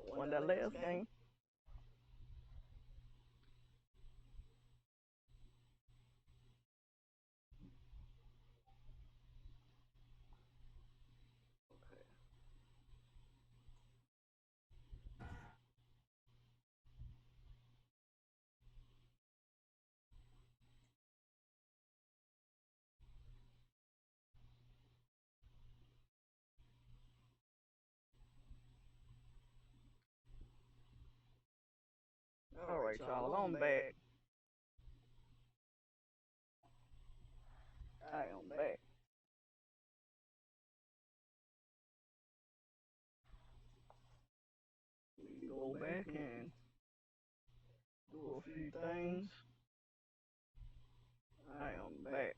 Won that last game. All right, y'all, I'm back. I am back. We go back and do a few things. I am back.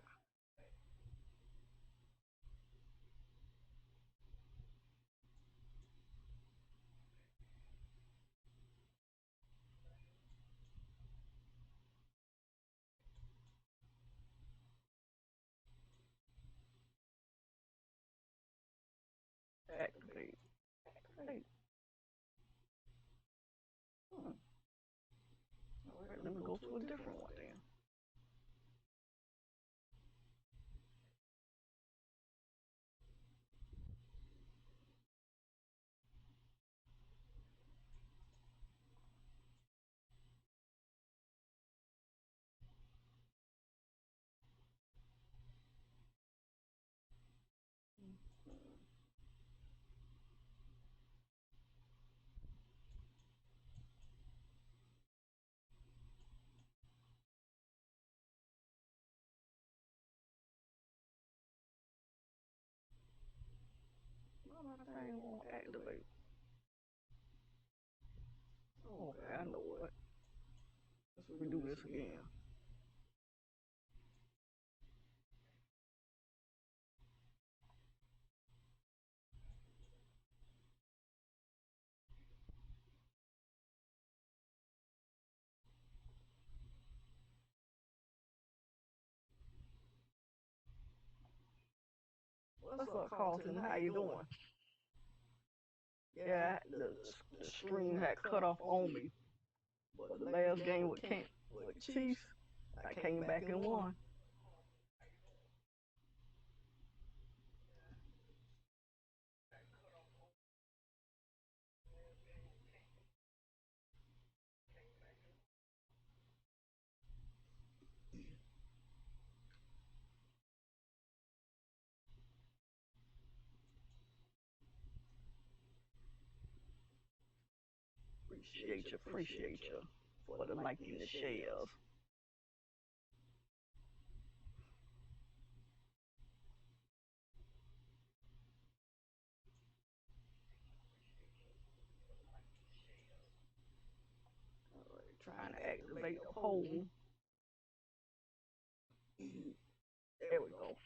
Activate. Activate. Hmm. All right, let me go to a different one then. Why my thing won't activate? Okay, I know what. Let's redo this again. What's up, Carlton? How you doing? Yeah, the stream had cut off on me, but the last game with Chiefs, I came back and won. Appreciate you for the liking the shares. Trying to activate the poll. There we go.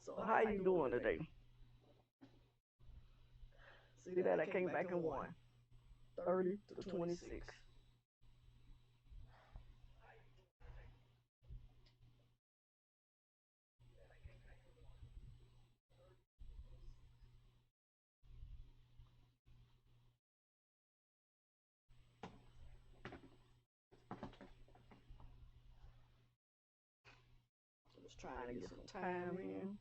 So how you doing today? See that I came back and won 30-26. Just trying to get some time in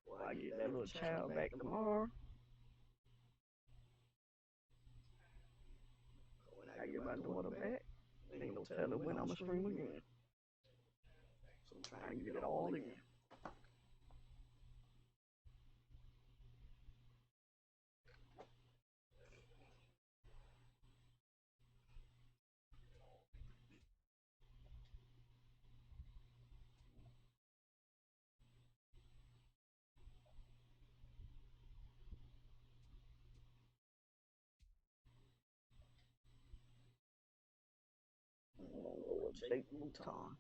before I get that little child back tomorrow. When I get my daughter back, ain't no telling when I'ma stream again. So I'm trying to get it all in. Jake Luton.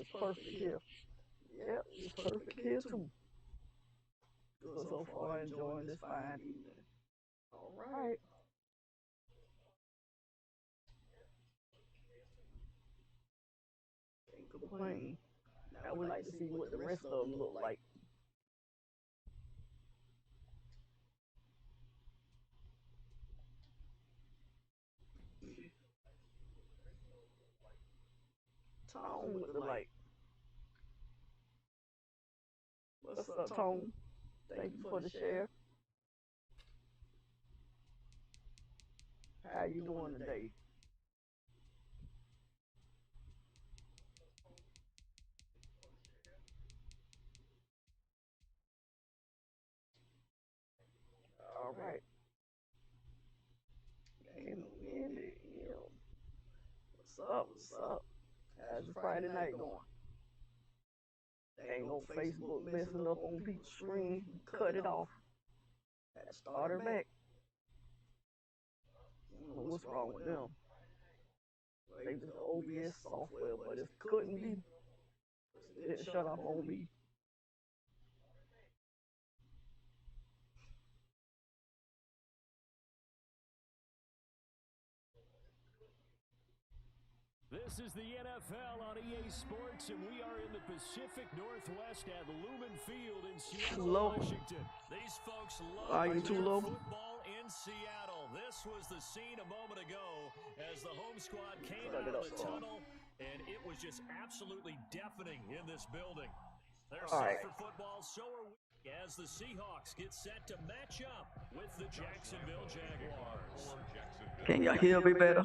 it's perfect here. Yep, it's perfect here too. Good so far, enjoying this fine evening. All right, can't complain. Now we like to see what the rest of them look like. Tone with the light. What's up, Tone? Thank you for the share. How you doing today? All right. Game ended. Yeah. What's up? What's up? How's your Friday night going? Ain't no Facebook messing up on people's screen. Cut it off. Had to start her back. I don't know what's wrong with them. Maybe it's the OBS software, but it couldn't be. It didn't shut off on me. This is the NFL on EA Sports, and we are in the Pacific Northwest at Lumen Field in Seattle, Washington. These folks love football in Seattle. This was the scene a moment ago as the home squad came out of the tunnel, and it was just absolutely deafening in this building. They're set for football, so are we, as the Seahawks get set to match up with the Jacksonville Jaguars. Can y'all hear me better?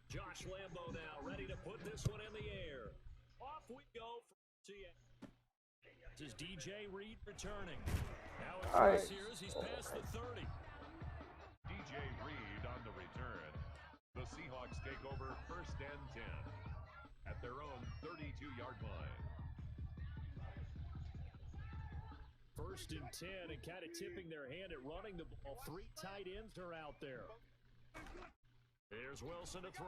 Josh Lambo now ready to put this one in the air. Off we go from Seattle. This is DJ Reed returning. Now it's here as he's past the 30. DJ Reed on the return. The Seahawks take over 1st and 10 at their own 32-yard line. 1st and 10 and kind of tipping their hand at running the ball. 3 tight ends are out there. Here's Wilson to throw.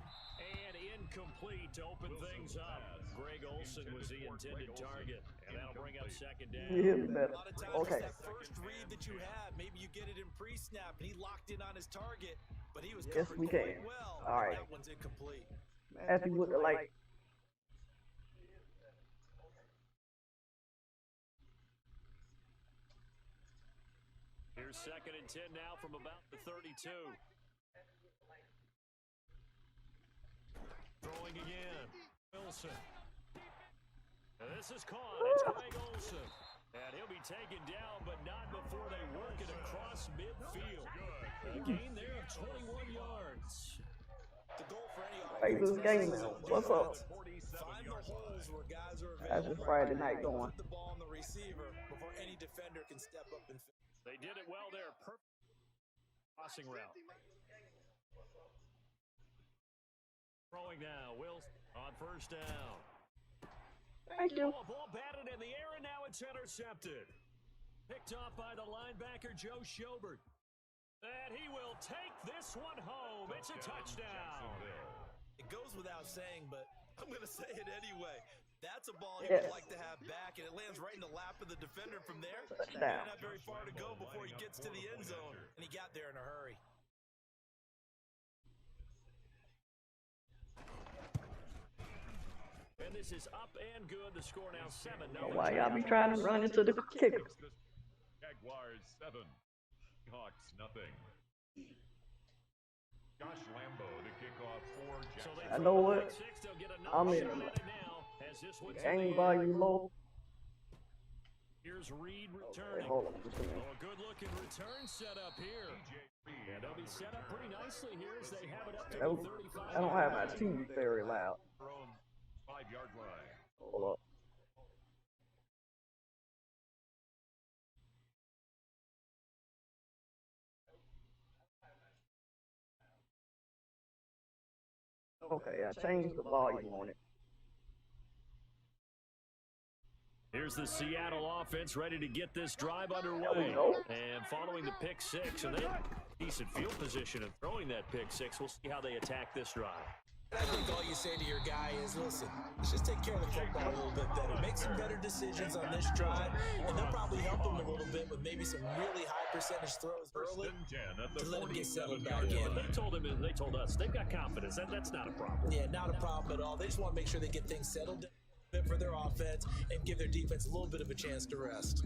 And incomplete to open things up. Greg Olsen was the intended target, and that'll bring up 2nd down. A lot of times it's that first read that you have. Maybe you get it in pre-snap, and he locked in on his target, but he was covered quite well. All right. That one's incomplete. Happy with the light. Here's 2nd and 10 now from about the 32. Throwing again. Wilson. And this is caught. It's Greg Olsen. And he'll be taken down, but not before they work it across midfield. A gain there of 21 yards. The goal for any This game, what's up? Find the holes where guys are available. How's your Friday night going? Put the ball on the receiver before any defender can step up and finish. They did it well there. Perfect crossing route. Throwing now. Wilson on 1st down. Thank you. Ball batted in the air, and now it's intercepted. Picked off by the linebacker, Joe Schobert. And he will take this one home. It's a touchdown. It goes without saying, but I'm going to say it anyway. That's a ball he would like to have back, and it lands right in the lap of the defender from there. He didn't have very far to go before he gets to the end zone, and he got there in a hurry. And this is up and good. The score now 7-0. Why y'all be trying to run into the kicker? Jaguars 7, Hawks nothing. Josh Lambo to kick off for Jacksonville. I know what? I'm in game volume low. Here's Reed returning. Hold on. A good-looking return set up here. And they'll be set up pretty nicely here as they have it up to the 35. I don't have my TV very loud. 5-yard line. Hold up. Okay, I changed the volume on it. Here's the Seattle offense ready to get this drive underway. And following the pick six, and they have decent field position of throwing that pick six. We'll see how they attack this drive. I think all you say to your guy is, listen, let's just take care of the football a little bit better. Make some better decisions on this drive, and they'll probably help him a little bit with maybe some really high percentage throws early to let him get settled back in. They told us they've got confidence. That's not a problem. Yeah, not a problem at all. They just want to make sure they get things settled down for their offense and give their defense a little bit of a chance to rest.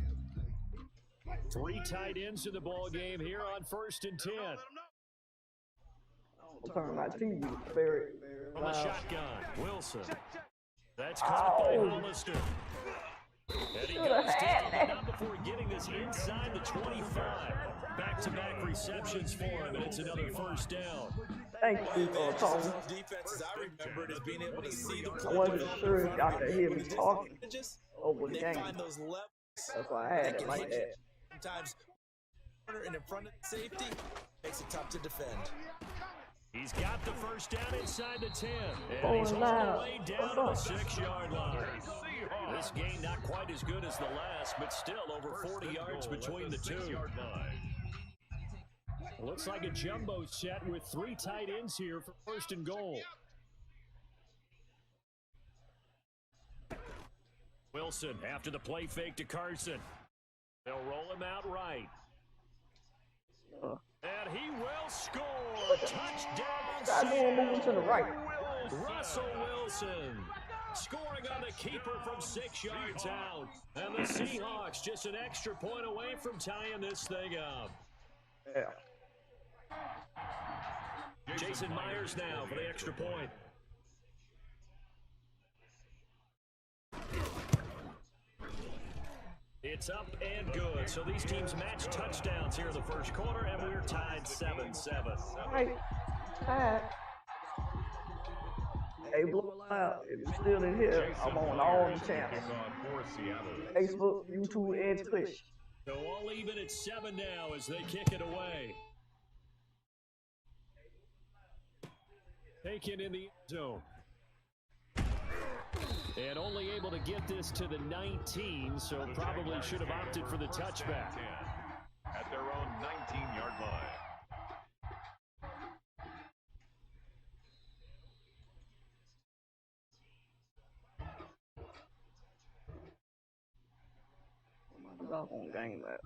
3 tight ends in the ball game here on 1st and 10. I'll turn my TV very From the loud. shotgun, Wilson. That's caught by Hollister. And he goes down before getting this inside the 25. Back-to-back receptions for him, and it's another first down. Thank you, Tom. Defenses I remembered is being able to see the I play. wasn't sure if y'all could hear me talking over the They game. find those levels. That's why I had it like that. Sometimes and in front of the safety makes it tough to defend. He's got the first down inside the 10. And Going he's all loud. the way down to the 6-yard line. This game not quite as good as the last, but still over 40 yards between the two. Looks like a jumbo set with 3 tight ends here for 1st and goal. Wilson after the play fake to Carson. They'll roll him out right. And he will score. Touchdown. I knew him moving to the right. Russell Wilson scoring on the keeper from 6 yards out. And the Seahawks just an extra point away from tying this thing up. Yeah. Jason Myers now for the extra point. It's up and good. So these teams match touchdowns here in the first quarter, and we're tied 7-7. Right. Tied. Hey, blow it out. If you're still in here, I'm on all the channels. Facebook, YouTube, and Twitch. So all even at 7 now as they kick it away. Taken in the end zone. And only able to get this to the 19, so probably should have opted for the touchback. At their own 19-yard line. On game that.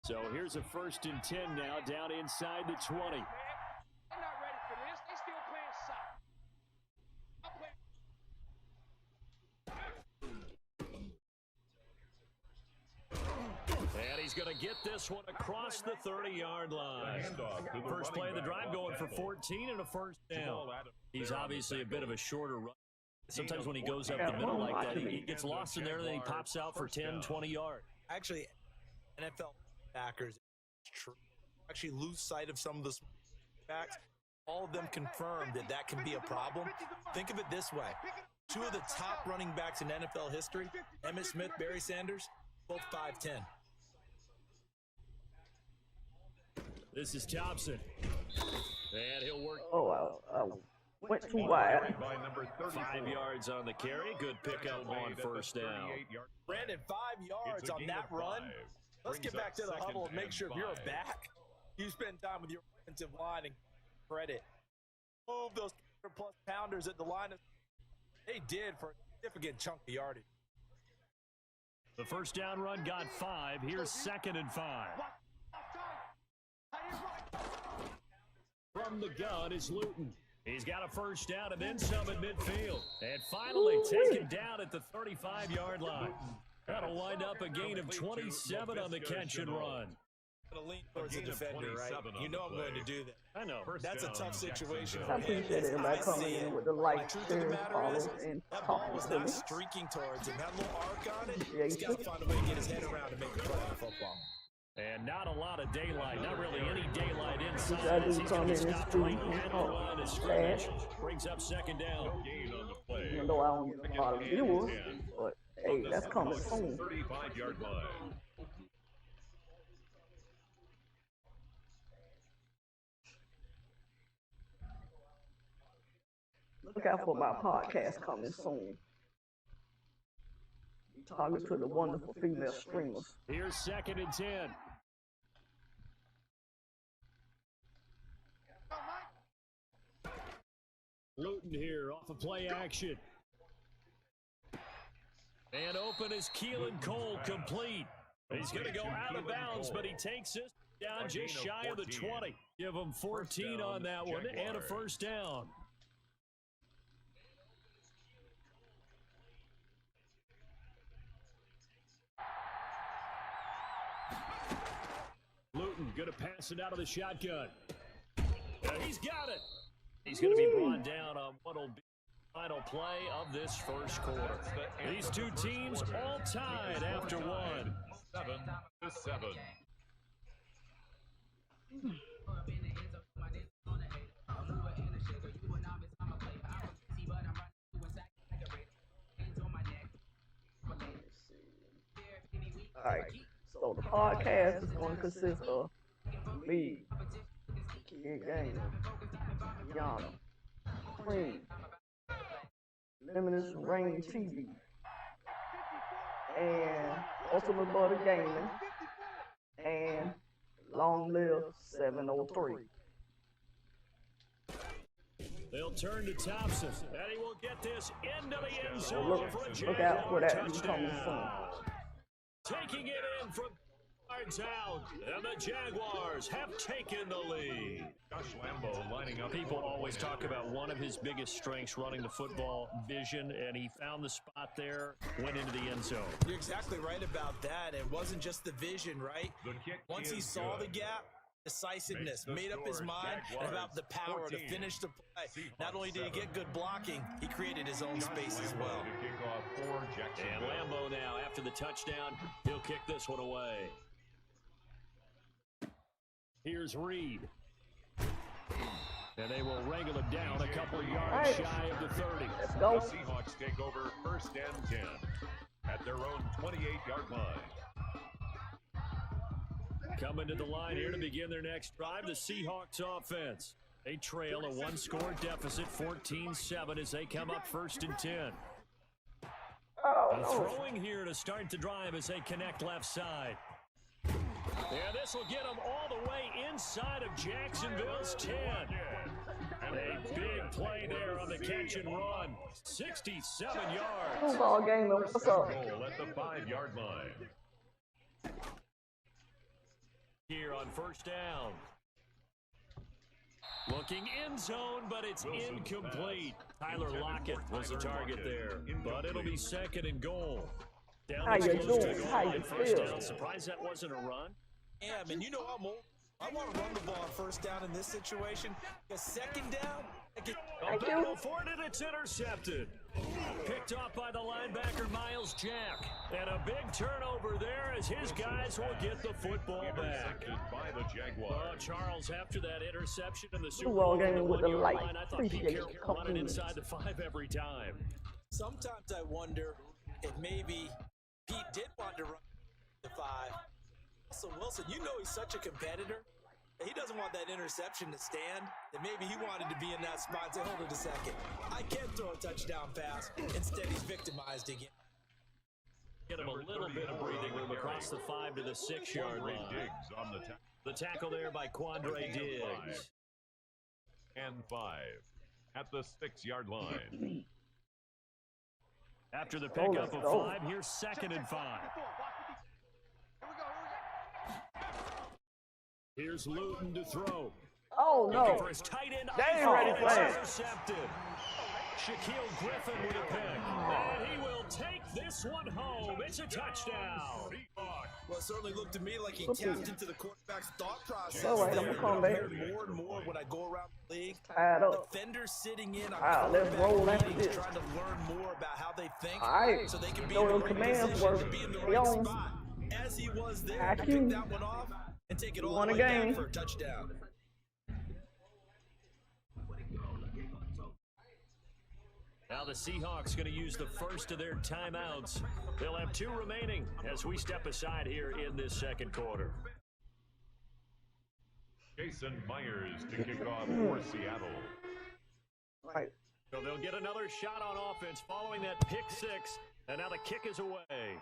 So here's a 1st and 10 now, down inside the 20. I'm not ready for this. They still playing soft. And he's going to get this one across the 30-yard line. First play of the drive going for 14 and a first down. He's obviously a bit of a shorter run. Sometimes when he goes up the middle like that, he gets lost in there, and then he pops out for 10, 20 yards. Actually, NFL backers actually lose sight of some of the backs. All of them confirm that can be a problem. Think of it this way. 2 of the top running backs in NFL history, Emmitt Smith, Barry Sanders, both 5'10". This is Thompson. And he'll work. Oh, I went too wide. 5 yards on the carry. Good pickup on first down. Brandon, 5 yards on that run. Let's get back to the huddle and make sure if you're a back, you spend time with your offensive line and credit. Move those plus pounders at the line. They did for a significant chunk of yardage. The first down run got 5. Here's 2nd and 5. From the gun is Luton. He's got a first down and then some at midfield. And finally taken down at the 35-yard line. That'll wind up a gain of 27 on the catch and run. I'm going to lean towards the defender, right? You know I'm going to do that. I know. That's a tough situation I for him. appreciate everybody coming in with the like, Truth of the share, matter follow, is, and that ball talking was to not me. streaking towards him. That little arc on it, Yeah, he's got to find a way to get his head around and make a play on the football. And not a lot of daylight, not really any daylight I inside. do He's going come to in be this stopped street right and at the line of scrimmage. Brings up 2nd down. Even though I don't get a lot of viewers, but hey, that's coming soon. 35-yard line. Look out for my podcast coming soon. Talking to the wonderful female streamers. Here's 2nd and 10. Luton here off of play action. And open is Keelan Cole, complete. He's going to go out of bounds, but he takes this down just shy of the 20. Give him 14 on that one and a first down. Luton going to pass it out of the shotgun. He's got it. He's going to be brought down on what will be the final play of this first quarter. These two teams all tied after one. 7-7. All right. So the podcast is going to consist of me, Kid Gamer, Yana, Cream, Limitless Reign TV, and Ultimate Butter Gaming, and Long Live 703. They'll turn to Thompson, and he will get this into the end zone for a Look out for that touchdown. coming soon. Taking it in from yards out, and the Jaguars have taken the lead. Josh Lambo lining up. People always talk about one of his biggest strengths, running the football, vision, and he found the spot there, went into the end zone. You're exactly right about that. It wasn't just the vision, right? The kick Once he is saw good. the gap, decisiveness, Makes the made up his score. mind Jaguars about the power 14. to finish the play. Seahawks Not only did he 7. get good blocking, he created his own Josh space as Lambo well. to kick off for And Jacksonville. Lambo now, after the touchdown, he'll kick this one away. Here's Reed. And they will wrangle it down a couple of yards Right. shy of the 30. Let's The go. Seahawks take over 1st and 10 at their own 28-yard line. Coming to the line here to begin their next drive, the Seahawks offense. They trail a one-score deficit, 14-7, as they come up 1st and 10. Oh, And no. throwing here to start the drive as they connect left side. And this will get them all the way inside of Jacksonville's 10. And a big play there on the catch and run. 67 yards. Football game, what's up? Goal at the 5-yard line. Here on 1st down. Looking end zone, but it's incomplete. Tyler Lockett was the target there, but it'll be 2nd and goal. Down How as you close to doing? goal How line, you 1st feel? down. Surprised that wasn't a run. Yeah, man, you know I'm old. I want to run the ball on 1st down in this situation. Because 2nd down, Thank you. Battle for it, and it's intercepted. Picked off by the linebacker, Miles Jack. And a big turnover there as his guys will get the football back. Intercepted by the Jaguars. Oh, Charles, after that interception in the Super Football Bowl from game the with the 1-yard light. line, I thought Pete Appreciate Carroll it. would run it Compliments. inside the 5 every time. sometimes I wonder if maybe Pete did want to run the 5. So Wilson, you know he's such a competitor. He doesn't want that interception to stand. That maybe he wanted to be in that spot and say, hold it a second. I can't throw a touchdown pass. Instead, he's victimized again. Get him a little bit of breathing room across the 5 to the 6-yard Quandre line. Diggs on the tackle. The tackle there by Quandre Diggs. And 5 at the 6-yard line. After the Oh, pickup let's of go. 5, here's 2nd and 5. Here's Luton to throw. Oh, Looking no. for his tight end. They ain't Eifert, ready and for it's that. intercepted. Shaquille Griffin with a pick. And he will take this one home. It's a touchdown. Well, it certainly looked to me like he tapped into the quarterback's thought process. All right, I'm there. gonna come I back. hear more and more when I go around the league. Tied up. Defenders sitting in on All right, let's quarterback roll after meetings, this. trying to learn more about how they think, All right. so they can be Know in the them right commands position work. to be in the They right on. spot. As he was there, IQ. to pick that one off and take it all won the a way back game. for a touchdown. Now the Seahawks going to use the first of their timeouts. They'll have 2 remaining as we step aside here in this second quarter. Jason Myers to kick off for Seattle. Right. So they'll get another shot on offense following that pick six. And now the kick is away.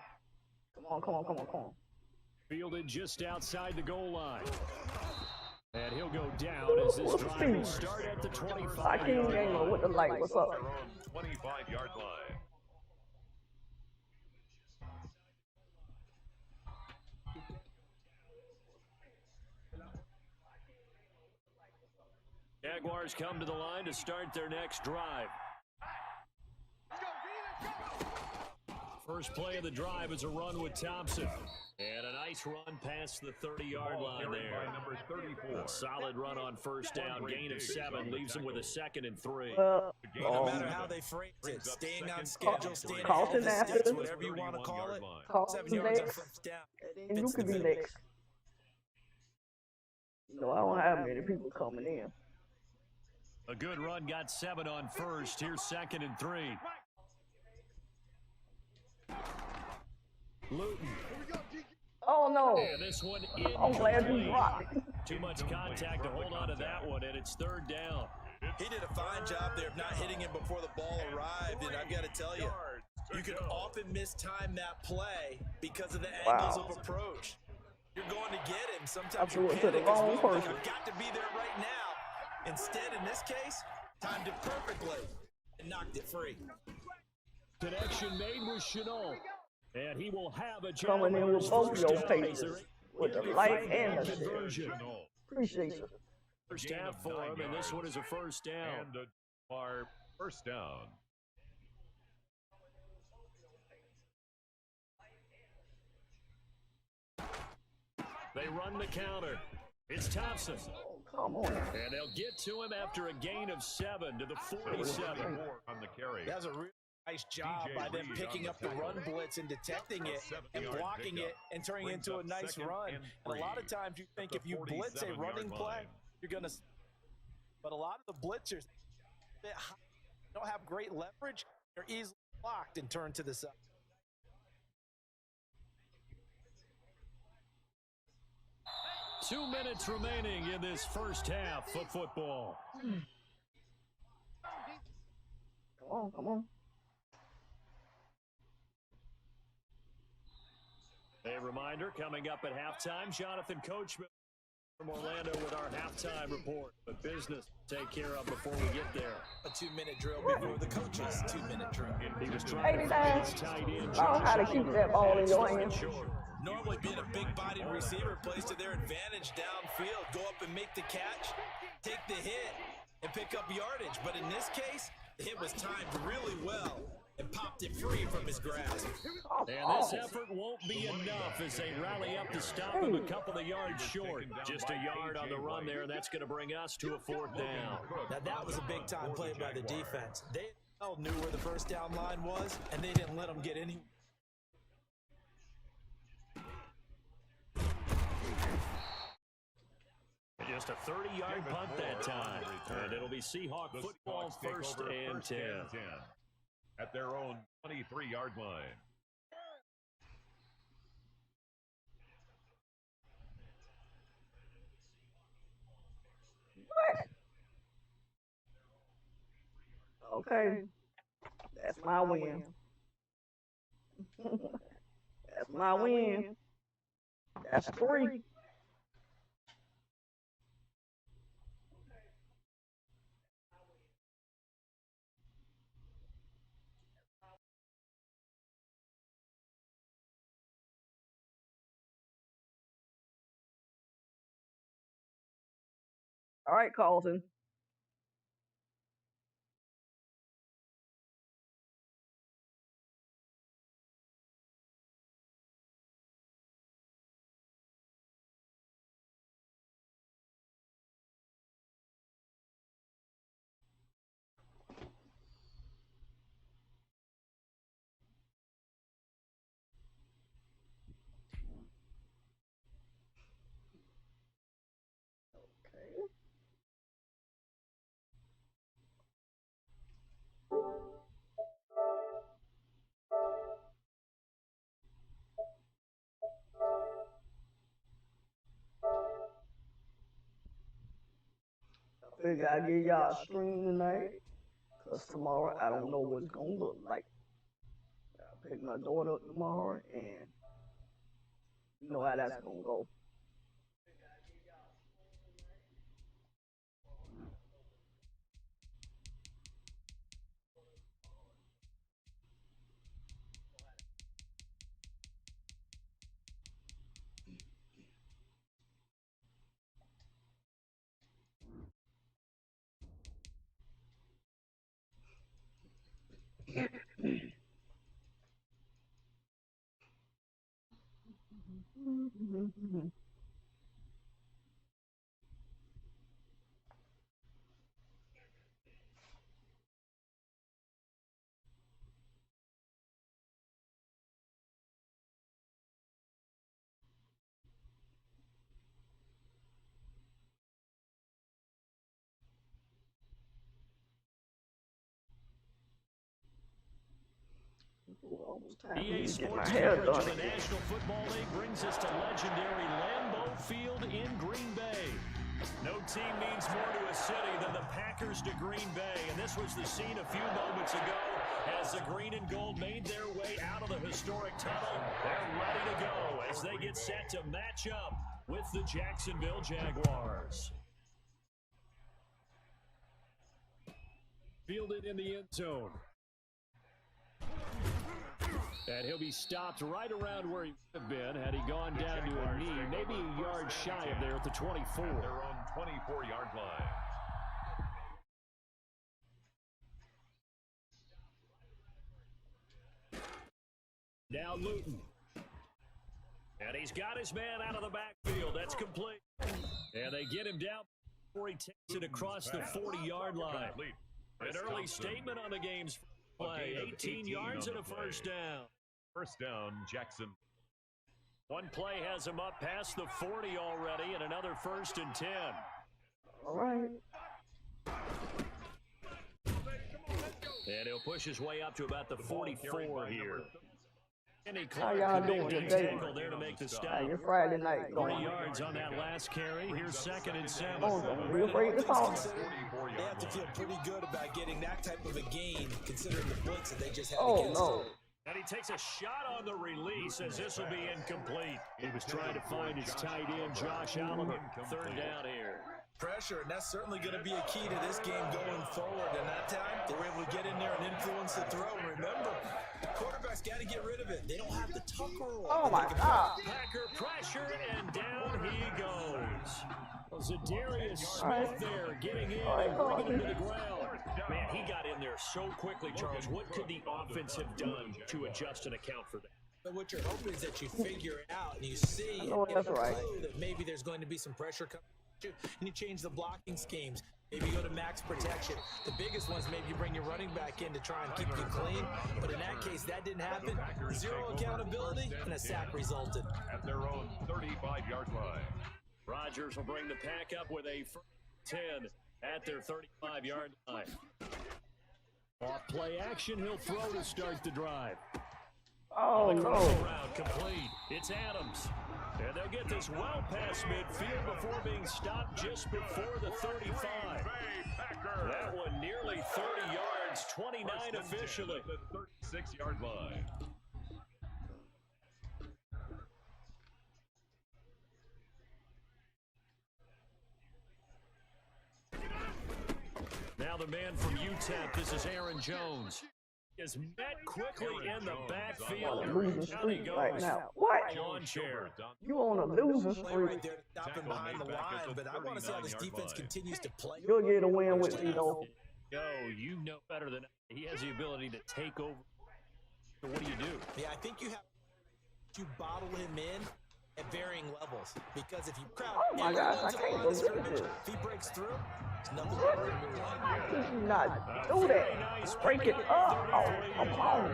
Come on, come on, come on, come on. Fielded just outside the goal line. And he'll go down as this drive will start at the 25-yard line. With the light, what's up? 25-yard line. Jaguars come to the line to start their next drive. First play of the drive is a run with Thompson. And a nice run past the 30-yard line there. Number 34. A solid run on first down. Gain of 7 leaves them with a 2nd and 3. No matter how they phrase it, staying on schedule, staying ahead of the sticks, whatever you want to call it. 7 yards on first down. And you could be next. No, I don't have many people coming in. A good run got 7 on first. Here's 2nd and 3. Luton. Oh no! And this one I'm glad you dropped it. Too much contact to hold on to that one, and it's 3rd down. He did a fine job there of not hitting him before the ball arrived, and I've got to tell you, you can often mistime that play because of the angles of approach. You're going to get him. Sometimes you panic as well. Like, I've got to be there right now. Instead, in this case, timed it perfectly and knocked it free. Connection made with Chenault. And he will have a coming in with both your faces, with the light and the conversion. Appreciate you. First half for him, and this one is a first down. And our first down. They run the counter. It's Thompson. Come on. And they'll get to him after a gain of 7 to the 47. On the carry. That was a really nice job by them picking up the run blitz and detecting it and blocking it and turning it into a nice run. And a lot of times you think if you blitz a running play, you're going to – but a lot of the blitzers don't have great leverage. They're easily blocked and turned to the side. Two minutes remaining in this first half of football. Come on, come on. A reminder coming up at halftime, Jonathan Coachman from Orlando with our halftime report. But business to take care of before we get there. A 2-minute drill before the coach's 2-minute drill. He was trying to find his tight end. I know how to keep that ball in your hand. Normally being a big-bodied receiver plays to their advantage downfield. Go up and make the catch, take the hit, and pick up yardage. But in this case, the hit was timed really well and popped it free from his grasp. And this effort won't be enough as they rally up to stop him a couple of yards short. Just a yard on the run there. That's going to bring us to a 4th down. Now that was a big-time play by the defense. They knew where the first down line was, and they didn't let them get any. Just a 30-yard punt that time. And it'll be Seahawk football 1st and 10. At their own 23-yard line. What? Okay. That's my win. That's my win. That's 3. All right, Carlton. I figure I give y'all a stream tonight. Cause tomorrow I don't know what it's gonna look like. I pick my daughter up tomorrow, and you know how that's gonna go. Almost time for me EA to get my Sports hair coverage done of the again. National Football League brings us to legendary Lambeau Field in Green Bay. No team means more to a city than the Packers to Green Bay, and this was the scene a few moments ago as the green and gold made their way out of the historic tunnel. They're ready to go as they get set to match up with the Jacksonville Jaguars. Fielded in the end zone. And he'll be stopped right around where he would have been had he gone down to a knee, maybe a yard shy of there at the 24. They're on 24-yard line. Now Luton. And he's got his man out of the backfield. That's complete. And they get him down before he takes it across the 40-yard line. An early statement on the game's play. 18 yards and a first down. First down, Jackson. One play has him up past the 40 already, and another 1st and 10. All right. And he'll push his way up to about the 44 here. Kenny How Clark y'all could doing make the today? tackle there to make the stop. Hey, it's Friday night 40 going. yards on that last carry. Here's 2nd and 7. Oh, don't be afraid to talk. They have to feel pretty good about getting that type of a gain, considering the blitz that they just had Oh, against no. them. And he takes a shot on the release as this will be incomplete. He was trying to find his tight end, Josh Oliver. 3rd down here. Pressure, and that's certainly going to be a key to this game going forward. And that time, they were able to get in there and influence the throw. And remember, the quarterback's got to get rid of it. They don't have the tucker roll. Oh, my God. Packer pressure, and down he goes. Zadarius Smith there getting in and bringing him to the ground. Man, he got in there so quickly, Charles. What could the offense have done to adjust and account for that? But what you're hoping is that you figure it out and you see No, that's right. that maybe there's going to be some pressure coming at you, and you change the blocking schemes. Maybe you go to max protection. The biggest ones, maybe you bring your running back in to try and keep you clean. But in that case, that didn't happen. Zero accountability, and a sack resulted. At their own 35-yard line. Rodgers will bring the pack up with a 10 at their 35-yard line. Off play action, he'll throw to start the drive. Oh, no. Around complete. It's Adams. And they'll get this well past midfield before being stopped just before the 35. That one nearly 30 yards, 29 officially. The 36-yard line. Now the man from UTEP, this is Aaron Jones, is met quickly in the backfield. On a losing Down he streak goes. right now. What? Lawn chair. You on a losing Play streak. right there to stop him behind the line, but I want to see how this defense continues to play. You'll get a win with me, though. Yo, you know better than he has the ability to take over. So what do you do? Yeah, I think you have to bottle him in at varying levels, because if you crowd Oh my gosh, I can't everyone to the line believe of scrimmage, this. if he breaks through, there's nothing but room to run. You not do that. Break it up. Oh, come on.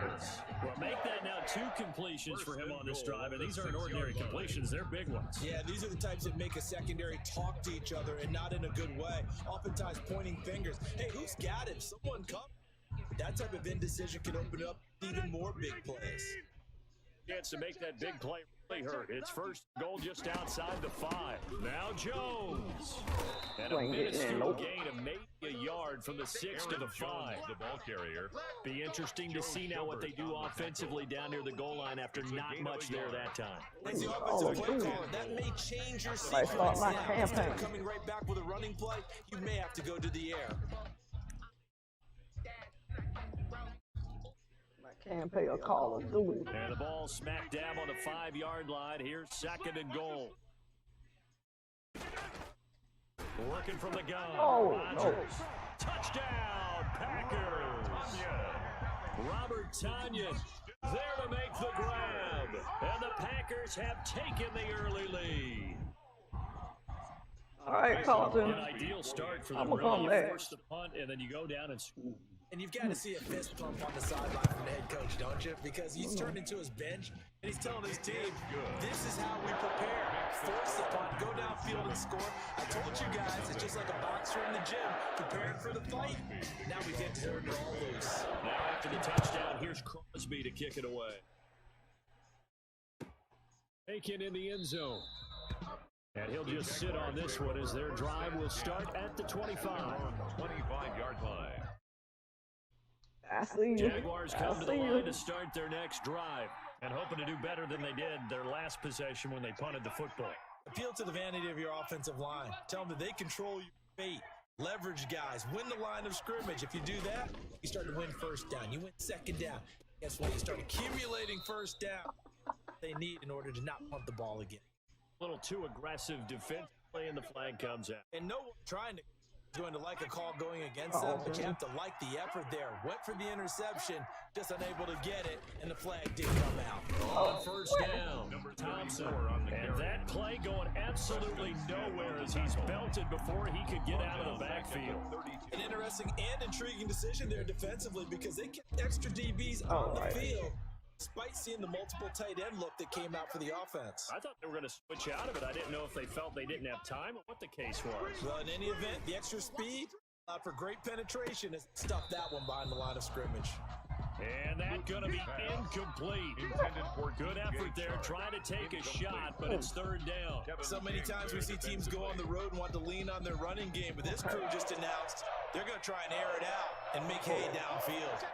Well, make that now 2 completions for him on this drive, and these aren't ordinary completions. They're big ones. Yeah, these are the types that make a secondary talk to each other, and not in a good way. Oftentimes pointing fingers. Hey, who's got him? Someone come. That type of indecision can open up even more big plays. Chance to make that big play Hurt. It's first goal just outside the 5. Now Jones. And a Ain't getting in, minuscule nope. gain of maybe a yard from the 6 to the 5. The ball carrier. Be interesting to see now what they do offensively down near the goal line after not much there that time. As the offensive play caller, that may change your I sequence. start my Now, instead campaign. of coming right back with a running play, you may have to go to the air. Can't pay a Call of Duty. And the ball smack dab on the 5-yard line. Here's 2nd and goal. Working from the gun. Oh, Rodgers. no. Touchdown, Packers. Robert Tonyan there to make the grab. And the Packers have taken the early lead. All right, Carlton. An ideal start for the I'ma really. come You back. force the punt, and then you go down and score. And you've got to see a fist pump on the sideline from the head coach, don't you? Because he's turned into his bench, and he's telling his team, this is how we prepare. Force the punt, go downfield and score. I told you guys, it's just like a boxer in the gym, preparing for the fight. Now we get to turn it all loose. Now after the touchdown, here's Crosby to kick it away. Taken in the end zone. And he'll just sit on this one as their drive will start at the 25. 25-yard line. I see you. Jaguars come to the line to start their next drive and hoping to do better than they did their last possession when they punted the football. Appeal to the vanity of your offensive line. Tell them that they control your fate. Leverage guys. Win the line of scrimmage. If you do that, you start to win first down. You win second down. Guess what? You start accumulating first down they need in order to not punt the ball again. A little too aggressive defensively, and the flag comes out. And no one trying to going to like a call going against them, but you have to like the effort there. Went for the interception, just unable to get it, and the flag did come out. On first down, Thompson. And that play going absolutely nowhere as he's belted before he could get out of the backfield. An interesting and intriguing decision there defensively because they kept extra DBs on the field despite seeing the multiple tight end look that came out for the offense. I thought they were going to switch out of it. I didn't know if they felt they didn't have time or what the case was. Well, in any event, the extra speed for great penetration has stuffed that one behind the line of scrimmage. And that's going to be incomplete. Good effort there, trying to take a shot, but it's 3rd down. So many times we see teams go on the road and want to lean on their running game, but this crew just announced they're going to try and air it out and make hay downfield.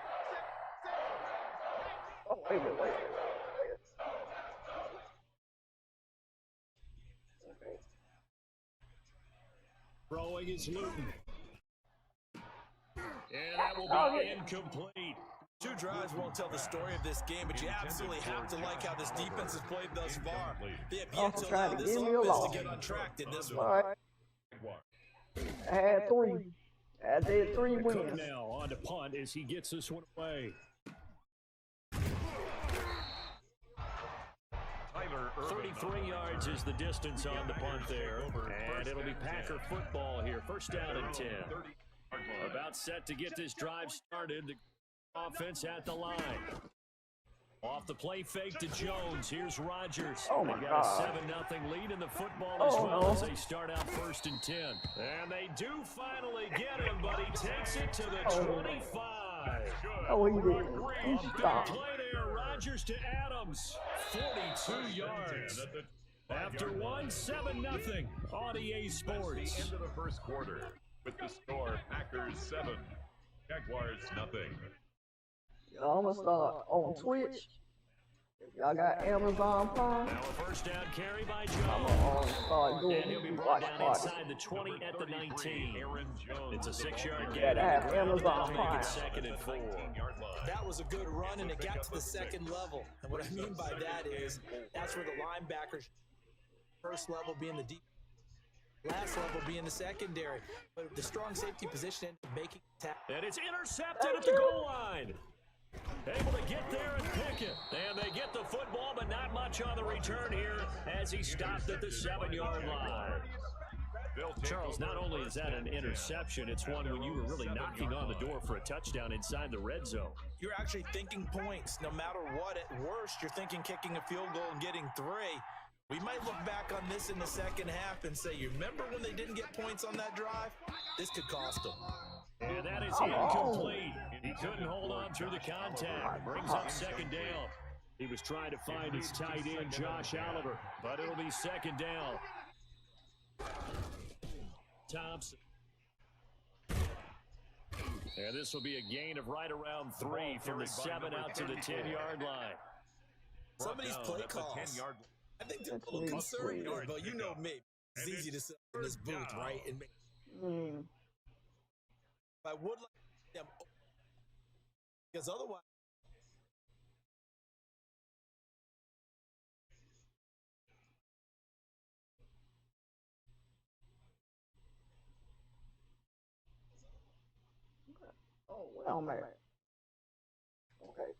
Oh, wait. Throwing is Luton. And that will be incomplete. 2 drives won't tell the story of this game, but you absolutely have to like how this defense has played thus far. They have yet to allow this offense to get on track in this one. All right. I had 3. I did 3 Cook wins. now on to punt as he gets this one away. 33 yards is the distance on the punt there. And it'll be Packer football here. First down and 10. About set to get this drive started. The offense at the line. Off the play fake to Jones. Here's Rodgers. Oh, my They got God. a 7-0 lead in the football as well as they start out 1st and 10. And they do finally get him, but he takes it to the 25. Oh, he did. He Big stopped. play there. Rodgers to Adams. 42 yards. After 7-0 on EA Sports. The end of the first quarter with the score Packers 7, Jaguars nothing. I'm gonna start on Twitch. If y'all got Amazon Prime, Now a first down carry by I'm Jones. gonna start And he'll be doing brought watch down parties. inside the 20 at the 19. Aaron Jones. It's a 6-yard Yeah, gain. to have Amazon Make Prime. it 2nd and 4. That was a good run, and it got to the second level. And what I mean by that is that's where the linebackers, first level being the deep, last level being the secondary. But the strong safety position ended up making tackle. And it's intercepted at the goal line. Able to get there and pick it. And they get the football, but not much on the return here as he stopped at the 7-yard line. Charles, not only is that an interception, it's one when you were really knocking on the door for a touchdown inside the red zone. You're actually thinking points. No matter what, at worst, you're thinking kicking a field goal and getting 3. We might look back on this in the second half and say, you remember when they didn't get points on that drive? This could cost them. And that is incomplete. He couldn't hold on through the contact. Brings up 2nd down. He was trying to find his tight end, Josh Oliver, but it'll be second down. Thompson. And this will be a gain of right around 3 from the 7 out to the 10-yard line. Some of these play calls, I think they're a little conservative, but you know me. It's easy to sit in this booth, right? And make, I would like them, because otherwise, Oh, man. Okay.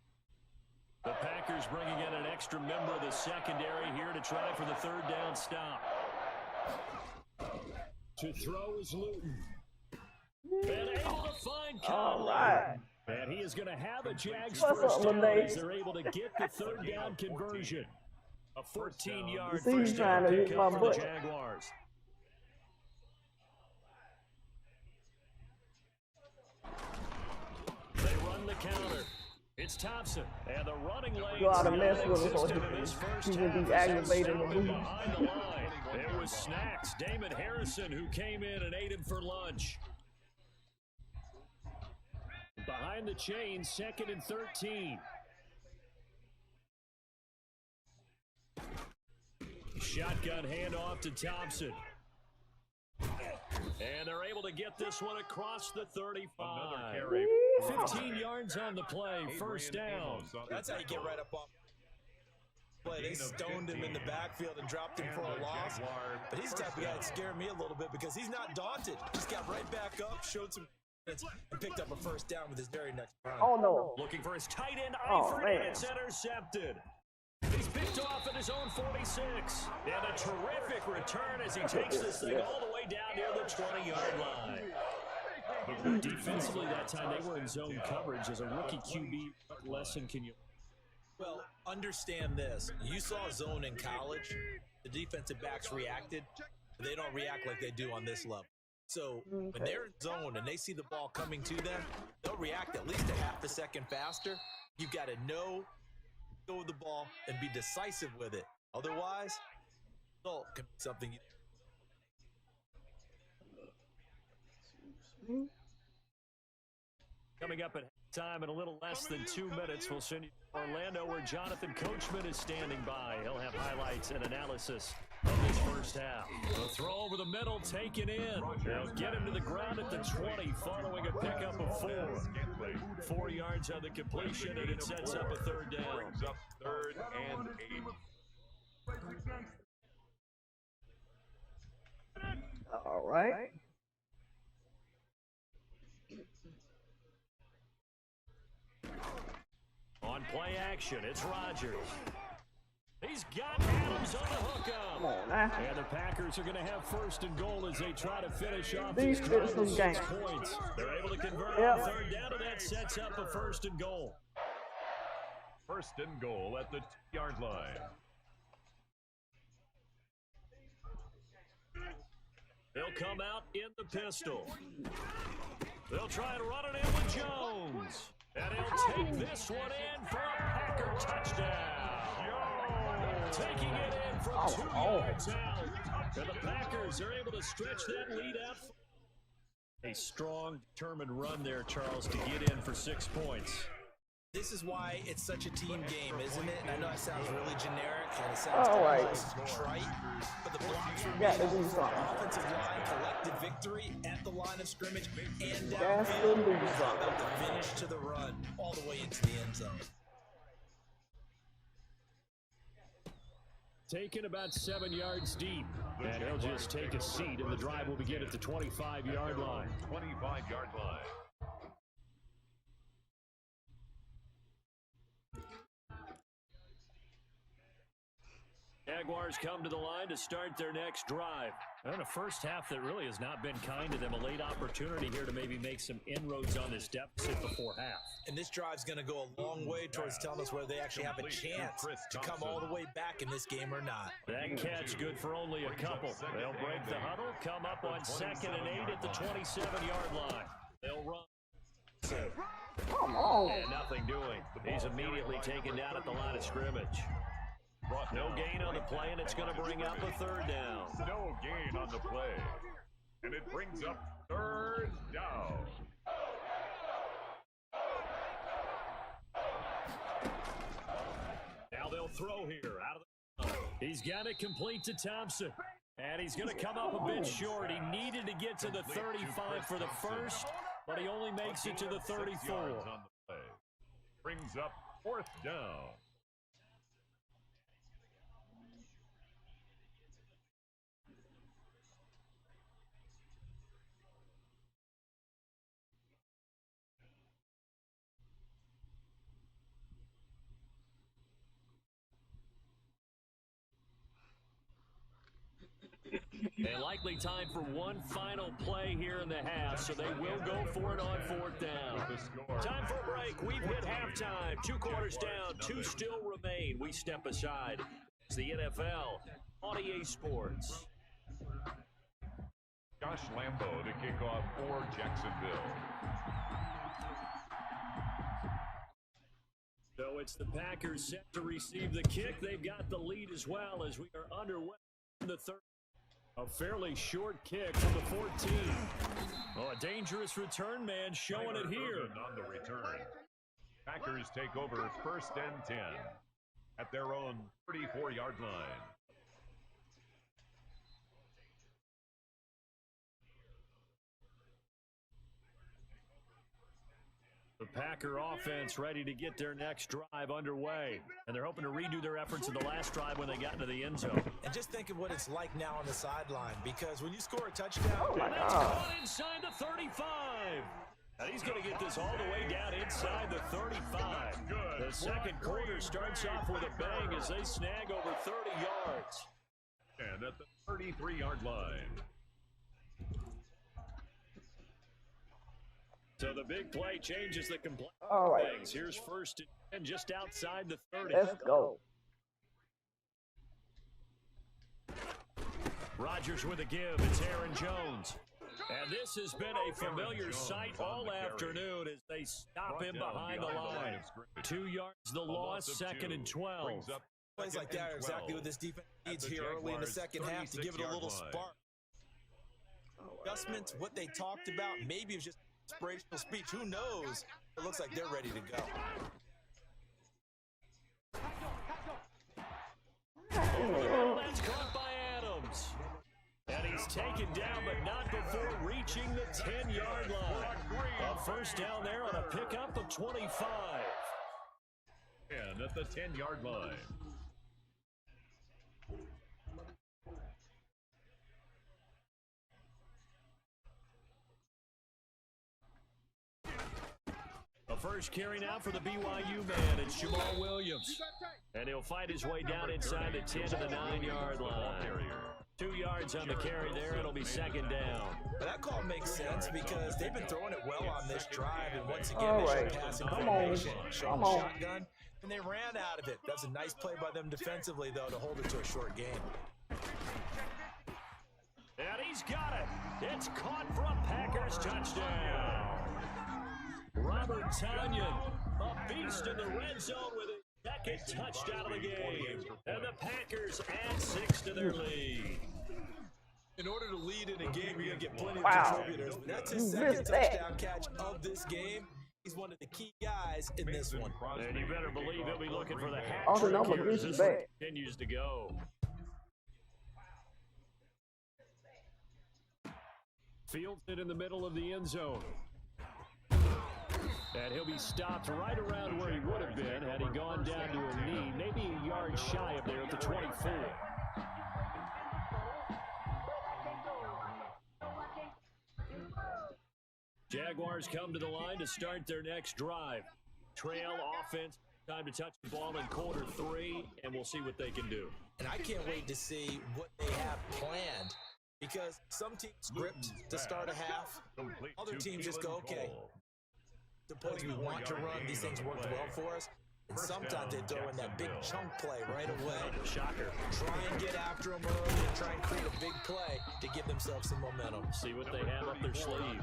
The Packers bringing in an extra member of the secondary here to try for the third down stop. To throw is Luton. And able to find All right. And he is going to have a Jags What's first up, down Lene? as they're able to get the third down conversion. A 14-yard See, he's first trying down to hit pickup my for the butt. Jaguars. They run the counter. It's Thompson. And the running lane. Go out and mess with him so he can be aggravated and lose. Behind the line. It was Snacks, Damon Harrison, who came in and ate him for lunch. Behind the chains, 2nd and 13. Shotgun handoff to Thompson. And they're able to get this one across the 35. 15 yards on the play, first down. that's how you get right up off. Play. They stoned him in the backfield and dropped him for a loss. But he's the type of guy that scared me a little bit because he's not daunted. Just got right back up, showed some and picked up a first down with his very next run. Oh, no. Looking for his tight end, Oh, Eifert, man. and it's intercepted. He's picked off at his own 46. And a terrific return as he takes this thing all the way down near the 20-yard line. Defensively that time, they were in zone coverage as a rookie QB. What lesson can you... Well, understand this. You saw zone in college. The defensive backs reacted. But they don't react like they do on this level. So when they're in zone and they see the ball coming to them, they'll react at least a half a second faster. You've got to know, go with the ball, and be decisive with it. Otherwise, result can be something you... Coming up at time in a little less than 2 minutes, we'll send you to Orlando where Jonathan Coachman is standing by. He'll have highlights and analysis of this first half. The throw over the middle, taken in. They'll get him to the ground at the 20, following a pickup of 4. 4 yards on the completion, and it sets up a third down. Brings up 3rd and 8. All right. On play action, it's Rodgers. He's got Adams on the hookup. Come on now. And the Packers are going to have 1st and goal as they try to finish off These this drive finish with this 6 game. points. They're able to convert Yep. on 3rd down, and that sets up a 1st and goal. 1st and goal at the 2-yard line. They'll come out in the pistol. They'll try and run it in with Jones. And he'll take this one in for a Packer touchdown. Taking it in from 2 yards out. And the Packers are able to stretch that lead out. A strong, determined run there, Charles, to get in for 6 points. This is why it's such a team game, isn't it? And I know it sounds really generic and it sounds All right. almost trite, but the blocks were Got to made. do something. Offensive line collected victory at the line of scrimmage and Got to downfield. do It's all something. about the finish to the run, all the way into the end zone. Taken about 7 yards deep. And he'll just take a seat, and the drive will begin at the 25-yard line. 25-yard line. Jaguars come to the line to start their next drive. And a first half that really has not been kind to them. A late opportunity here to maybe make some inroads on this deficit before half. And this drive's going to go a long way towards telling us whether they actually have a chance to come all the way back in this game or not. That catch good for only a couple. They'll break the huddle, come up on 2nd and 8 at the 27-yard line. They'll run. Come on. And nothing doing. He's immediately taken down at the line of scrimmage. No gain on the play, and it's going to bring up a third down. No gain on the play. And it brings up third down. Now they'll throw here out of the. He's got it complete to Thompson. And he's going to come up a bit short. He needed to get to the 35 for the first, but he only makes it to the 34. Brings up fourth down. And likely time for one final play here in the half, so they will go for it on fourth down. Time for a break. We've hit halftime. 2 quarters down, 2 still remain. We step aside. It's the NFL on EA Sports. Josh Lambo to kick off for Jacksonville. So it's the Packers set to receive the kick. They've got the lead as well as we are underway in the third. A fairly short kick from the 14. Oh, a dangerous return man showing it here. On the return. Packers take over first and 10 at their own 34-yard line. The Packer offense ready to get their next drive underway. And they're hoping to redo their efforts in the last drive when they got into the end zone. And just think of what it's like now on the sideline, because when you score a touchdown, that's gone inside the 35. And he's going to get this all the way down inside the 35. The second quarter starts off with a bang as they snag over 30 yards. And at the 33-yard line. So the big play changes the complete things. Here's first and just outside the 30. Let's go. Rodgers with a give. It's Aaron Jones. And this has been a familiar sight all afternoon as they stop him behind the line. 2 yards the loss, second and 12. Plays like that are exactly what this defense needs here early in the second half to give it a little spark. Adjustments, what they talked about, maybe it was just inspirational speech. Who knows? It looks like they're ready to go. That's caught by Adams. And he's taken down, but not before reaching the 10-yard line. A first down there on a pickup of 25. And at the 10-yard line. A first carry now for the BYU man. It's Jamal Williams. And he'll fight his way down inside the 10 to the 9-yard line. 2 yards on the carry there. It'll be second down. But that call makes sense because they've been throwing it well on this drive. And once again, they showed passing formation, showing shotgun, and they ran out of it. That's a nice play by them defensively, though, to hold it to a short game. And he's got it. It's caught for a Packers touchdown. Robert Tonyan, a beast in the red zone with a second touchdown of the game. And the Packers add 6 to their lead. In order to lead in a game, you're going to get plenty of contributors. But that's his second touchdown catch of this game. He's one of the key guys in this one. And you better believe he'll be looking for the hat trick here as this continues to go. Fields it in the middle of the end zone. And he'll be stopped right around where he would have been had he gone down to a knee, maybe a yard shy of there at the 24. Jaguars come to the line to start their next drive. Trail offense, time to touch the ball in quarter 3, and we'll see what they can do. And I can't wait to see what they have planned, because some teams script to start a half, other teams just go, okay, suppose we want to run, these things worked well for us. And sometimes they throw in that big chunk play right away. Shocker. Try and get after them early and try and create a big play to give themselves some momentum. See what they have up their sleeve.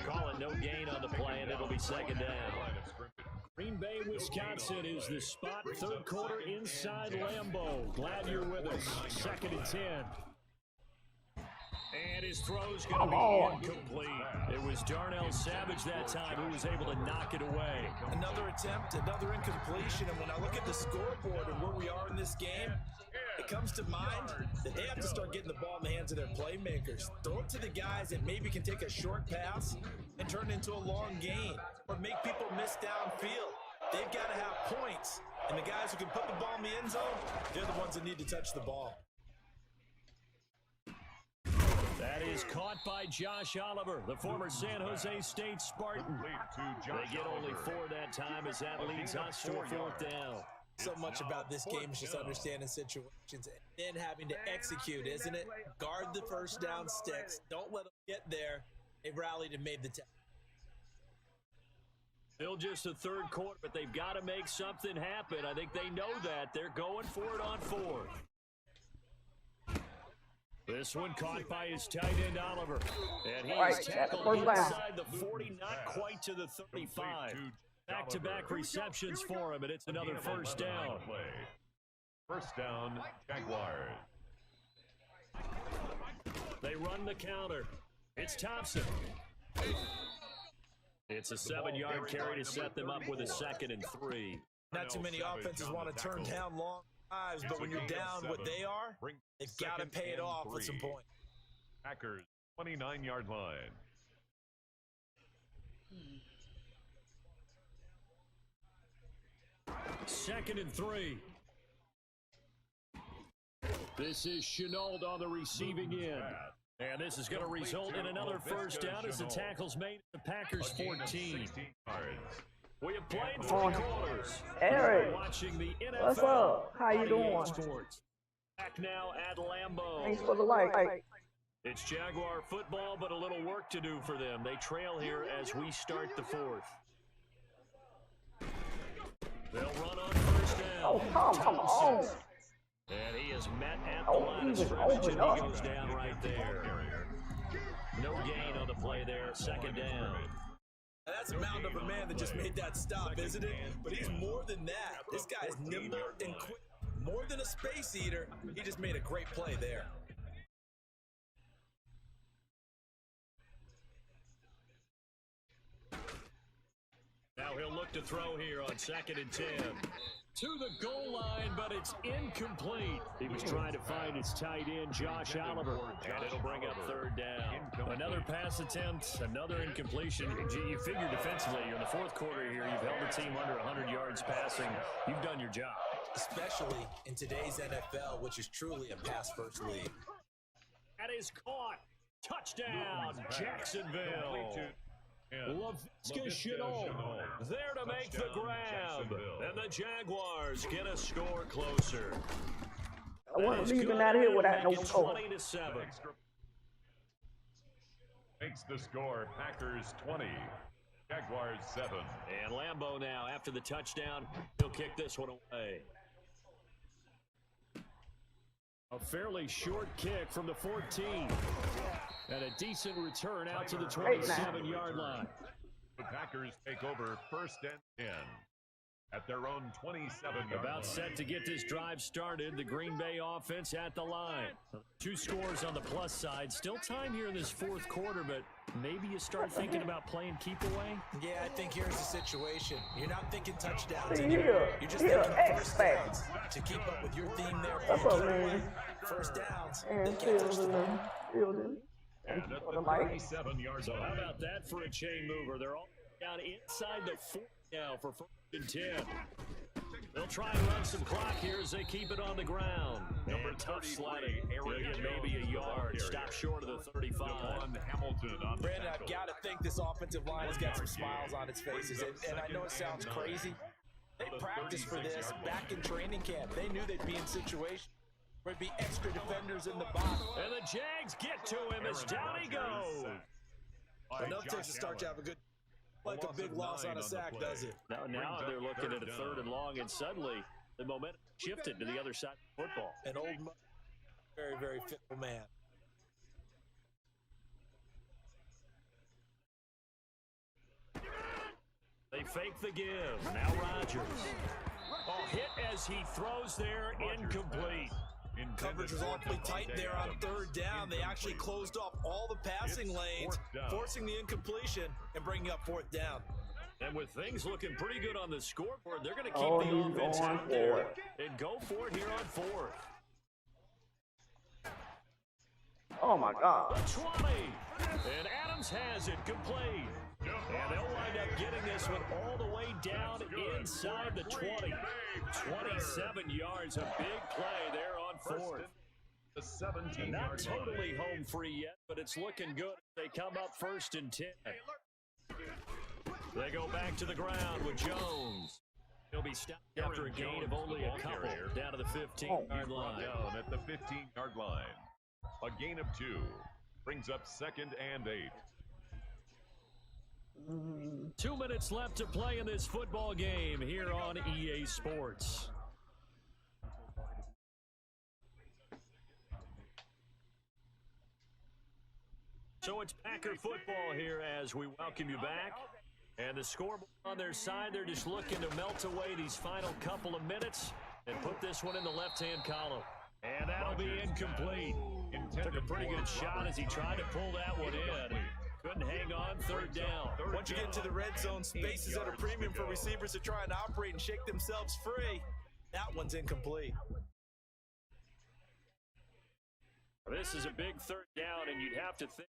Call it no gain on the play, and it'll be second down. Green Bay, Wisconsin is the spot. Third quarter inside Lambeau. Glad you're with us. Second and 10. And his throw's going to be incomplete. It was Darnell Savage that time who was able to knock it away. Another attempt, another incompletion. And when I look at the scoreboard and where we are in this game, it comes to mind that they have to start getting the ball in the hands of their playmakers. Throw it to the guys that maybe can take a short pass and turn it into a long gain or make people miss downfield. They've got to have points. And the guys who can put the ball in the end zone, they're the ones that need to touch the ball. That is caught by Josh Oliver, the former San Jose State Spartan. They get only 4 that time as that leads us to a fourth down. So much about this game is just understanding situations and then having to execute, isn't it? Guard the first down sticks. Don't let them get there. They rallied and made the tackle. Still just the third quarter, but they've got to make something happen. I think they know that. They're going for it on fourth. This one caught by his tight end, Oliver. And he's tackled inside the 40, not quite to the 35. Back-to-back receptions for him, and it's another first down. First down, Jaguars. They run the counter. It's Thompson. It's a 7-yard carry to set them up with a 2nd and 3. Not too many offenses want to turn down long drives, but when you're down what they are, they've got to pay it off with some points. Packers, 29-yard line. Second and 3. This is Chenault on the receiving end. And this is going to result in another first down as the tackle's made at the Packers 14. We have played 3 quarters. Eric, Watching the NFL. what's up? How you doing? Sports. Back now at Lambeau. Thanks for the like. It's Jaguar football, but a little work to do for them. They trail here as we start the fourth. They'll run on first down. Oh, come on. And he is met at the line of scrimmage, and he goes down right there. No gain on the play there, second down. Now that's a mound of a man that just made that stop, isn't it? But he's more than that. This guy is nimble and quick. More than a space eater, he just made a great play there. Now he'll look to throw here on 2nd and 10. To the goal line, but it's incomplete. He was trying to find his tight end, Josh Oliver, and it'll bring up third down. Another pass attempt, another incompletion. You figure defensively, you're in the fourth quarter here. You've held the team under 100 yards passing. You've done your job. Especially in today's NFL, which is truly a pass-first league. That is caught. Touchdown, Jacksonville. Laviska Chenault there to make the grab. And the Jaguars get a score closer. I wasn't leaving out here without no score. 20-7. Makes the score Packers 20, Jaguars 7. And Lambeau now, after the touchdown, he'll kick this one away. A fairly short kick from the 14. And a decent return out to the 27-yard line. The Packers take over first and 10 at their own 27-yard About line. set to get this drive started. The Green Bay offense at the line. 2 scores on the plus side. Still time here in this fourth quarter, but maybe you start thinking about playing keep away? Yeah, I think here's the situation. You're not thinking touchdowns See anymore. here. You're just Here, thinking first X-Facts. downs. To keep up with your theme there, What's up, man? first downs. And They can't touch the ball. building. And at For the the like. 37-yard So how line. about that for a chain mover? They're all down inside the 40 now for first and 10. They'll try and run some clock here as they keep it on the ground. Number And tough 33, sledding. They'll Aaron get maybe a Jones, yard. the Stop carrier. short of the 35. Devon Hamilton on the Brandon, I've tackle. got to think this offensive line has got some smiles on its faces. And I know it sounds crazy. They practiced for this back in training camp. They knew they'd be in situations where there'd be extra defenders in the box. And the Jags get to him as down he goes. By Enough Josh takes to start to Allen. have a good. like a big loss on a sack, does it? Now they're looking at a 3rd and long, and suddenly the momentum shifted to the other side of the football. An old, very, very fickle man. They fake the give. Now Rodgers. Oh, hit as he throws there, incomplete. Coverage was awfully tight there on 3rd down. They actually closed off all the passing lanes, forcing the incompletion and bringing up 4th down. And with things looking pretty good on the scoreboard, they're going to keep the offense out there and go for it here on 4th. Oh my God. The 20. And Adams has it complete. And they'll wind up getting this one all the way down inside the 20. 27 yards, a big play there on 4th. The 17 Not totally home free yet, but it's looking good. They come up 1st and 10. They go back to the ground with Jones. He'll be stopped after a gain of only a couple down to the 15-yard line. Down at the 15-yard line. A gain of 2 brings up 2nd and 8. 2 minutes left to play in this football game here on EA Sports. So it's Packer football here as we welcome you back. And the scoreboard on their side, they're just looking to melt away these final couple of minutes and put this one in the left-hand column. And that'll be incomplete. Took a pretty good shot as he tried to pull that one in. Couldn't hang on 3rd down. Once you get into the red zone, space is at a premium for receivers to try and operate and shake themselves free. That one's incomplete. This is a big 3rd down, and you'd have to think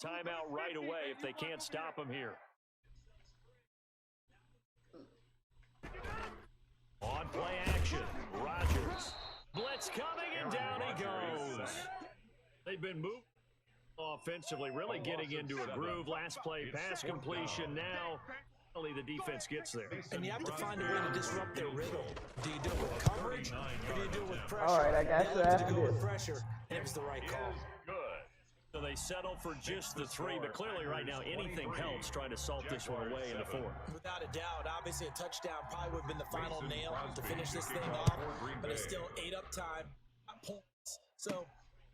timeout right away if they can't stop him here. On play action, Rodgers. Blitz coming, and down he goes. They've been moving offensively, really getting into a groove. Last play, pass completion. Now, finally, the defense gets there. And you have to find a way to disrupt their rhythm. Do you do it with coverage, or do you do it with pressure? All right, I got you after do it with this. pressure, and it was the right call. So they settle for just the 3, but clearly right now anything helps trying to salt this one away in the 4th. Without a doubt, obviously a touchdown probably would have been the final nail to finish this thing off, but it's still 8 up time, points. So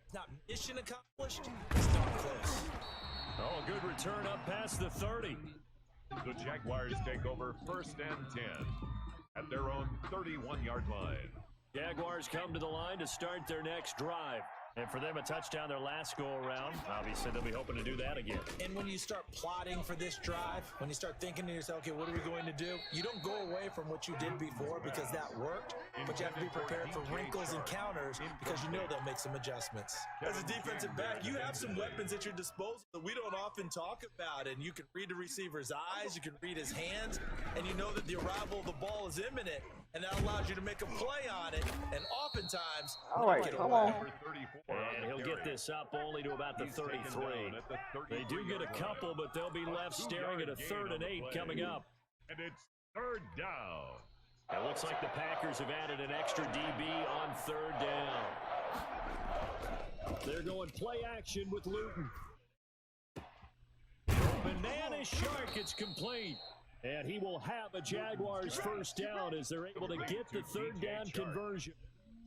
it's not mission accomplished, it's not close. Oh, good return up past the 30. The Jaguars take over 1st and 10 at their own 31-yard line. Jaguars come to the line to start their next drive. And for them, a touchdown their last go-around. Obviously, they'll be hoping to do that again. And when you start plotting for this drive, when you start thinking to yourself, okay, what are we going to do? You don't go away from what you did before because that worked, but you have to be prepared for wrinkles and counters because you know they'll make some adjustments. As a defensive back, you have some weapons at your disposal that we don't often talk about, and you can read the receiver's eyes, you can read his hands, and you know that the arrival of the ball is imminent, and that allows you to make a play on it, and oftentimes, all right, come on. And he'll get this up only to about the 33. They do get a couple, but they'll be left staring at a 3rd and 8 coming up. And it's 3rd down. It looks like the Packers have added an extra DB on 3rd down. They're going play action with Luton. Banana Shark, it's complete. And he will have a Jaguars 1st down as they're able to get the 3rd down conversion.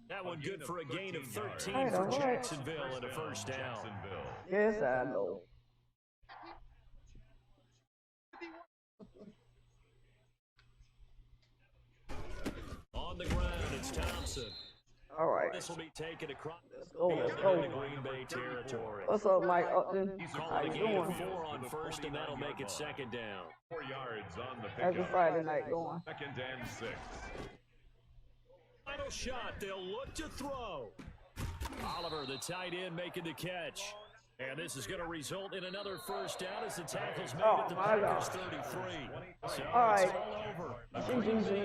That one good for a gain of 13 for Jacksonville and a 1st down. Yes, I know. On the ground, it's Thompson. All right. This will be taken across Let's go. into Green Bay territory. What's up, Mike Upton? How Calling a you gain of doing? 4 on 1st, and that'll make it 2nd down. 4 yards on the How's your pickup. Friday night going? 2nd and 6. Final shot, they'll look to throw. Oliver, the tight end, making the catch. And this is going to result in another 1st down as the tackle's made at the Packers 33. So All right. it's all over.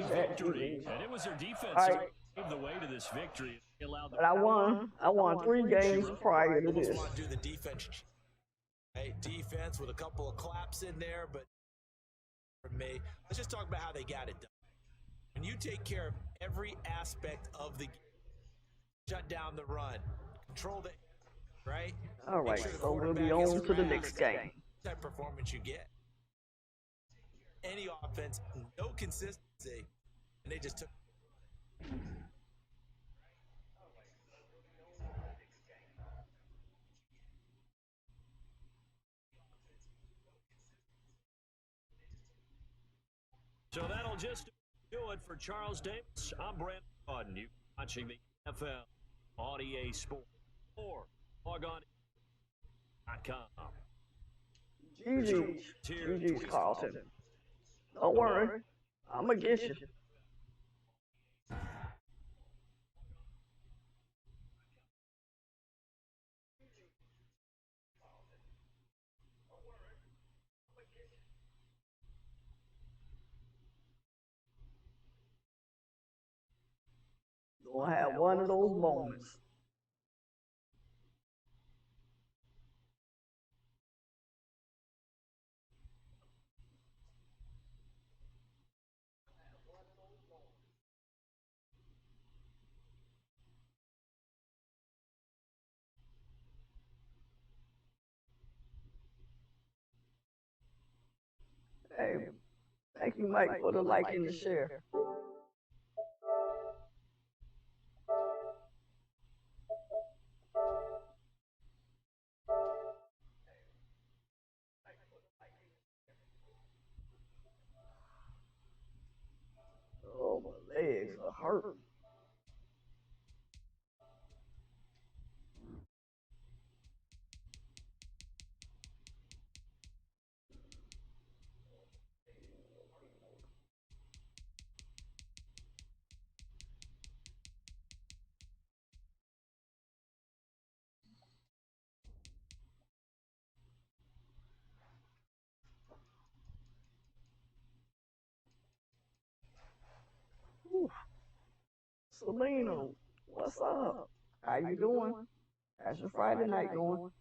Victory. And it was their defense that gave the way to this victory. They allowed the But I won 3 games prior to this. Want to do the defense, hey, defense with a couple of claps in there, but for me, let's just talk about how they got it done. When you take care of every aspect of the game, shut down the run, control the right. All right, Make sure the so we'll be quarterback is on to the fast. next game. That performance you get. any offense, no consistency, and they just took. So that'll just do it for Charles Davis. I'm Brandon Auden. You're watching the NFL on EA Sports. Or log on .com. GG's Carlton. Don't worry. I'm going to get you. Gonna have one of those moments. Hey, thank you, Mike, for the like and the share. Oh, my legs are hurting. Selena, what's up? How you doing? How's your Friday night going?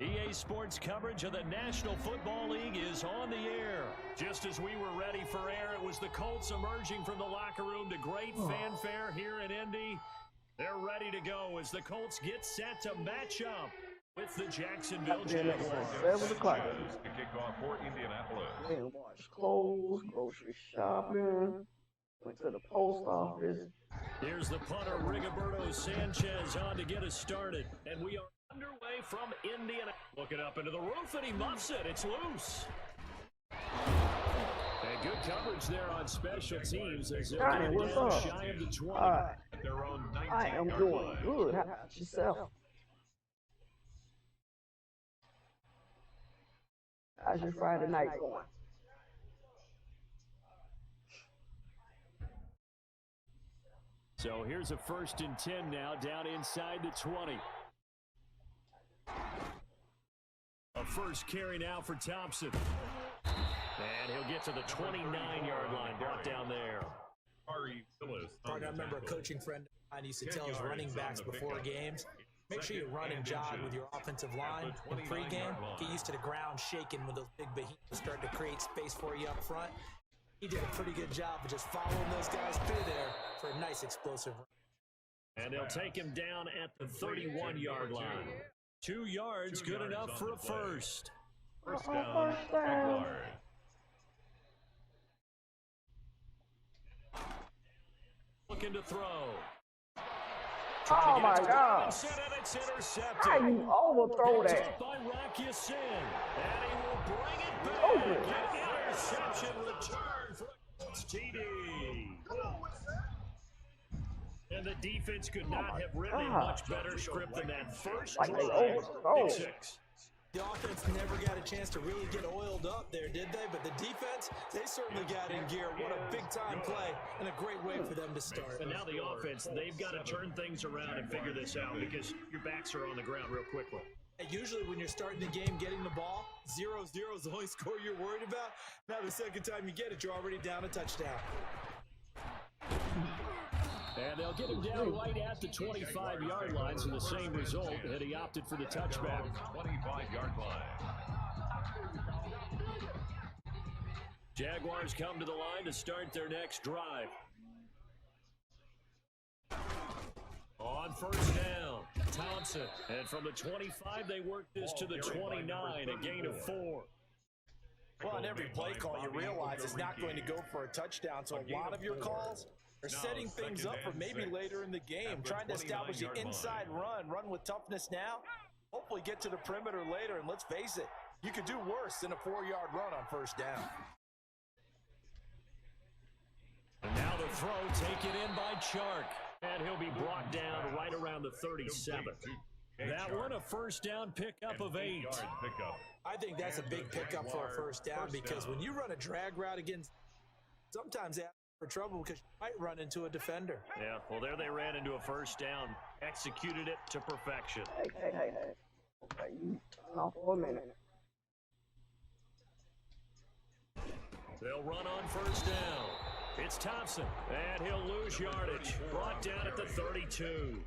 EA Sports coverage of the National Football League is on the air. Just as we were ready for air, it was the Colts emerging from the locker room to great fanfare here in Indy. They're ready to go as the Colts get set to match up with the Jacksonville Jaguars. 7 o'clock. To kick off for Indianapolis. Went wash clothes, grocery shopping, went to the post office. Here's the punter, Rigoberto Sanchez, on to get us started. And we are underway from Indiana. Looking up into the roof, and he muffs it. It's loose. And good coverage there on special teams as they're Johnny, what's up? shy of the 20. Their own I am 19-yard doing line. good. How about yourself? How's your Friday night going? So here's a 1st and 10 now, down inside the 20. A first carry now for Thompson. And he'll get to the 29-yard line, brought down there. I remember a coaching friend of mine used to tell his running backs before games, make sure you run and jog with your offensive line in pregame. Get used to the ground shaking when those big behemoths start to create space for you up front. He did a pretty good job of just following those guys through there for a nice explosive run. And they'll take him down at the 31-yard line. 2 yards, good enough for a first. First down, Jaguars. Looking to throw. Oh my God! It's intercepted. How you overthrow Picked that? up by Rocky Sin. And he will bring it back. Oh, good. An interception return for a TD. And the defense could not have written a much better script than that first Like they drive. overthrow. Pick 6. The offense never got a chance to really get oiled up there, did they? But the defense, they certainly got in gear. What a big-time play and a great way for them to start. And now the offense, they've got to turn things around and figure this out because your backs are on the ground real quickly. And usually when you're starting the game getting the ball, 0-0 is the only score you're worried about. Now the second time you get it, you're already down a touchdown. And they'll get him down right at the 25-yard line, so the same result, and he opted for the touchback. 25-yard line. Jaguars come to the line to start their next drive. On first down, Thompson. And from the 25, they work this to the 29, a gain of 4. Well, on every play call, you realize it's not going to go for a touchdown, so a lot of your calls are setting things up for maybe later in the game, trying to establish the inside run with toughness now, hopefully get to the perimeter later, and let's face it, you could do worse than a 4-yard run on first down. And now the throw taken in by Chark, and he'll be brought down right around the 37. That one a first down pickup of 8. I think that's a big pickup for a first down because when you run a drag route against, sometimes ask for trouble because you might run into a defender. Yeah, well, there they ran into a first down, executed it to perfection. Hey. Okay, you turn off for a minute. They'll run on first down. It's Thompson, and he'll lose yardage. Brought down at the 32.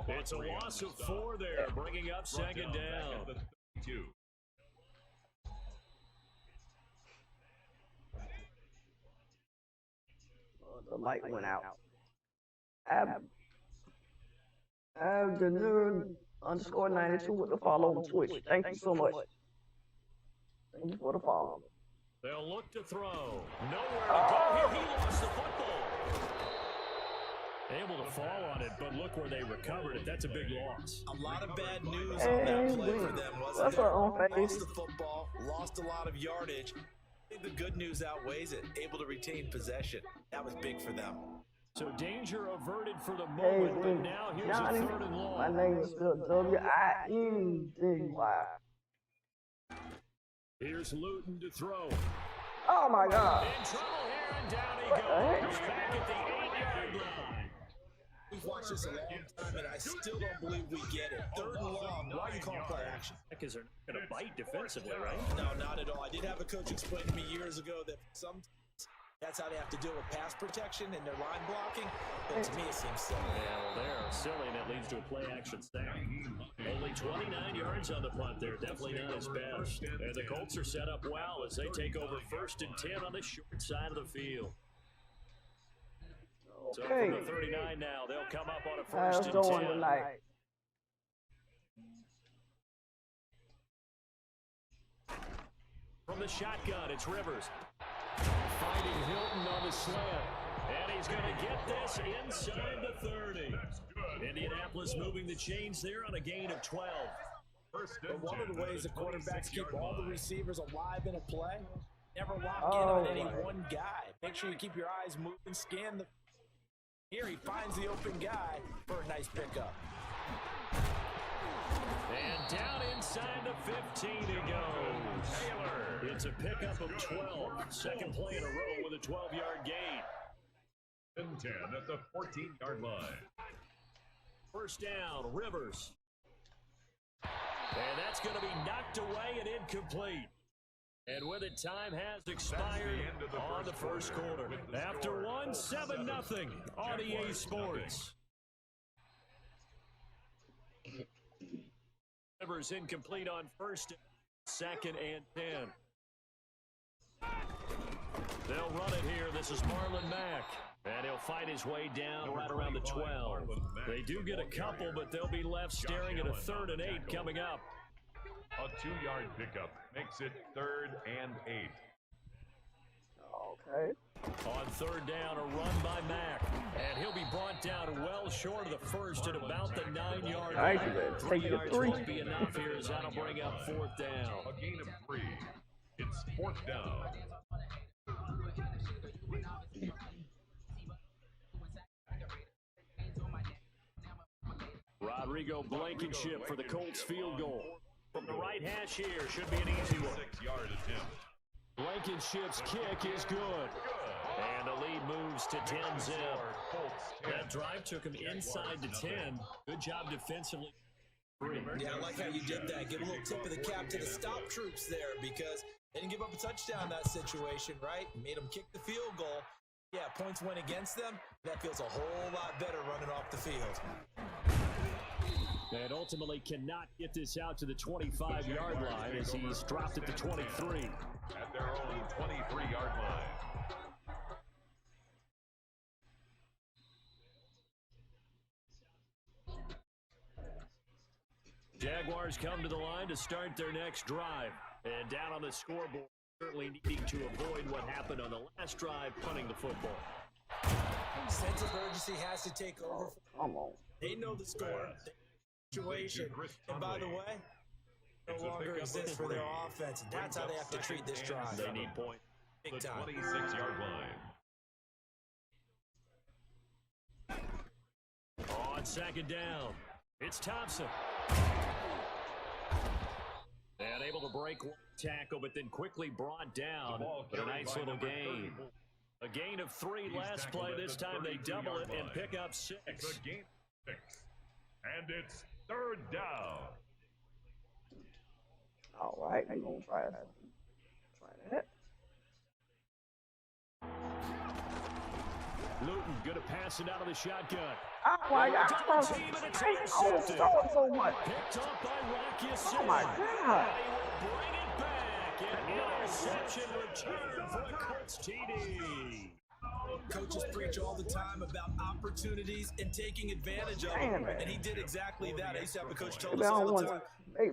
It's a loss of 4 there, bringing up second down. The light went out. _92 with the follow on Twitch. Thank you so much. Thank you for the follow. They'll look to throw. Nowhere to go here. He lost the football. Able to fall on it, but look where they recovered it. That's a big loss. A lot of bad news on that play for them, wasn't there? Lost the football, lost a lot of yardage. I think the good news outweighs it. Able to retain possession. That was big for them. So danger averted for the moment, but now here's Johnny, a 3rd and long. my name is spelled W-I-N-D-Y. Here's Luton to throw. Oh my God! In trouble here, and down he goes. Back at the 8-yard line. We've watched this a long time, and I still don't believe we get it. 3rd and long. Why are you calling play action? Because they're not going to bite defensively, right? No, not at all. I did have a coach explain to me years ago that that's how they have to deal with pass protection and their line blocking. But to me, it seems silly. Yeah, well, they're silly, and it leads to a play-action snap. Only 29 yards on the punt there. Definitely not his best. And the Colts are set up well as they take over 1st and 10 on the short side of the field. So from the 39 now, they'll come up on a 1st and 10. Tonight. From the shotgun, it's Rivers. Finding Hilton on the slant. And he's going to get this inside the 30. Indianapolis moving the chains there on a gain of 12. But one of the ways the quarterbacks keep all the receivers alive in a play, never lock in on any one guy. Make sure you keep your eyes moving, scan the... Here he finds the open guy for a nice pickup. And down inside the 15 he goes. Taylor. It's a pickup of 12. Second play in a row with a 12-yard gain. 10 at the 14-yard line. First down, Rivers. And that's going to be knocked away and incomplete. And with it, time has expired on the first quarter. After one, 7-0 on EA Sports. Rivers incomplete on 1st, 2nd, and 10. They'll run it here. This is Marlon Mack. And he'll fight his way down right around the 12. They do get a couple, but they'll be left staring at a 3rd and 8 coming up. A 2-yard pickup makes it 3rd and 8. Okay. On 3rd down, a run by Mack. And he'll be brought down well short of the 1st at about the 9-yard line. 3 yards won't be enough here as that'll bring up 4th down. A gain of 3. It's 4th down. Rodrigo Blankenship for the Colts field goal. From the right hash here, should be an easy one. 6-yard attempt. Blankenship's kick is good. And the lead moves to 10-0. That drive took him inside to 10. Good job defensively. Yeah, I like how you did that. Give a little tip of the cap to the stop troops there because they didn't give up a touchdown in that situation, right? Made them kick the field goal. Yeah, points went against them. That feels a whole lot better running off the field. And ultimately cannot get this out to the 25-yard line as he's dropped at the 23. At their own 23-yard line. Jaguars come to the line to start their next drive. And down on the scoreboard, certainly needing to avoid what happened on the last drive, punting the football. Sense of urgency has to take over. Come on. They know the score, the situation. And by the way, no longer exists for their offense. And that's how they have to treat this drive. They need points. Big time. 26-yard line. On second down, it's Thompson. And able to break one tackle, but then quickly brought down. But a nice little gain. A gain of 3 last play. This time they double it and pick up 6. It's a gain of 6. And it's third down. All right, I'm going to try that. Luton going to pass it out of the shotgun. Oh my God! So much. Picked up by Rocky. Oh my God! They will bring it back. An interception return for the Colts TD. Coaches preach all the time about opportunities and taking advantage of them, and he did exactly that. I used to have a coach tell us all the time. I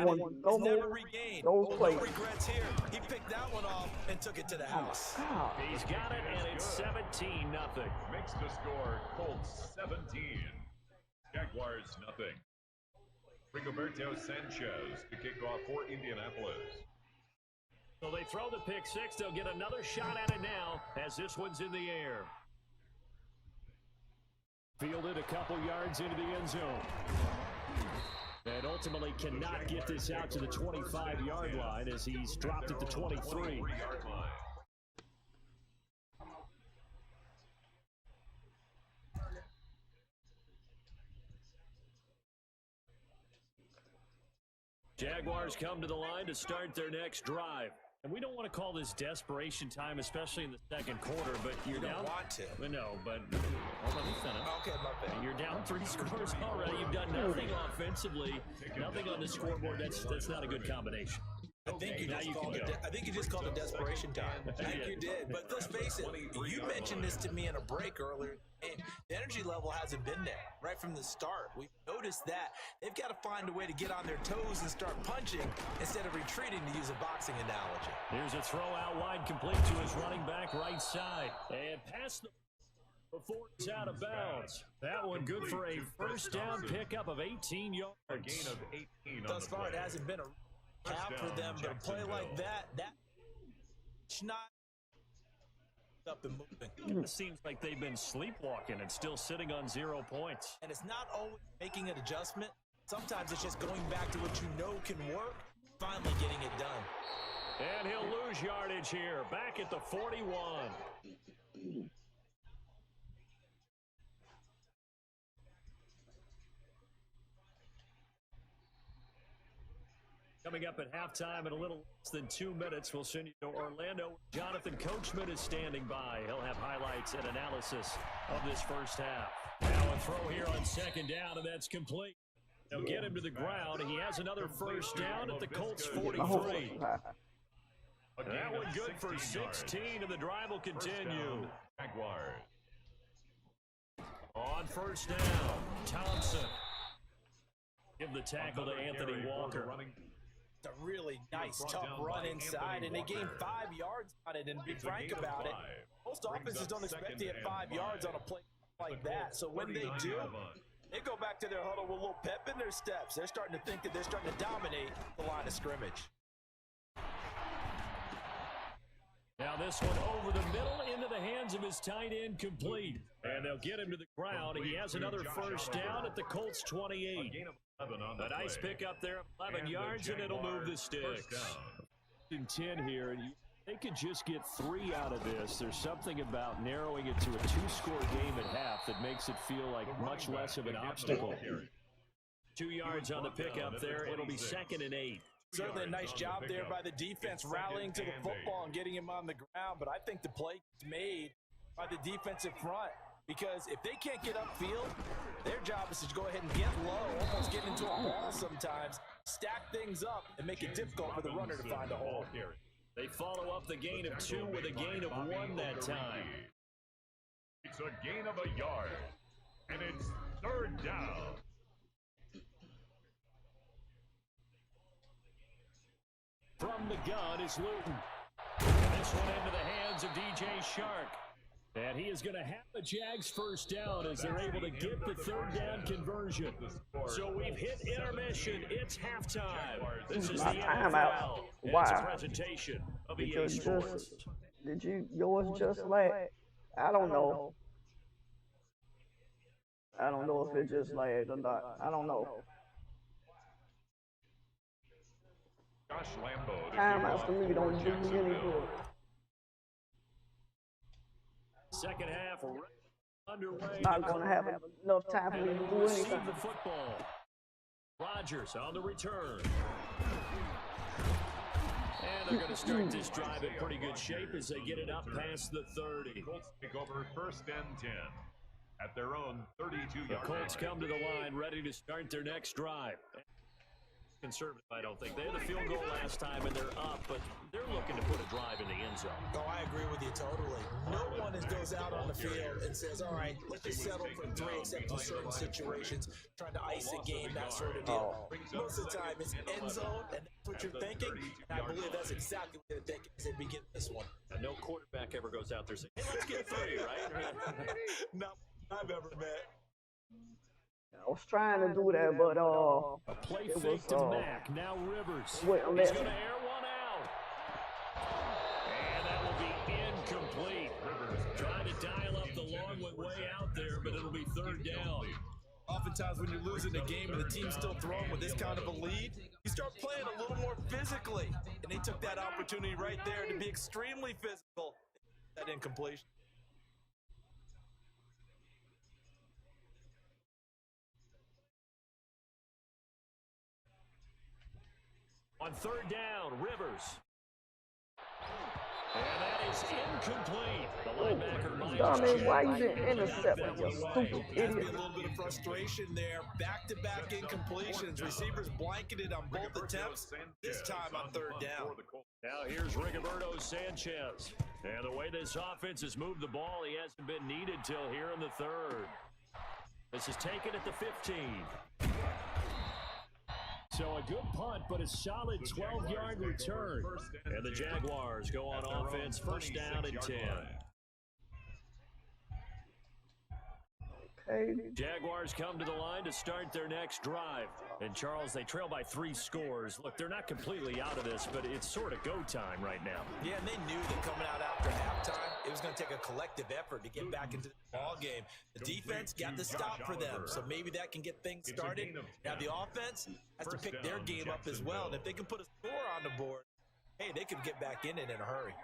don't want no more regained. those plays. No regrets here. He picked that one off and took it to the house. He's got it, and it's 17-0. Makes the score Colts 17. Jaguars nothing. Rigoberto Sanchez to kick off for Indianapolis. So they throw the pick 6. They'll get another shot at it now as this one's in the air. Fielded a couple yards into the end zone. And ultimately cannot get this out to the 25-yard line as he's dropped at the 23. Jaguars come to the line to start their next drive. And we don't want to call this desperation time, especially in the second quarter, but you're down. Want to. No, but hold on, finish. Okay, my bad. You're down 3 scores already. You've done nothing offensively, nothing on the scoreboard. That's not a good combination. I think you just called it desperation time. I think you did. But let's face it, you mentioned this to me in a break earlier. The energy level hasn't been there right from the start. We've noticed that. They've got to find a way to get on their toes and start punching instead of retreating, to use a boxing analogy. Here's a throw out wide, complete to his running back right side. And past the before it's out of bounds. That one good for a first down pickup of 18 yards. A gain of 18 Thus far, it hasn't been a cap for them, but a play like that's not up and moving. It seems like they've been sleepwalking and still sitting on 0 points. And it's not always making an adjustment. Sometimes it's just going back to what you know can work, finally getting it done. And he'll lose yardage here, back at the 41. Coming up at halftime in a little less than 2 minutes, we'll send you to Orlando. Jonathan Coachman is standing by. He'll have highlights and analysis of this first half. Now a throw here on second down, and that's complete. They'll get him to the ground. He has another first down at the Colts 43. That one good for 16, and the drive will continue. Jaguars. On first down, Thompson. Give the tackle to Anthony Walker. A really nice, tough run inside, and they gained 5 yards on it. And be frank about it, most offenses don't expect to get 5 yards on a play like that. So when they do, they go back to their huddle with a little pep in their steps. They're starting to think that they're starting to dominate the line of scrimmage. Now this one over the middle into the hands of his tight end, complete. And they'll get him to the ground. He has another first down at the Colts 28. A nice pickup there, 11 yards, and it'll move the sticks. In 10 here, and they could just get 3 out of this. There's something about narrowing it to a 2-score game at half that makes it feel like much less of an obstacle. 2 yards on the pickup there. It'll be 2nd and 8. Certainly a nice job there by the defense, rallying to the football and getting him on the ground. But I think the play made by the defensive front. Because if they can't get upfield, their job is to go ahead and get low, almost get into a ball sometimes, stack things up, and make it difficult for the runner to find a hole. They follow up the gain of 2 with a gain of 1 that time. It's a gain of a yard, and it's third down. From the gun is Luton. And this one into the hands of DJ Shark. And he is going to have the Jags first down as they're able to get the third down conversion. So we've hit intermission. It's halftime. This is the timeout. NFL. Wow. It's a presentation of EA Sports. Did yours just lag? I don't know. I don't know if it just lagged or not. I don't know. Josh Lambo. Timeouts to me don't do me any good. Second half underway. Not gonna have enough time for me to do Receive anything. the football. Rodgers on the return. And they're going to start this drive in pretty good shape as they get it up past the 30. Colts take over first and 10 at their own 32-yard The Colts line. come to the line ready to start their next drive. Conservative, I don't think. They had the field goal last time, and they're up, but they're looking to put a drive in the end zone. Oh, I agree with you totally. No one goes out on the field and says, all right, let's just settle for 3 except in certain situations, trying to ice a game, that sort of deal. Most of the time, it's end zone, and that's what you're thinking. And I believe that's exactly what they're thinking as they begin this one. And no quarterback ever goes out there saying, hey, let's get 3, right? Not I've ever met. I was trying to do that, but A play it fake was, to Mack. Now Rivers. wait, He's going to air one out. And that will be incomplete. Trying to dial up the long way out there, but it'll be third down. Oftentimes when you're losing a game and the team's still throwing with this kind of a lead, you start playing a little more physically. And they took that opportunity right there to be extremely physical. That incompletion. On third down, Rivers. And that is incomplete. The linebacker, Dominic, why you didn't intercept me, you stupid Has to be idiot? a little bit of frustration there. Back-to-back incompletions. Receivers blanketed on both attempts. This time on third down. Now here's Rigoberto Sanchez. And the way this offense has moved the ball, he hasn't been needed till here in the third. This is taken at the 15. So a good punt, but a solid 12-yard return. And the Jaguars go on offense, first down and 10. Okay. Jaguars come to the line to start their next drive. And Charles, they trail by 3 scores. Look, they're not completely out of this, but it's sort of go time right now. Yeah, and they knew that coming out after halftime, it was going to take a collective effort to get back into the ball game. The defense got the stop for them, so maybe that can get things started. Now the offense has to pick their game up as well, and if they can put a score on the board, hey, they could get back in it in a hurry.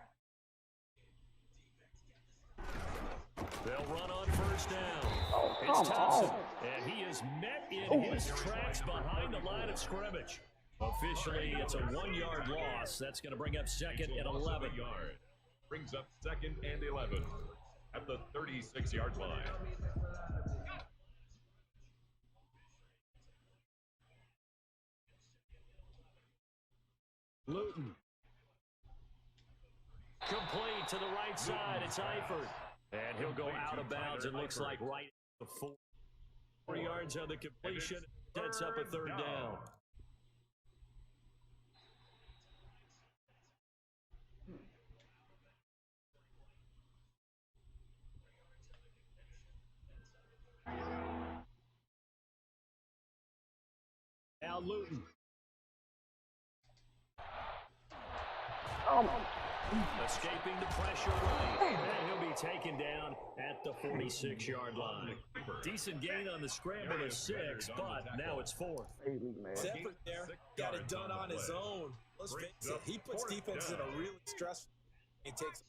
They'll run on first down. Oh, It's come Thompson, on. and he is met in his tracks behind the line of scrimmage. Officially, it's a 1-yard loss. That's going to bring up second and 11. Brings up second and 11 at the 36-yard line. Luton. Complete to the right side. It's Eifert. And he'll go out of bounds. It looks like right at the 4 yards on the completion. Sets up a third down. Now Luton. Escaping the pressure right. And he'll be taken down at the 46-yard line. Decent gain on the scramble to 6, but now it's 4th. Effort there, got it done on his own. Let's face it, he puts defenses in a really stressful. He takes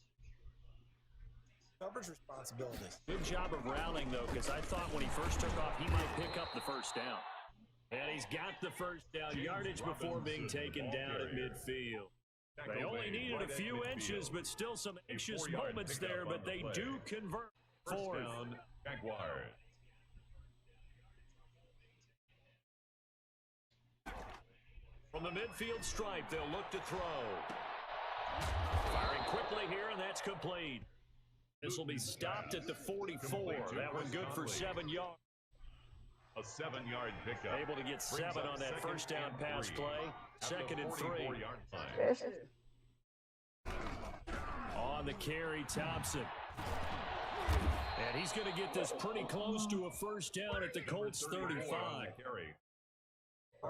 coverage responsibilities. Good job of rallying, though, because I thought when he first took off, he might pick up the first down. And he's got the first down yardage before being taken down at midfield. They only needed a few inches, but still some anxious moments there, but they do convert 4th. Down, Jaguars. From the midfield stripe, they'll look to throw. Firing quickly here, and that's complete. This will be stopped at the 44. That one good for 7 yards. A 7-yard pickup. Able to get 7 on that first down pass play. 2nd and 3. Yes. On the carry, Thompson. And he's going to get this pretty close to a first down at the Colts 35.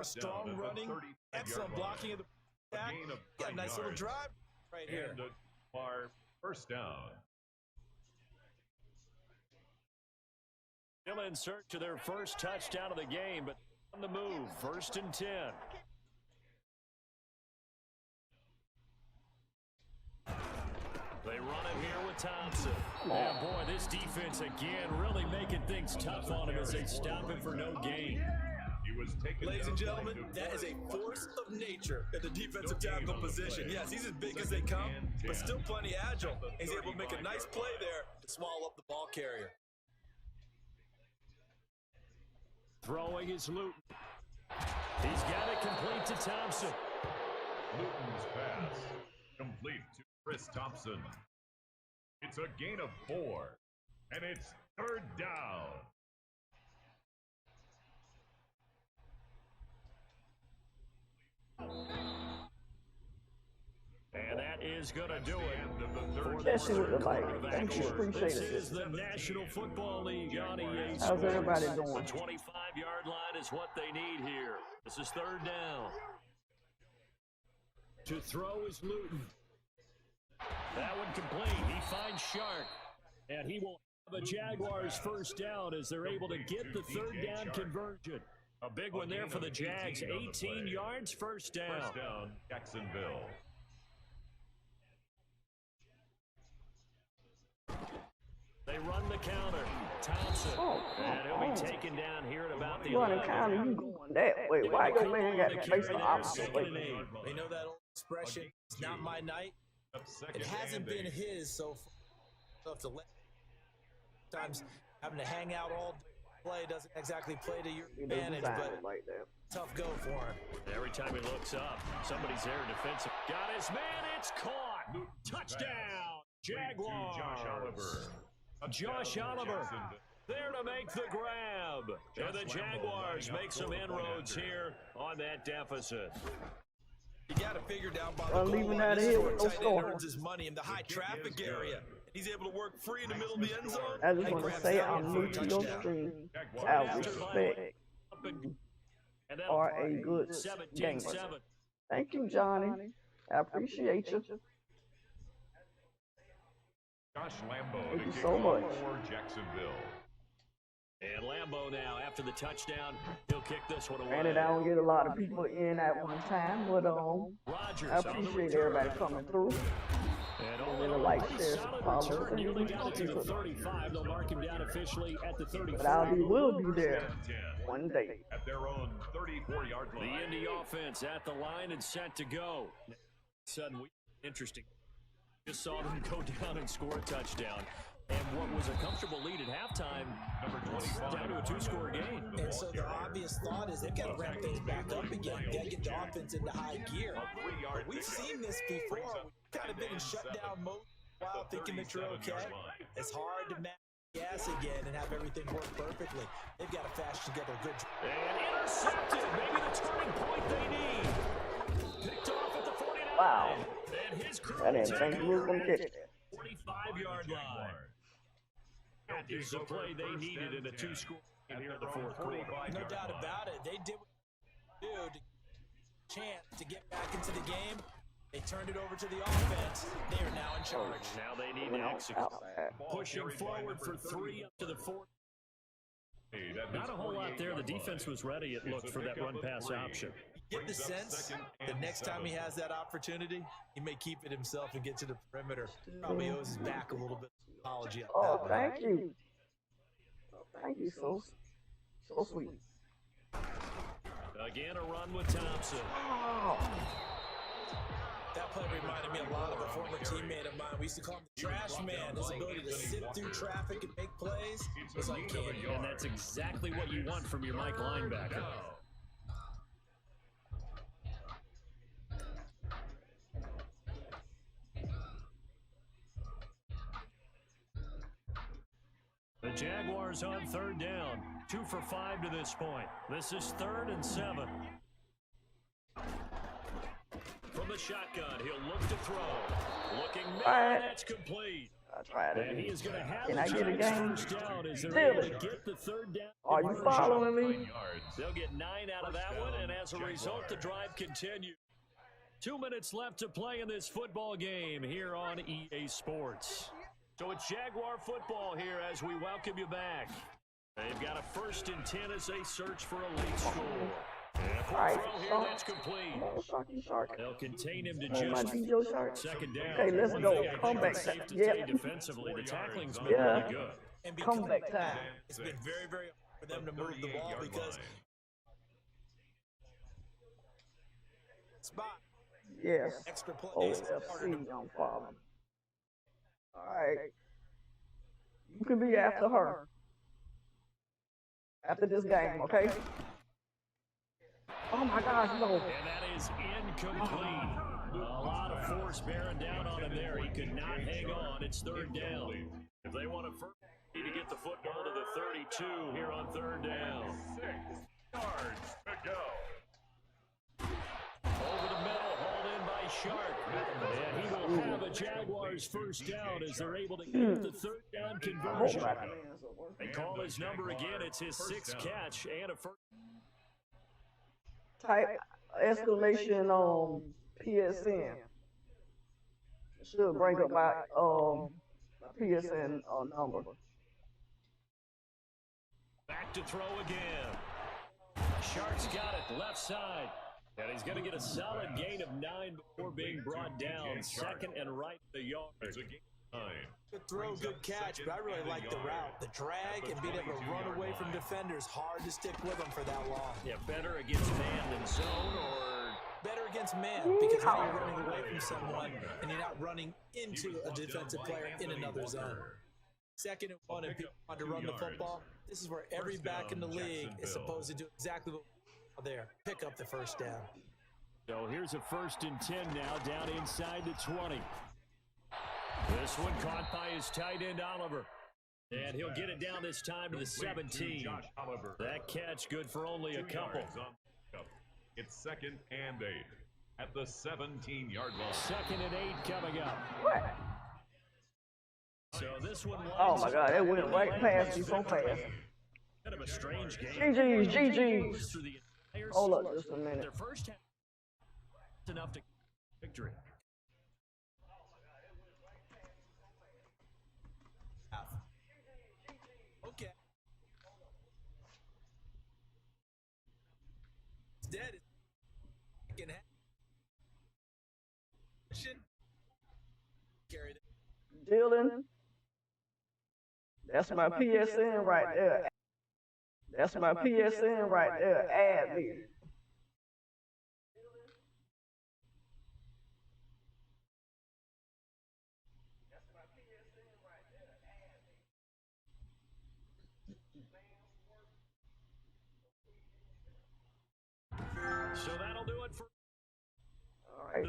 Strong running, excellent blocking of the back. Got a nice little drive right here. Our first down. Still in search of their first touchdown of the game, but on the move, 1st and 10. They run it here with Thompson. Yeah, boy, this defense again really making things tough on him as they stop him for no gain. He was taken. Ladies and gentlemen, that is a force of nature at the defensive tackle position. Yes, he's as big as they come, but still plenty agile. He's able to make a nice play there to swallow up the ball carrier. Throwing is Luton. He's got it complete to Thompson. Luton's pass complete to Chris Thompson. It's a gain of 4, and it's 3rd down. And that is going to do it. Yes, you would like. Thank you. Appreciate This it. is the National Football League on EA Sports. How's everybody doing? The 25-yard line is what they need here. This is 3rd down. To throw is Luton. That one complete. He finds Shark. And he will have a Jaguars first down as they're able to get the 3rd down conversion. A big one there for the Jags. 18 yards, first down. First down, Jacksonville. They run the counter. Thompson. And he'll be taken down here at about the You want to 11. counter, you going that way. Why your man got to face the opposite way? They know that old expression, it's not my night. It hasn't been his so far. To let times having to hang out all day play doesn't exactly play to your advantage, but like that. tough go for him. Every time he looks up, somebody's there defensive. Got his man, it's caught. Touchdown, Jaguars. Josh Oliver there to make the grab. And the Jaguars make some inroads here on that deficit. You got to figure down by the leaving goal that line. This here is with where no tight end score. earns his money in the high traffic area. He's able to work free in the middle of the end zone. I just and want to grabs say that I'm one for new a to your touchdown. stream. I After respect And that'll are a good 17-7. gamer. Thank you, Johnny. I appreciate you. Josh Lambo Thank you to so kick much. off for Jacksonville. And Lambeau now, after the touchdown, he'll kick this one away. Granted, I don't get a lot of people in at one time, but Rodgers I appreciate everybody coming through. And Really all like pretty this solid follow return. thing. Nearly got it to the 35. They'll mark him down officially at the 34. But will be there one day. At their own 34-yard line. The Indy offense at the line and set to go. Suddenly, interesting. Just saw them go down and score a touchdown. And what was a comfortable lead at halftime, down to a 2-score game. And so the obvious thought is they've got to ramp things back up again. Got to get the offense into high gear. But we've seen this before. We've kind of been in shutdown mode while thinking that you're okay. It's hard to match gas again and have everything work perfectly. They've got to fashion together a good. And intercepted. Maybe the turning point they need. Picked off at the 49. Wow. And his crew I didn't think we were going to catch it. 45-yard line. That is the play they needed in a 2-score game here in the fourth quarter. No doubt about it. They did what they do to chance to get back into the game. They turned it over to the offense. They are now in charge. Now they need to execute. Pushing forward for 3 up to the 4. Not a whole lot there. The defense was ready, it looked, for that run-pass option. Get the sense the next time he has that opportunity, he may keep it himself and get to the perimeter. Probably owes his back a little bit of apology. Oh, thank you. Thank you, so sweet. Again, a run with Thompson. Oh. That play reminded me a lot of a former teammate of mine. We used to call him the trash man. His ability to sit through traffic and make plays was uncanny. And that's exactly what you want from your Mike linebacker. The Jaguars on third down. 2 for 5 to this point. This is 3rd and 7. From the shotgun, he'll look to throw. Looking middle, that's complete. I tried it. And he is going to have Can I get a Giants game? first down as they're able to get the 3rd down. Are you following me? They'll get 9 out of that one, and as a result, the drive continues. 2 minutes left to play in this football game here on EA Sports. So it's Jaguar football here as we welcome you back. They've got a 1st and 10 as they search for a late score. And for a throw here, that's complete. They'll contain him to just 2nd down. Okay, let's go. Comeback. Yeah. Defensively, the tackling's been really good. And Comeback time. It's been very, very hard for them to move the ball because spot. Yes. Extra plays. OFC on following. All right. You can be after her. After this game, okay? Oh my gosh, no. And that is incomplete. A lot of force bearing down on him there. He could not hang on. It's 3rd down. If they want to first need to get the football to the 32 here on 3rd down. 6 yards to go. Over the middle, hauled in by Sharp. And he will have a Jaguars first down as they're able to get the 3rd down conversion. They call his number again. It's his 6th catch and a first. Type exclamation on PSN. Should bring up my PSN number. Back to throw again. Sharp's got it left side. And he's going to get a solid gain of 9 before being brought down. 2nd and right the yard. Good throw, good catch, but I really like the route. The drag and being able to run away from defenders. Hard to stick with them for that long. Yeah, better against man than zone, or better against man because now you're running away from someone and you're not running into a defensive player in another zone. 2nd and 1 and people want to run the football. This is where every back in the league is supposed to do exactly what there. Pick up the first down. So here's a 1st and 10 now, down inside the 20. This one caught by his tight end, Oliver. And he'll get it down this time to the 17. That catch good for only a couple. It's 2nd and 8 at the 17-yard line. 2nd and 8 coming up. What? So this one. Oh my God, it went right past you so fast. Kind of a strange game. GG's. Hold up just a minute. Their first half enough to victory. Okay. It's dead. Carried it. Dylan, that's my PSN right there. That's my PSN right there. Add me. So that'll do it for. All right.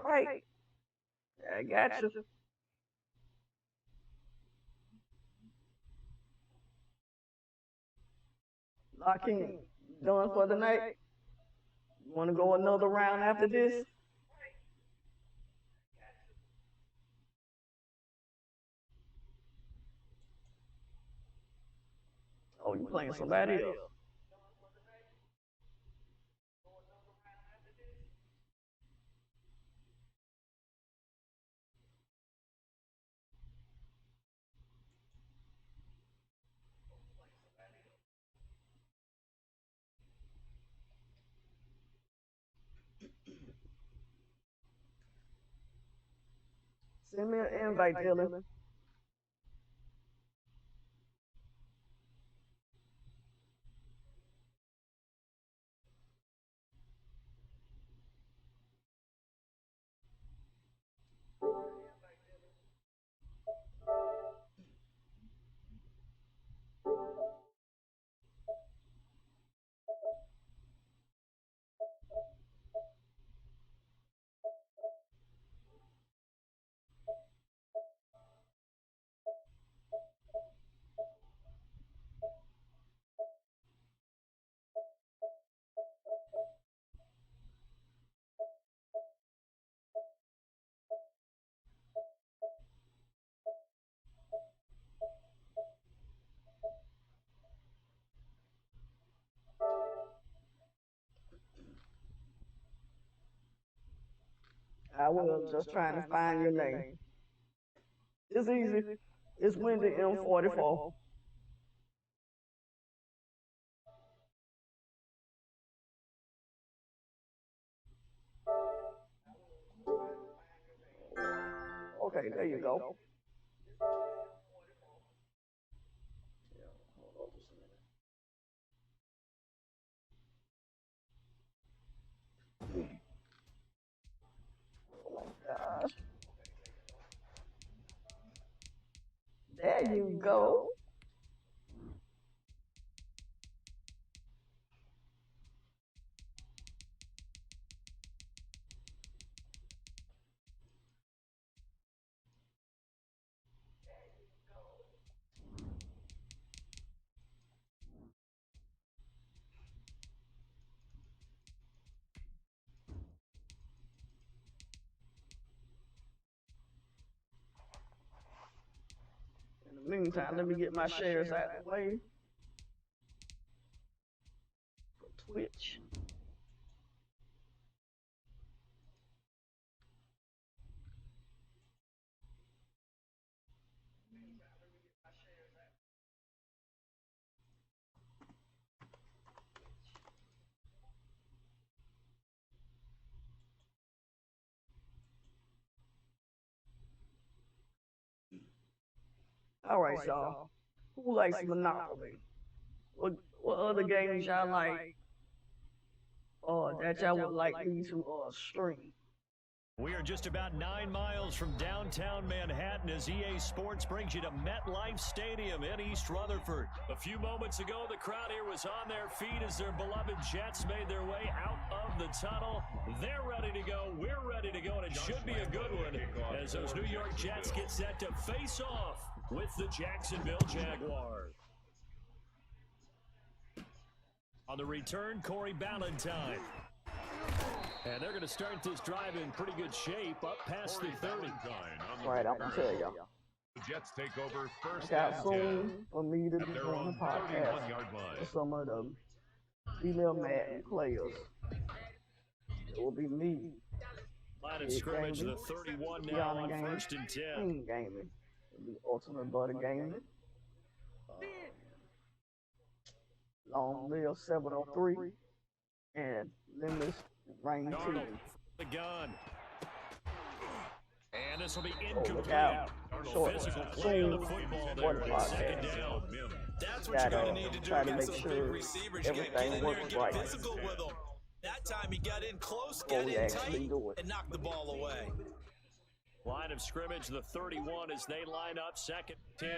Right. I got you. Locking done for the night. You want to go another round after this? Oh, you playing somebody else? Send me an invite, Dylan. I will, just trying to find your name. It's easy. It's Wendy M44. Okay, there you go. Gosh. There you go. In the meantime, let me get my shares out of the way for Twitch. All right, y'all. Who likes Monopoly? What other games y'all like? That y'all would like me to stream? We are just about 9 miles from downtown Manhattan as EA Sports brings you to MetLife Stadium in East Rutherford. A few moments ago, the crowd here was on their feet as their beloved Jets made their way out of the tunnel. They're ready to go. We're ready to go, and it should be a good one as those New York Jets get set to face off with the Jacksonville Jaguars. On the return, Corey Ballantyne. And they're going to start this drive in pretty good shape, up past the 30. Right, I'm going to tell y'all. The Jets take over first Got and soon 10 for me to be at their doing own a podcast 31-yard line. for some of the female Madden players. It will be me. Line of scrimmage, the 31 now on first and 10. Clean gaming. It'll be Ultimate Butter Gaming. Long Live 703 and Limitless Reign 2. The gun. And this will be Look incomplete. out. Short. Physical play on the football there with second down. That's what you're going to need to do try to against make those sure big receivers. You got to get everything in there works and get right. physical with them. That time he got in close, Before got we in actually tight, do it. and knocked the ball away. Line of scrimmage, the 31 as they line up, second 10.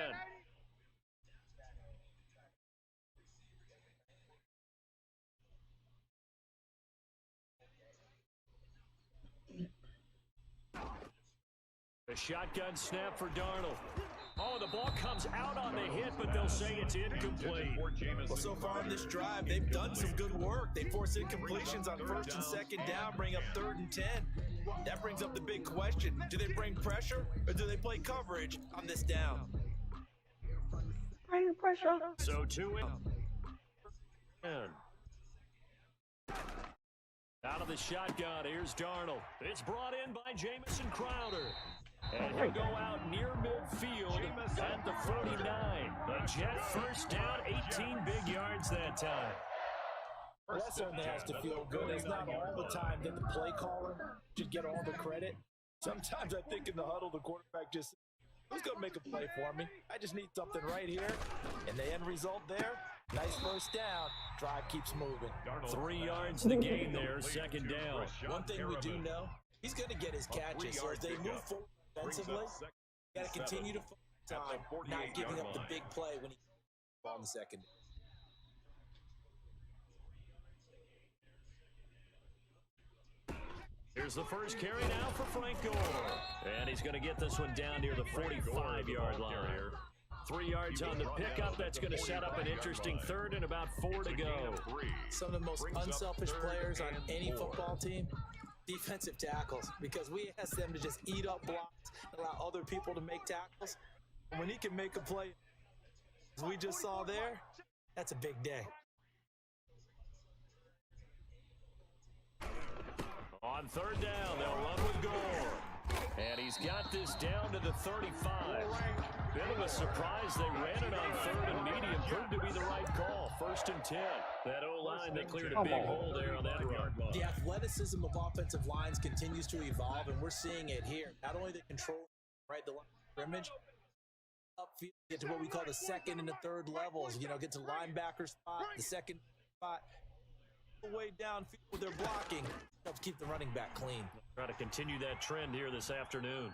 The shotgun snap for Darnold. Oh, the ball comes out on the hit, but they'll say it's incomplete. Well, so far in this drive, they've done some good work. They force incompletions on first and second down, bring up third and 10. That brings up the big question. Do they bring pressure, or do they play coverage on this down? Bring the pressure. So 2 in. Out of the shotgun, here's Darnold. It's brought in by Jamison Crowder. And he'll go out near midfield at the 49. The Jet first down, 18 big yards that time. Well, that certainly has to feel good. It's not all the time that the play caller should get all the credit. Sometimes I think in the huddle, the quarterback just, who's going to make a play for me? I just need something right here. And the end result there, nice first down. Drive keeps moving. 3 yards the gain there, second down. One thing we do know, he's going to get his catches. So as they move forward defensively, you got to continue to focus on not giving up the big play when he ball in the second. Here's the first carry now for Frank Gore. And he's going to get this one down near the 45-yard line. 3 yards on the pickup. That's going to set up an interesting third and about 4 to go. Some of the most unselfish players on any football team, defensive tackles, because we ask them to just eat up blocks and allow other people to make tackles. And when he can make a play, as we just saw there, that's a big day. On third down, they'll run with Gore. And he's got this down to the 35. Bit of a surprise they ran it on third and medium. Proved to be the right call. 1st and 10. That O-line, they cleared a big hole there on that run. The athleticism of offensive lines continues to evolve, and we're seeing it here. Not only the control, right, the line of scrimmage, upfield, get to what we call the second and the third levels. You know, get to linebacker spot, the second spot, the way downfield with their blocking. Helps keep the running back clean. Try to continue that trend here this afternoon.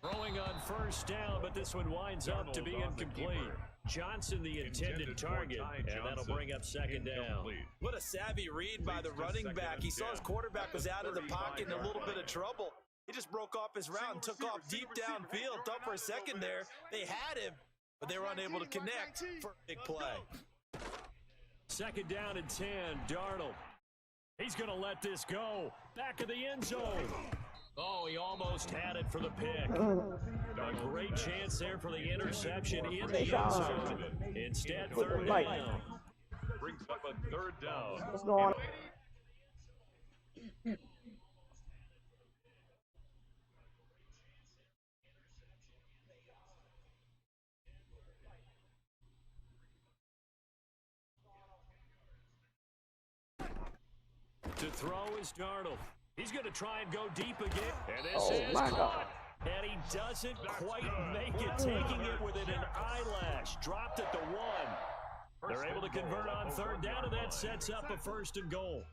Throwing on first down, but this one winds up to be incomplete. Johnson the intended target, and that'll bring up second down. What a savvy read by the running back. He saw his quarterback was out of the pocket in a little bit of trouble. He just broke off his route and took off deep downfield. Thought for a second there they had him, but they were unable to connect for a big play. Second down and 10, Darnold. He's going to let this go. Back of the end zone. Oh, he almost had it for the pick. A great chance there for the interception in the end zone. Instead, third down. Brings up a third down. What's going on? To throw is Darnold. He's going to try and go deep again. And this is caught. God. And he doesn't quite make it, taking it within an eyelash. Dropped at the 1. They're able to convert on third down, and that sets up a 1st and goal.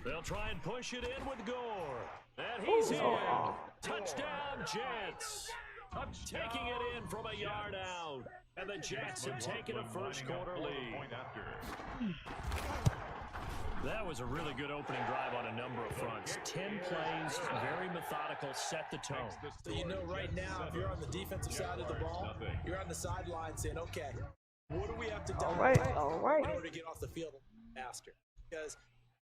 They'll try and push it in with Gore. And he's in. Touchdown, Jets. Taking it in from a yard out. And the Jets have taken a first-quarter lead. That was a really good opening drive on a number of fronts. 10 plays, very methodical, set the tone. So you know right now, if you're on the defensive side of the ball, you're on the sideline saying, okay, what do we have to do all right. in order to get off the field faster? Because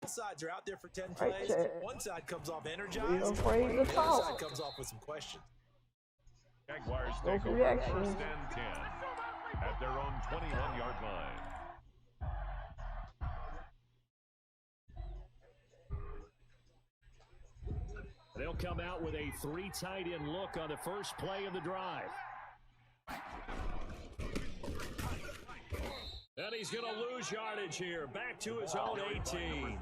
both sides are out there for 10 plays. One side comes off energized, the other side comes off with some questions. Jaguars take over 1st and 10 at their own 21-yard line. They'll come out with a 3 tight end look on the first play of the drive. And he's going to lose yardage here. Back to his own 18.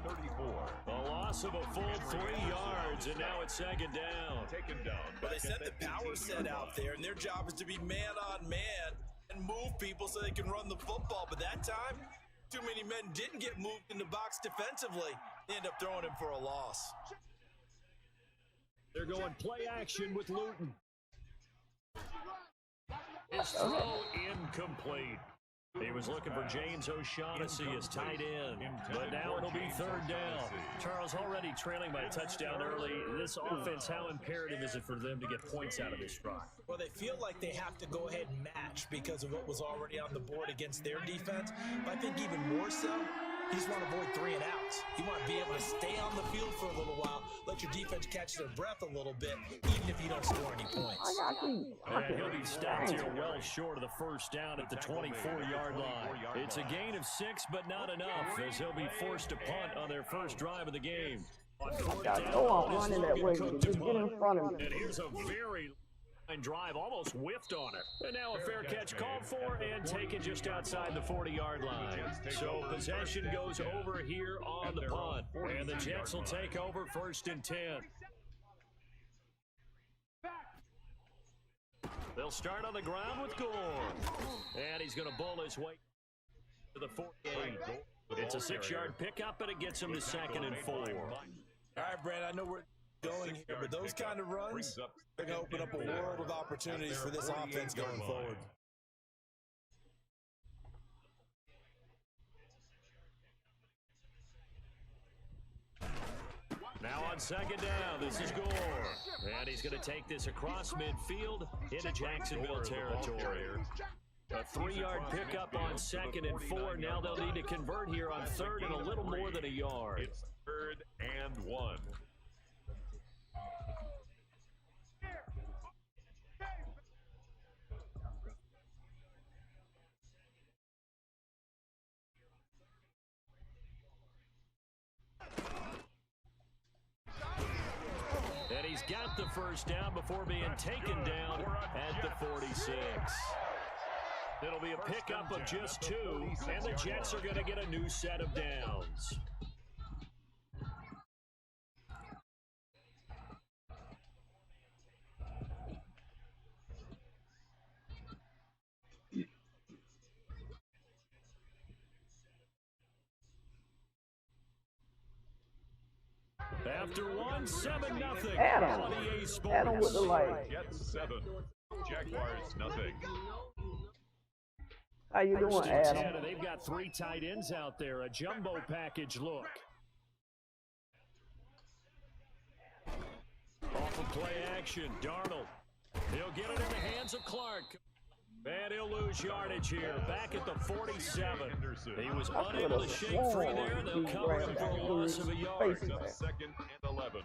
A loss of a full 3 yards, and now it's second down. Well, they sent the power set out there, and their job is to be man-on-man and move people so they can run the football. But that time, too many men didn't get moved in the box defensively. They end up throwing him for a loss. They're going play action with Luton. His throw incomplete. He was looking for James O'Shaughnessy as tight end, but now it'll be third down. Charles, already trailing by a touchdown early. This offense, how imperative is it for them to get points out of this drive? Well, they feel like they have to go ahead and match because of what was already on the board against their defense. But I think even more so, you just want to avoid 3 and outs. You want to be able to stay on the field for a little while, let your defense catch their breath a little bit, even if you don't score any points. And he'll be stopped here well short of the first down at the 24-yard line. It's a gain of 6, but not enough, as he'll be forced to punt on their first drive of the game. On fourth down, Go on running that way. Just get in front of me. And here's a very drive, almost whiffed on it. And now a fair catch called for and taken just outside the 40-yard line. So possession goes over here on the punt. And the Jets will take over 1st and 10. They'll start on the ground with Gore. And he's going to bull his way to the 48. It's a 6-yard pickup, and it gets him to 2nd and 4. All right, Brad, I know we're going here, but those kind of runs are going to open up a world of opportunities for this offense going forward. Now on 2nd down, this is Gore. And he's going to take this across midfield into Jacksonville territory. A 3-yard pickup on 2nd and 4. Now they'll need to convert here on 3rd and a little more than a yard. It's 3rd and 1. And he's got the 1st down before being taken down at the 46. It'll be a pickup of just 2, and the Jets are going to get a new set of downs. After 1, 7-0. Adam with the light. Jets 7. Jaguars nothing. How you doing, Adam? And they've got 3 tight ends out there. A jumbo package look. Off of play action, Darnold. He'll get it in the hands of Clark. And he'll lose yardage here, back at the 47. He was unable to shake free there. They'll cover him for a loss of a yard. 2nd and 11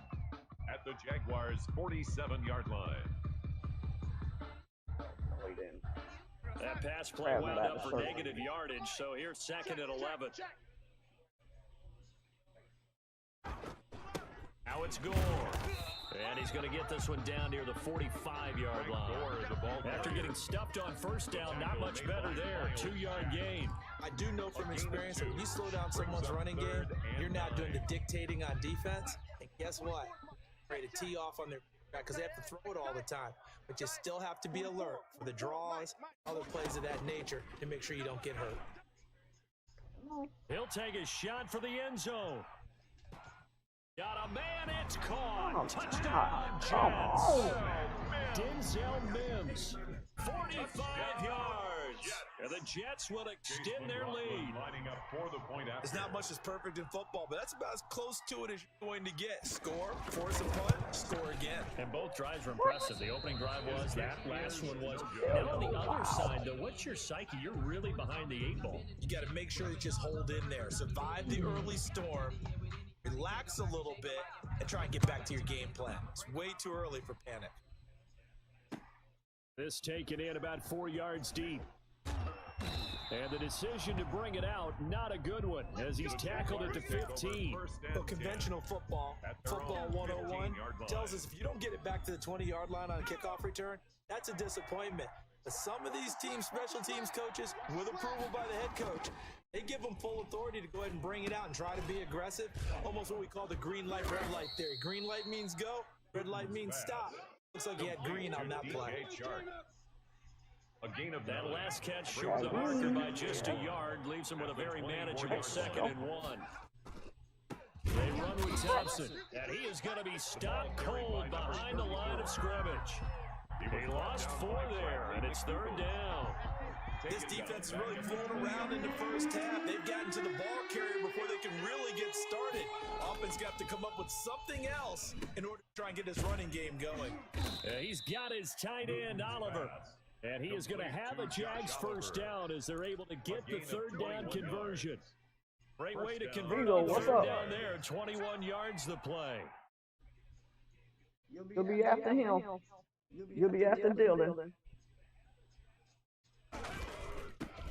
at the Jaguars' 47-yard line. That pass play wound up for negative yardage, so here's 2nd and 11. Now it's Gore. And he's going to get this one down near the 45-yard line. After getting stuffed on 1st down, not much better there. 2-yard gain. I do know from experience that when you slow down someone's running game, you're not doing the dictating on defense. And guess what? Ready to tee off on their back because they have to throw it all the time. But you still have to be alert for the draws, other plays of that nature to make sure you don't get hurt. He'll take a shot for the end zone. Got a man, it's caught. Touchdown, Jets. Denzel Mims, 45 yards. And the Jets will extend their lead. It's not much as perfect in football, but that's about as close to it as you're going to get. Score, force a punt, score again. And both drives were impressive. The opening drive was, that last one was. Now on the other side, though, what's your psyche? You're really behind the 8 ball. You got to make sure you just hold in there. Survive the early storm. Relax a little bit and try and get back to your game plan. It's way too early for panic. This taken in about 4 yards deep. And the decision to bring it out, not a good one, as he's tackled at the 15. Well, conventional football 101, tells us if you don't get it back to the 20-yard line on a kickoff return, that's a disappointment. But some of these teams, special teams coaches, with approval by the head coach, they give them full authority to go ahead and bring it out and try to be aggressive. Almost what we call the green light, red light theory. Green light means go, red light means stop. Looks like he had green on that play. A gain of that last catch short the marker by just a yard, leaves him with a very manageable 2nd and 1. They run with Thompson, and he is going to be stopped cold behind the line of scrimmage. He lost 4 there, and it's 3rd down. This defense is really fooling around in the first half. They've gotten to the ball carrier before they can really get started. Offense got to come up with something else in order to try and get this running game going. He's got his tight end, Oliver. And he is going to have a Jags 1st down as they're able to get the 3rd down conversion. Great way to convert on 3rd down there. 21 yards the play. You'll be after him. You'll be after Dylan.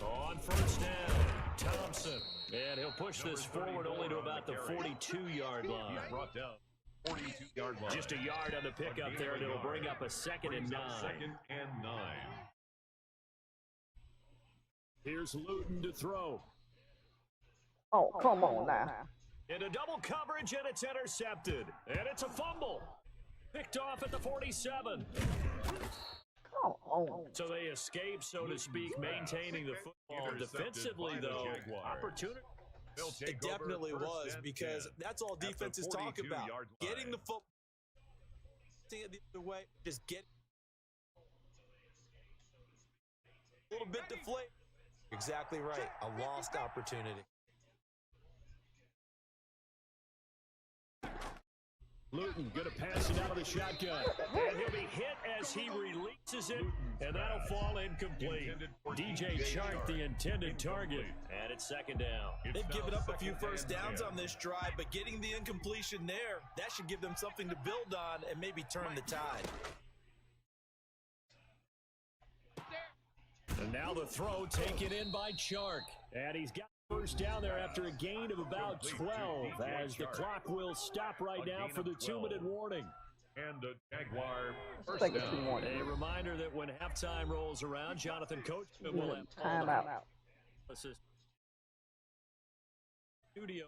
On 1st down, Thompson. And he'll push this forward only to about the 42-yard line. 42-yard line. Just a yard on the pickup there, and it'll bring up a 2nd and 9. 2nd and 9. Here's Luton to throw. Oh, come on now. Into double coverage, and it's intercepted. And it's a fumble. Picked off at the 47. Come on. So they escape, so to speak, maintaining the football. Defensively, though, opportunity. It definitely was, because that's all defenses talk about. Getting the football. Seeing it the other way, just get a little bit deflated. Exactly right. A lost opportunity. Luton going to pass it out of the shotgun. And he'll be hit as he releases it, and that'll fall incomplete. DJ Chark, the intended target, and it's 2nd down. They've given up a few first downs on this drive, but getting the incompletion there, that should give them something to build on and maybe turn the tide. And now the throw taken in by Chark. And he's got first down there after a gain of about 12, as the clock will stop right now for the 2-minute warning. And the Jaguar first Take down. A reminder that when halftime rolls around, Jonathan Coachman will have Time out. assist studio.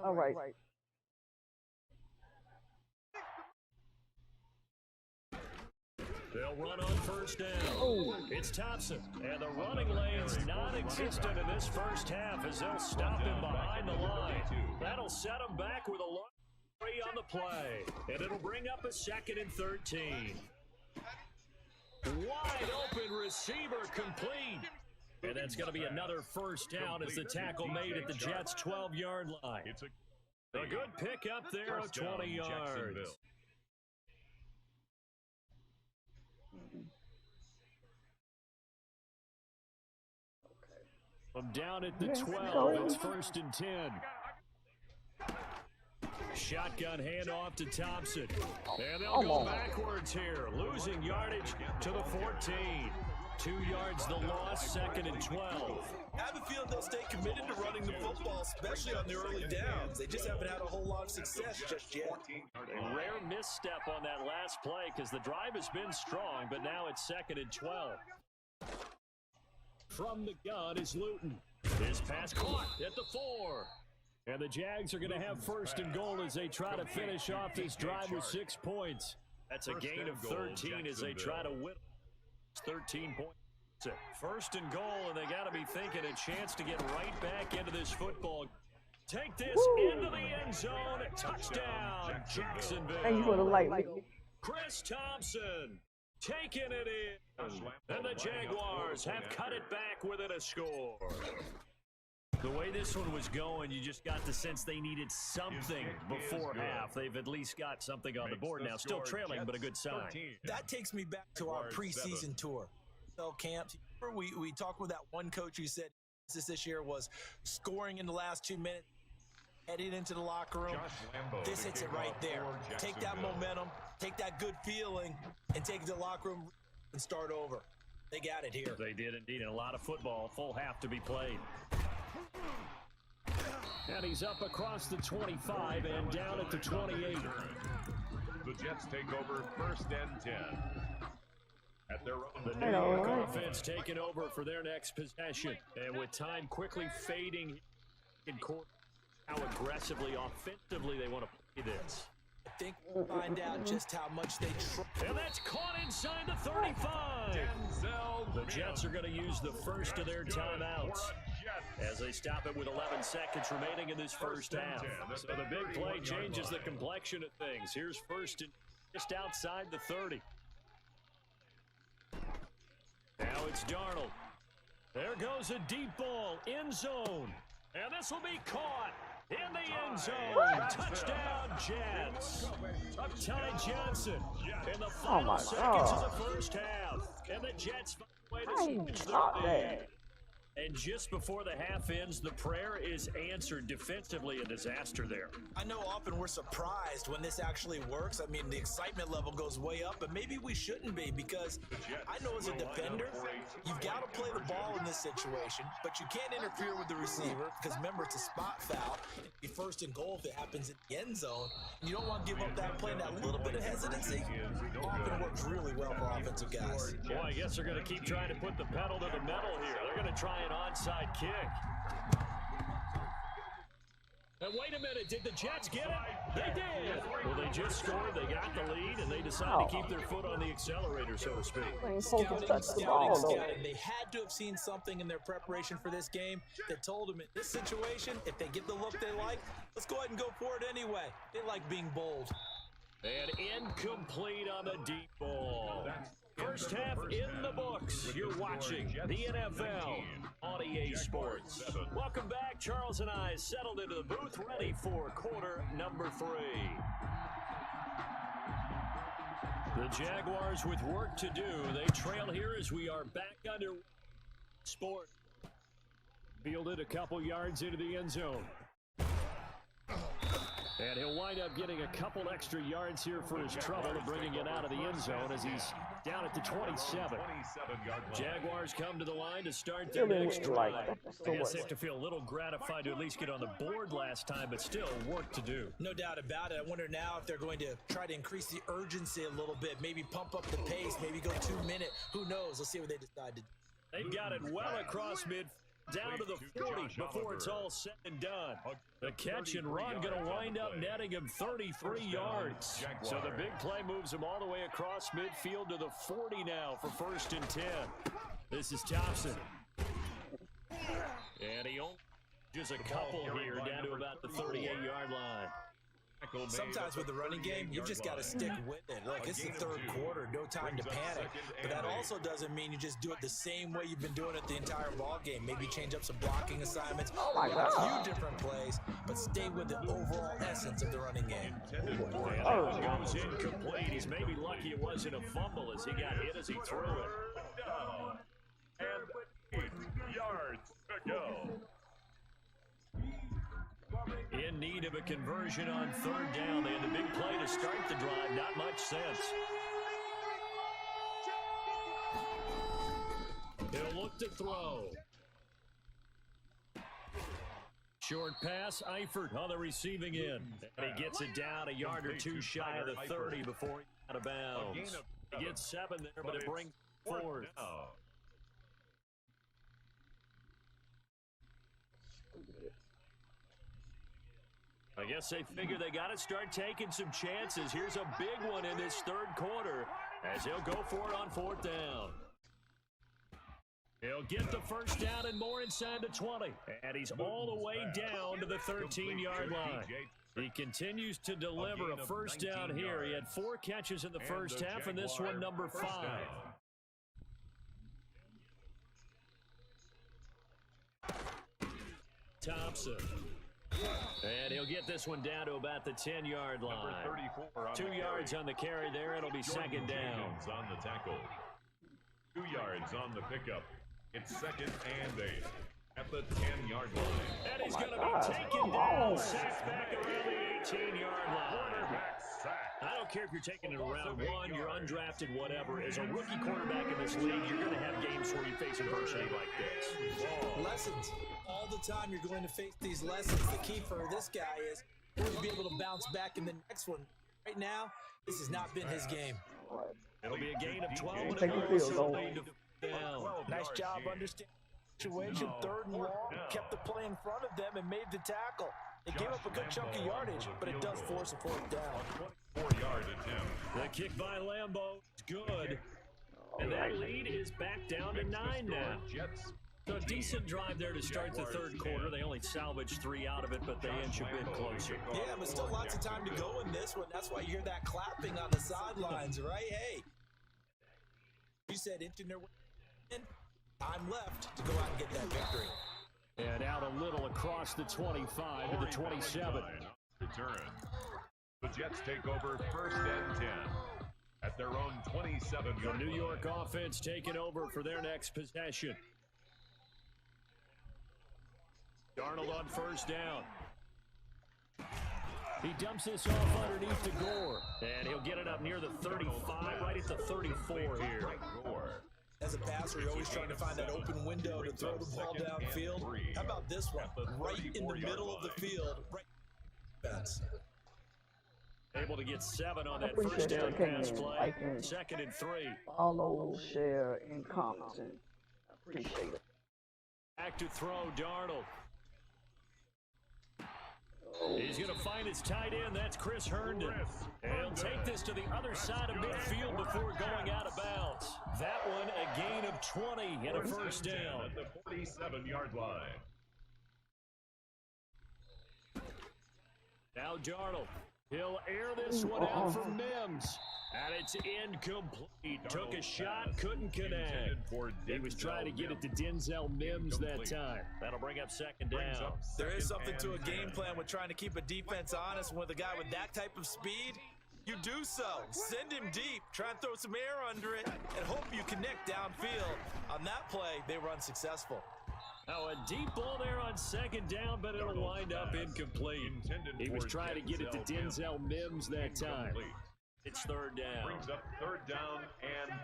All right. They'll run on first down. Oh. It's Thompson, and the running lane's non-existent in this first half as they'll stop him behind the line. That'll set him back with a long 3 on the play, and it'll bring up a 2nd and 13. Wide open receiver complete. And that's going to be another first down as the tackle made at the Jets' 12-yard line. It's A good pickup there of 20 yards. From down at the 12, it's 1st and 10. Shotgun handoff to Thompson. And they'll go backwards here, losing yardage to the 14. 2 yards the loss, 2nd and 12. I have a feeling they'll stay committed to running the football, especially on the early downs. They just haven't had a whole lot of success just yet. A rare misstep on that last play because the drive has been strong, but now it's 2nd and 12. From the gun is Luton. His pass caught at the 4. And the Jags are going to have 1st and goal as they try to finish off this drive with 6 points. That's a gain of 13 as they try to win. 13 points. 1st and goal, and they got to be thinking a chance to get right back into this football. Take this into the end zone. Touchdown, Jacksonville. Thank you for the light. Chris Thompson taking it in. And the Jaguars have cut it back within a score. The way this one was going, you just got the sense they needed something before half. They've at least got something on the board now. Still trailing, but a good sign. That takes me back to our preseason tour. So camps, we talked with that one coach who said this year was scoring in the last 2 minutes, heading into the locker room. This hits it right there. Take that momentum, take that good feeling, and take it to the locker room and start over. They got it here. They did indeed. And a lot of football, full half to be played. And he's up across the 25 and down at the 28. The Jets take over 1st and 10. At their own. The New York offense taking over for their next possession. And with time quickly fading in court, how aggressively, offensively they want to play this. I think we'll find out just how much they try. And that's caught inside the 35. The Jets are going to use the first of their timeouts as they stop it with 11 seconds remaining in this first half. So the big play changes the complexion of things. Here's 1st and just outside the 30. Now it's Darnold. There goes a deep ball, end zone. And this will be caught in the end zone. Touchdown, Jets. Of Ty Johnson in the final seconds of the first half. And the Jets find a way to switch their lead. And just before the half ends, the prayer is answered. Defensively, a disaster there. I know often we're surprised when this actually works. I mean, the excitement level goes way up, but maybe we shouldn't be, because I know as a defender, you've got to play the ball in this situation, but you can't interfere with the receiver because, remember, it's a spot foul. It'd be first and goal if it happens in the end zone. You don't want to give up that play, and that little bit of hesitancy often works really well for offensive guys. Boy, I guess they're going to keep trying to put the pedal to the metal here. They're going to try an onside kick. And wait a minute, did the Jets get it? They did. Well, they just scored, they got the lead, and they decided to keep their foot on the accelerator, so to speak. Scouting. They had to have seen something in their preparation for this game that told them in this situation, if they get the look they like, let's go ahead and go for it anyway. They like being bold. And incomplete on the deep ball. First half in the books. You're watching the NFL on EA Sports. Welcome back. Charles and I settled into the booth, ready for quarter number 3. The Jaguars with work to do. They trail here as we are back under sport. Fielded a couple yards into the end zone. And he'll wind up getting a couple extra yards here for his trouble and bringing it out of the end zone as he's down at the 27. Jaguars come to the line to start their next drive. I guess they have to feel a little gratified to at least get on the board last time, but still work to do. No doubt about it. I wonder now if they're going to try to increase the urgency a little bit, maybe pump up the pace, maybe go 2 minute. Who knows? Let's see what they decide to do. They've got it well across mid, down to the 40 before it's all said and done. The catch and run going to wind up netting him 33 yards. So the big play moves him all the way across midfield to the 40 now for 1st and 10. This is Thompson. And he only just a couple here down to about the 38-yard line. Sometimes with the running game, you just got to stick with it. Look, it's the third quarter, no time to panic. But that also doesn't mean you just do it the same way you've been doing it the entire ball game. Maybe change up some blocking assignments, a few different plays, but stay with the overall essence of the running game. Goes incomplete. He's maybe lucky it wasn't a fumble as he got hit as he threw it. And 8 yards to go. In need of a conversion on 3rd down. They had the big play to start the drive. Not much sense. He'll look to throw. Short pass. Eifert on the receiving end. And he gets it down a yard or 2 shy of the 30 before he's out of bounds. He gets 7 there, but it brings 4th. I guess they figure they got to start taking some chances. Here's a big one in this 3rd quarter as he'll go for it on 4th down. He'll get the 1st down and more inside the 20. And he's all the way down to the 13-yard line. He continues to deliver a 1st down here. He had 4 catches in the first half, and this one number 5. Thompson. And he'll get this one down to about the 10-yard line. 2 yards on the carry there. It'll be 2nd down. On the tackle. 2 yards on the pickup. It's 2nd and 8 at the 10-yard line. And he's going to be taken down, sacked back around the 18-yard line. I don't care if you're taking it around 1, you're undrafted, whatever. As a rookie quarterback in this league, you're going to have games where you face adversity like this. Lessons. All the time you're going to face these lessons. The key for this guy is to be able to bounce back in the next one. Right now, this has not been his game. It'll be a gain of 12. Nice job understanding the situation. 3rd and long. Kept the play in front of them and made the tackle. It gave up a good chunk of yardage, but it does force a 4th down. 4-yard attempt. The kick by Lambeau is good. And that lead is back down to 9 now. So a decent drive there to start the 3rd quarter. They only salvaged 3 out of it, but they inch a bit closer. Yeah, but still lots of time to go in this one. That's why you hear that clapping on the sidelines, right? Hey, you said inching their way in. Time left to go out and get that victory. And out a little across the 25 to the 27. Return. The Jets take over 1st and 10 at their own 27. The New York offense taking over for their next possession. Darnold on first down. He dumps this off underneath to Gore, and he'll get it up near the 35, right at the 34 here. As a passer, you're always trying to find that open window to throw the ball downfield. How about this one? Right in the middle of the field. Right. That's able to get 7 on that first down pass play. 2nd and 3. Follow, share, and comment. Appreciate it. Back to throw, Darnold. He's going to find his tight end. That's Chris Herndon. And he'll take this to the other side of midfield before going out of bounds. That one, a gain of 20 and a first down. At the 47-yard line. Now Darnold. He'll air this one out for Mims. And it's incomplete. Took a shot, couldn't connect. He was trying to get it to Denzel Mims that time. That'll bring up 2nd down. There is something to a game plan with trying to keep a defense honest. With a guy with that type of speed, you do so. Send him deep. Try and throw some air under it and hope you connect downfield. On that play, they were unsuccessful. Now a deep ball there on 2nd down, but it'll wind up incomplete. He was trying to get it to Denzel Mims that time. It's 3rd down. Brings up 3rd down and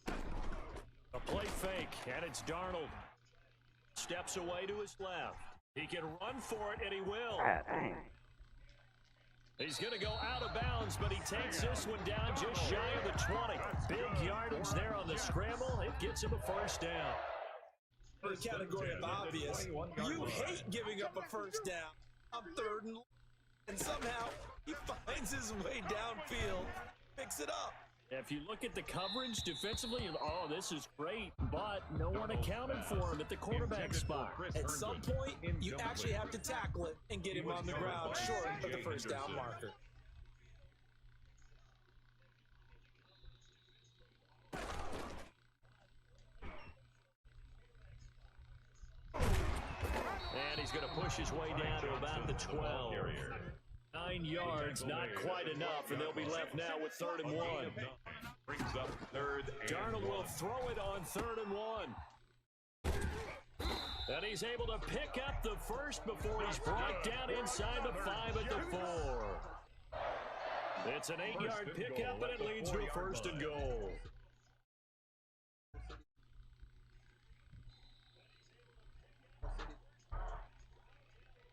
10. A play fake, and it's Darnold. Steps away to his left. He can run for it, and he will. He's going to go out of bounds, but he takes this one down just shy of the 20. Big yardage there on the scramble. It gets him a first down. For the category of obvious, you hate giving up a first down on 3rd and somehow he finds his way downfield, picks it up. If you look at the coverage defensively, oh, this is great, but no one accounted for him at the quarterback spot. At some point, you actually have to tackle it and get him on the ground short of the first down marker. And he's going to push his way down to about the 12. 9 yards, not quite enough, and they'll be left now with 3rd and 1. Brings up 3rd and Darnold will throw it on 3rd and 1. And he's able to pick up the first before he's brought down inside the 5 at the 4. It's an 8-yard pickup, and it leads to a 1st and goal.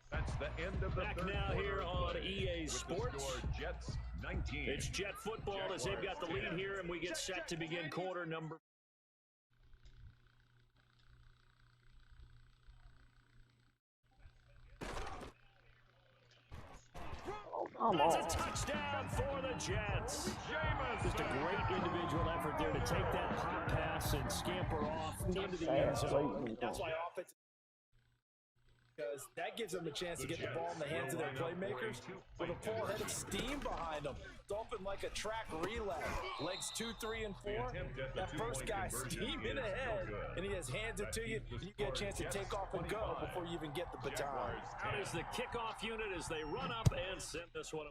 That's the end of the back now here on EA Sports. Jets 19. It's Jet football as they've got the lead here, and we get set to begin quarter number. That's a touchdown for the Jets. Just a great individual effort there to take that pop pass and scamper off into the end zone. That's why offense, because that gives them a chance to get the ball in the hands of their playmakers with a full head of steam behind them. Dumping like a track relay. Legs 2, 3, and 4. That first guy steaming ahead, and he just hands it to you, and you get a chance to take off and go before you even get the baton. That is the kickoff unit as they run up and send this one.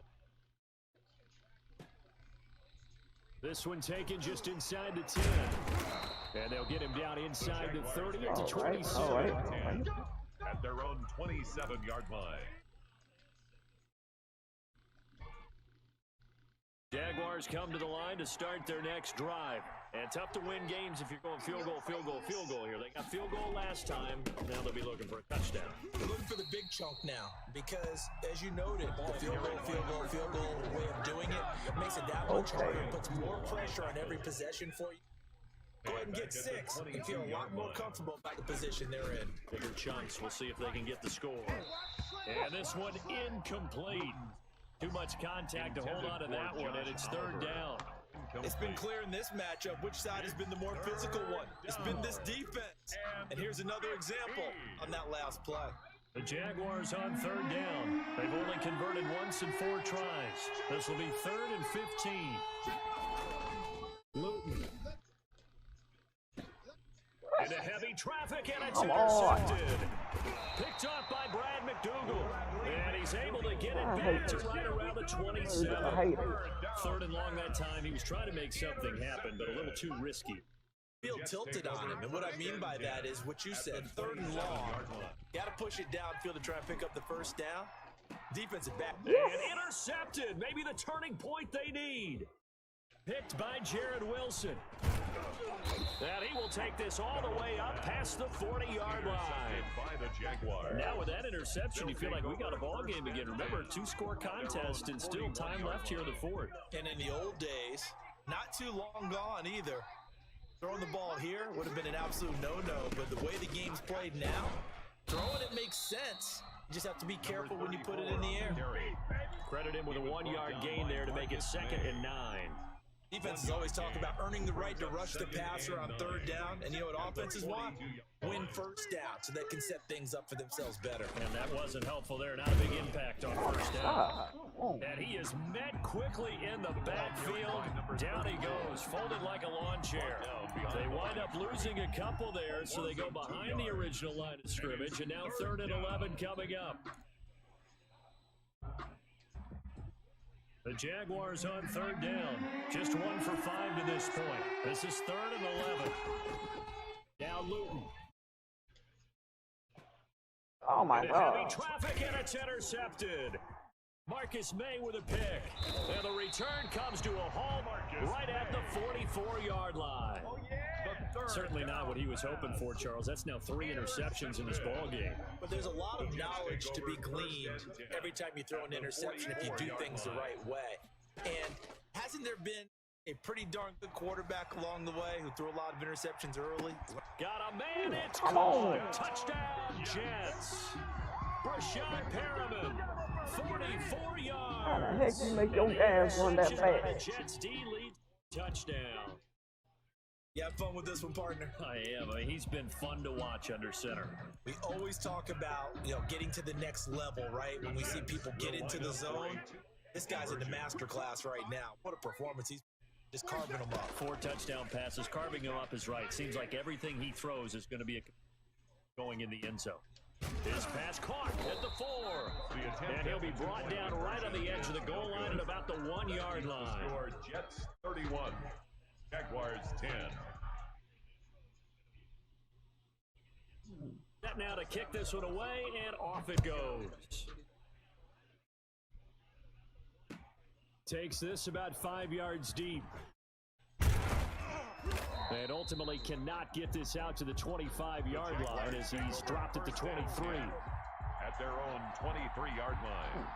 This one taken just inside the 10. And they'll get him down inside the 30 to 27. At their own 27-yard line. Jaguars come to the line to start their next drive. And tough to win games if you're going field goal, field goal, field goal here. They got field goal last time. Now they'll be looking for a touchdown. They're looking for the big chunk now because, as you noted, the field goal way of doing it makes it that much harder. It puts more pressure on every possession for you. Go ahead and get 6 and feel a lot more comfortable about the position they're in. Bigger chunks. We'll see if they can get the score. And this one incomplete. Too much contact to hold on to that one, and it's 3rd down. It's been clear in this matchup which side has been the more physical one. It's been this defense. And here's another example on that last play. The Jaguars on 3rd down. They've only converted once in 4 tries. This will be 3rd and 15. Luton. Into heavy traffic, and it's intercepted. Picked off by Brad McDougal. And he's able to get it back to right around the 27. 3rd and long that time. He was trying to make something happen, but a little too risky. Feel tilted on him, and what I mean by that is what you said, 3rd and long. Got to push it downfield to try and pick up the first down. Defensive back. And intercepted. Maybe the turning point they need. Picked by Jared Wilson. And he will take this all the way up past the 40-yard line. By the Jaguars. Now with that interception, you feel like we got a ball game again. Remember, 2-score contest and still time left here in the 4th. And in the old days, not too long gone either. Throwing the ball here would have been an absolute no-no, but the way the game's played now, throwing it makes sense. You just have to be careful when you put it in the air. Credit him with a 1-yard gain there to make it 2nd and 9. Defenses always talk about earning the right to rush the passer on 3rd down, and you know what offenses want? Win 1st down so they can set things up for themselves better. And that wasn't helpful there. Not a big impact on 1st down. And he is met quickly in the backfield. Down he goes, folded like a lawn chair. They wind up losing a couple there, so they go behind the original line of scrimmage, and now 3rd and 11 coming up. The Jaguars on 3rd down. Just 1 for 5 to this point. This is 3rd and 11. Now Luton. Oh my God. Heavy traffic and it's intercepted. Marcus May with a pick. And the return comes to a halt right at the 44-yard line. Certainly not what he was hoping for, Charles. That's now 3 interceptions in this ball game. But there's a lot of knowledge to be gleaned every time you throw an interception if you do things the right way. And hasn't there been a pretty darn good quarterback along the way who threw a lot of interceptions early? Got a man, it's caught. Touchdown, Jets. Brashad Perriman, 44 yards. How the heck you make your ass run that fast? Jets D leads touchdown. You have fun with this one, partner? I am. He's been fun to watch under center. We always talk about, getting to the next level, right? When we see people get into the zone. This guy's in the master class right now. What a performance. He's just carving them up. 4 touchdown passes. Carving him up is right. Seems like everything he throws is going to be going in the end zone. His pass caught at the 4. And he'll be brought down right on the edge of the goal line at about the 1-yard line. Score Jets 31. Jaguars 10. That now to kick this one away, and off it goes. Takes this about 5 yards deep. And ultimately cannot get this out to the 25-yard line as he's dropped at the 23. At their own 23-yard line.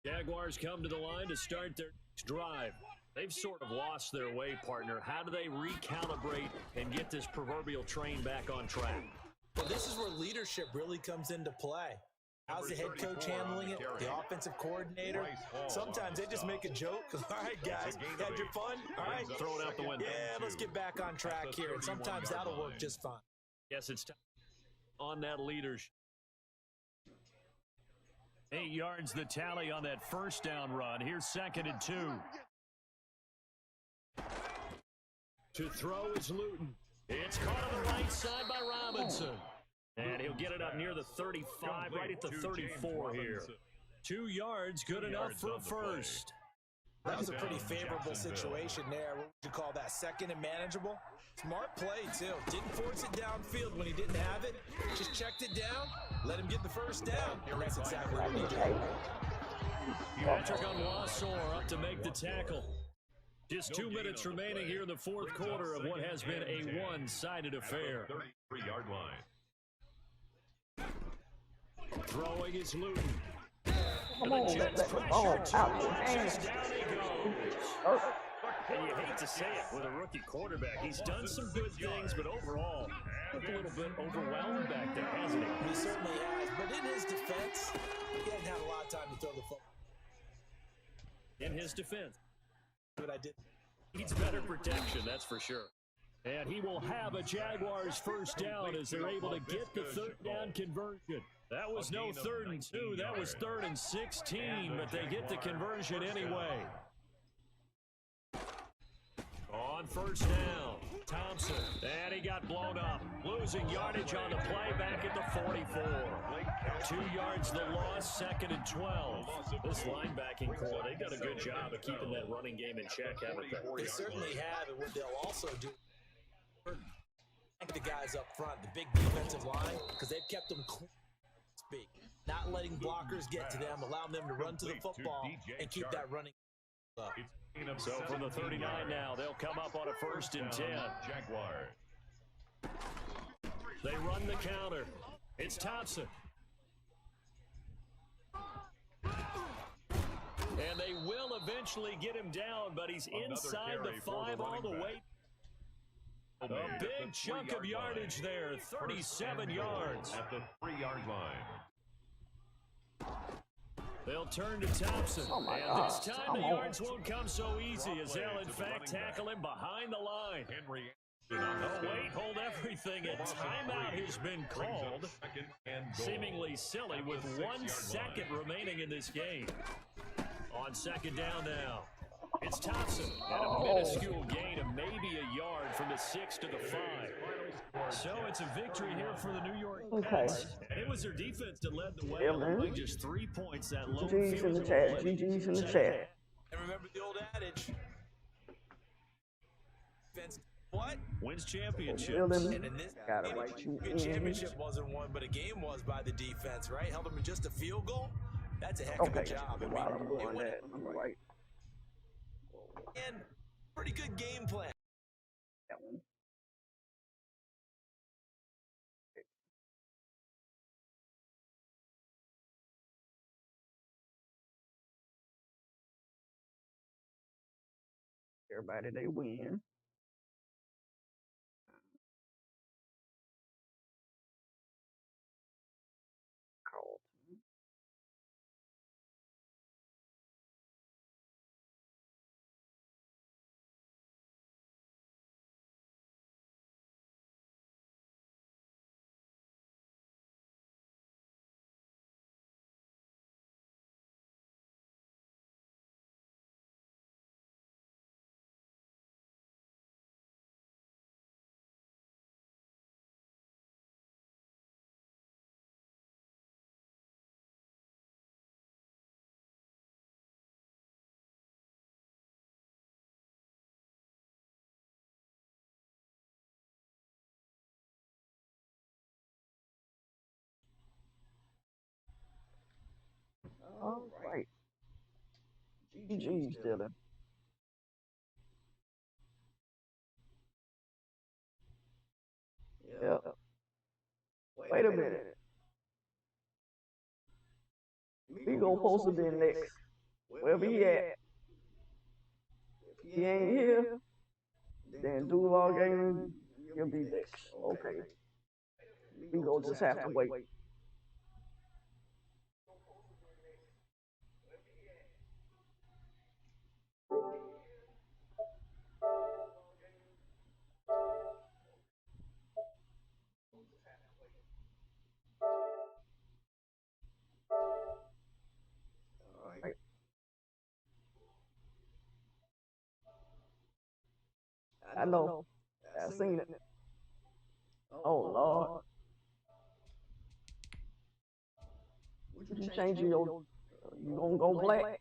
Jaguars come to the line to start their next drive. They've sort of lost their way, partner. How do they recalibrate and get this proverbial train back on track? Well, this is where leadership really comes into play. How's the head coach handling it? The offensive coordinator? Sometimes they just make a joke. All right, guys, had your fun? All right. Throw it out the window. Yeah, let's get back on track here. And sometimes that'll work just fine. Yes, it's time on that leadership. 8 yards the tally on that first down run. Here's 2nd and 2. To throw is Luton. It's caught on the right side by Robinson. And he'll get it up near the 35, right at the 34 here. 2 yards, good enough for a first. That was a pretty favorable situation there. What would you call that? 2nd and manageable? Smart play, too. Didn't force it downfield when he didn't have it. Just checked it down, let him get the first down, and that's exactly what he did. Patrick Onwuasor up to make the tackle. Just 2 minutes remaining here in the 4th quarter of what has been a one-sided affair. 33-yard line. Throwing is Luton. Come on, let the ball out your hands. Down he goes. And you hate to say it with a rookie quarterback. He's done some good things, but overall, looked a little bit overwhelmed back there, hasn't he? He certainly has, but in his defense, he hasn't had a lot of time to throw the football. In his defense. What I did. Needs better protection, that's for sure. And he will have a Jaguars first down as they're able to get the 3rd down conversion. That was no 3rd and 2, that was 3rd and 16, but they get the conversion anyway. On first down, Thompson. And he got blown up. Losing yardage on the play back at the 44. 2 yards the loss, 2nd and 12. This linebacking core, they've done a good job of keeping that running game in check, haven't they? They certainly have, and what they'll also do, the guys up front, the big defensive line, because they've kept them clean, not letting blockers get to them, allowing them to run to the football and keep that running up. So from the 39 now, they'll come up on a 1st and 10. They run the counter. It's Thompson. And they will eventually get him down, but he's inside the 5 all the way. A big chunk of yardage there, 37 yards. At the 3-yard line. They'll turn to Thompson. Oh my and God. this time the yards won't come so easy as they'll in fact tackle him behind the line. Henry. Oh, wait, hold everything. A timeout has been called. Seemingly silly with 1 second remaining in this game. On 2nd down now. It's Thompson at a minuscule gain of maybe a yard from the 6 to the 5. So it's a victory here for the New York Jets. It was their defense that led the way, only just 3 points. That low GG's in the chat. GG's in the chat. And remember the old adage, defense what? Wins championships. And in this game, championship wasn't won, but a game was by the defense, right? Held them in just a field goal. That's a heck of a job. I'm right. And pretty good game plan. That one. Everybody, they win. All right. GG's, Dylan. Yeah. Wait a minute. We gonna post him in next. Wherever he at. If he ain't here, then Duval Gaming, he'll be next. Okay. We gonna just have to wait. I know. I seen it. Oh Lord. You changing your, you gonna go black?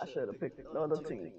I should have picked another team.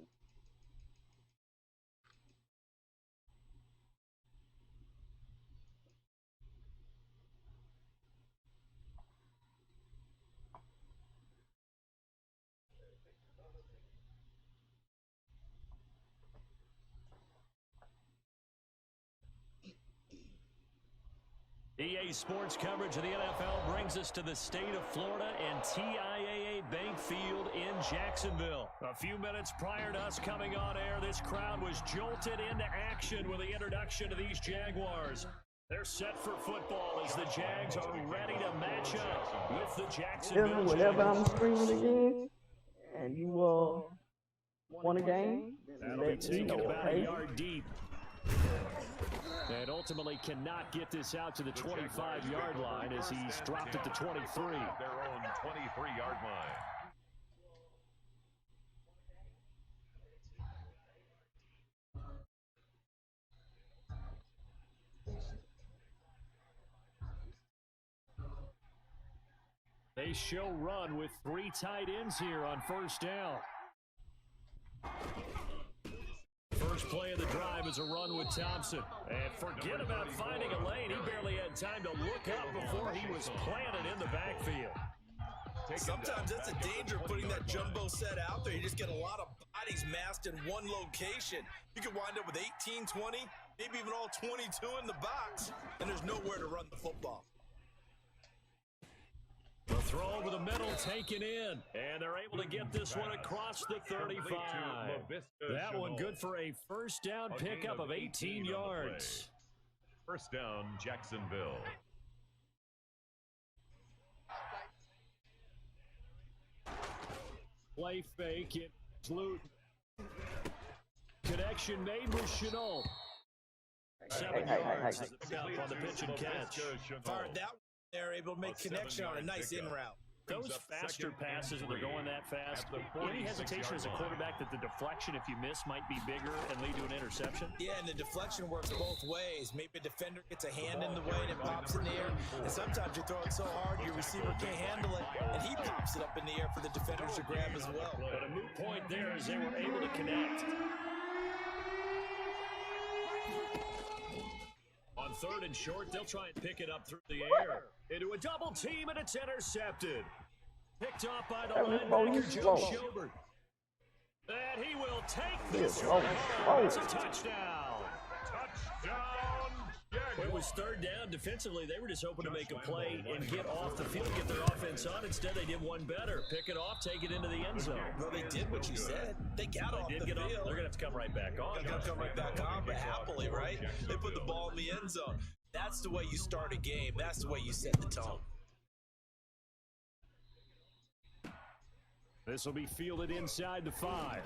EA Sports coverage of the NFL brings us to the state of Florida and TIAA Bank Field in Jacksonville. A few minutes prior to us coming on air, this crowd was jolted into action with the introduction of these Jaguars. They're set for football as the Jags are ready to match up with the Jacksonville Whenever I'm Jaguars. streaming again, and you won a game, That'll be taken about a yard deep. And ultimately cannot get this out to the 25-yard line as he's dropped at the 23. Their own 23-yard line. They show run with 3 tight ends here on first down. First play of the drive is a run with Thompson. And forget about finding a lane. He barely had time to look up before he was planted in the backfield. Sometimes that's a danger putting that jumbo set out there. You just get a lot of bodies massed in one location. You could wind up with 18, 20, maybe even all 22 in the box, and there's nowhere to run the football. The throw over the middle taken in, and they're able to get this one across the 35. That one good for a first down pickup of 18 yards. First down, Jacksonville. Play fake, it's Luton. Connection made with Chenault. 7 yards is the pickup on the pitch and catch. Fired that one there, able to make connection on a nice in route. Those faster passes, when they're going that fast, any hesitation as a quarterback that the deflection, if you miss, might be bigger and lead to an interception? Yeah, and the deflection works both ways. Maybe a defender gets a hand in the way and it pops in the air. And sometimes you throw it so hard your receiver can't handle it, and he pops it up in the air for the defenders to grab as well. But a moot point there as they were able to connect. On 3rd and short, they'll try and pick it up through the air. Into a double team, and it's intercepted. Picked off by the linebacker, Joe Schobert. And he will take this one home. It's a touchdown. Touchdown, Jaguars. It was 3rd down. Defensively, they were just hoping to make a play and get off the field, get their offense on. Instead, they did one better. Pick it off, take it into the end zone. Well, they did what you said. They got off the field. They're going to have to come right back on. They're going to come right back on, but happily, right? They put the ball in the end zone. That's the way you start a game. That's the way you set the tone. This will be fielded inside the 5.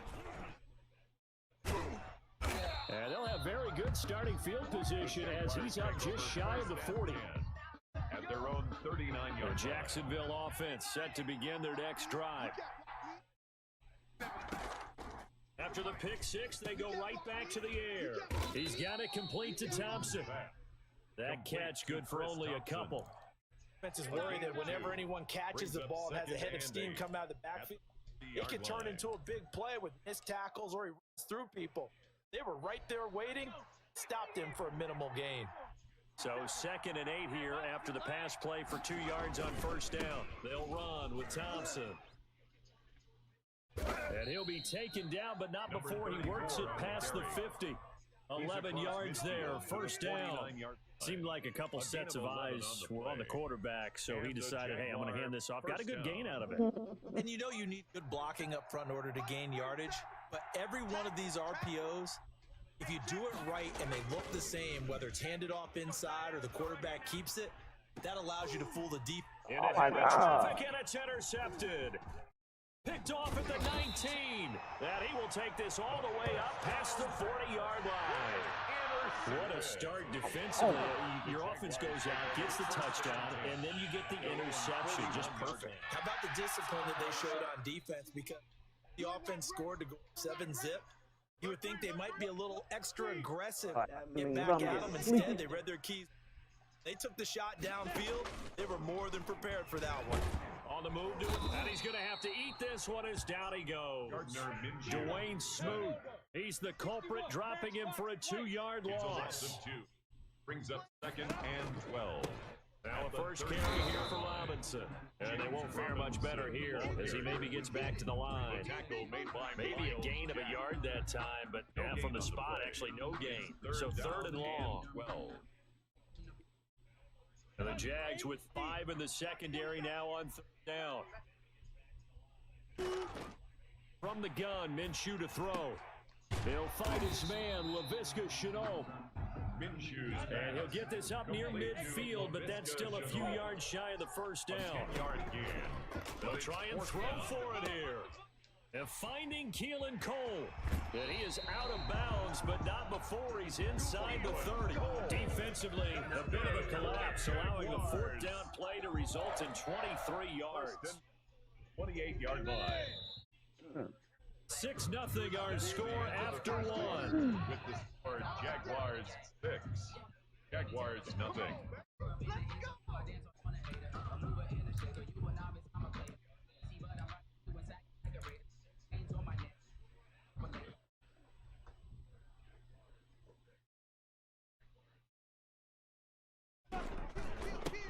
And they'll have very good starting field position as he's up just shy of the 40. At their own 39-yard. The Jacksonville offense set to begin their next drive. After the pick 6, they go right back to the air. He's got it complete to Thompson. That catch good for only a couple. Defense is worried that whenever anyone catches the ball and has a head of steam come out of the backfield, it can turn into a big play with missed tackles or he runs through people. They were right there waiting, stopped him for a minimal gain. So 2nd and 8 here after the pass play for 2 yards on first down. They'll run with Thompson. And he'll be taken down, but not before he works it past the 50. 11 yards there, first down. Seemed like a couple sets of eyes were on the quarterback, so he decided, hey, I'm going to hand this off. Got a good gain out of it. And you know you need good blocking up front in order to gain yardage, but every one of these RPOs, if you do it right and they look the same, whether it's handed off inside or the quarterback keeps it, that allows you to fool the deep. Oh my God. And it's intercepted. Picked off at the 19. That he will take this all the way up past the 40-yard line. What a start defensively. Your offense goes out, gets the touchdown, and then you get the interception. Just perfect. How about the discipline that they showed on defense? Because the offense scored to go 7-zip. You would think they might be a little extra aggressive. Get back at them. Instead, they read their keys. They took the shot downfield. They were more than prepared for that one. On on the move to it, and he's going to have to eat this one as down he goes. Dwayne Smoot, he's the culprit, dropping him for a 2-yard It's a loss. loss of 2. Brings up 2nd and 12. Now a first carry here for Robinson. And they won't fare much better here as he maybe gets back to the line. Maybe a gain of a yard that time, but from the spot, actually no gain. So 3rd and long. And the Jags with 5 in the secondary now on 3rd down. From the gun, Minshew to throw. He'll fight his man, Laviska Shenault. And he'll get this up near midfield, but that's still a few yards shy of the first down. They'll try and throw for it here. And finding Keelan Cole. And he is out of bounds, but not before he's inside the 30. Defensively, a bit of a collapse, allowing the 4th down play to result in 23 yards. 28-yard line. 6-0 our score after 1. With the score, Jaguars 6. Jaguars nothing.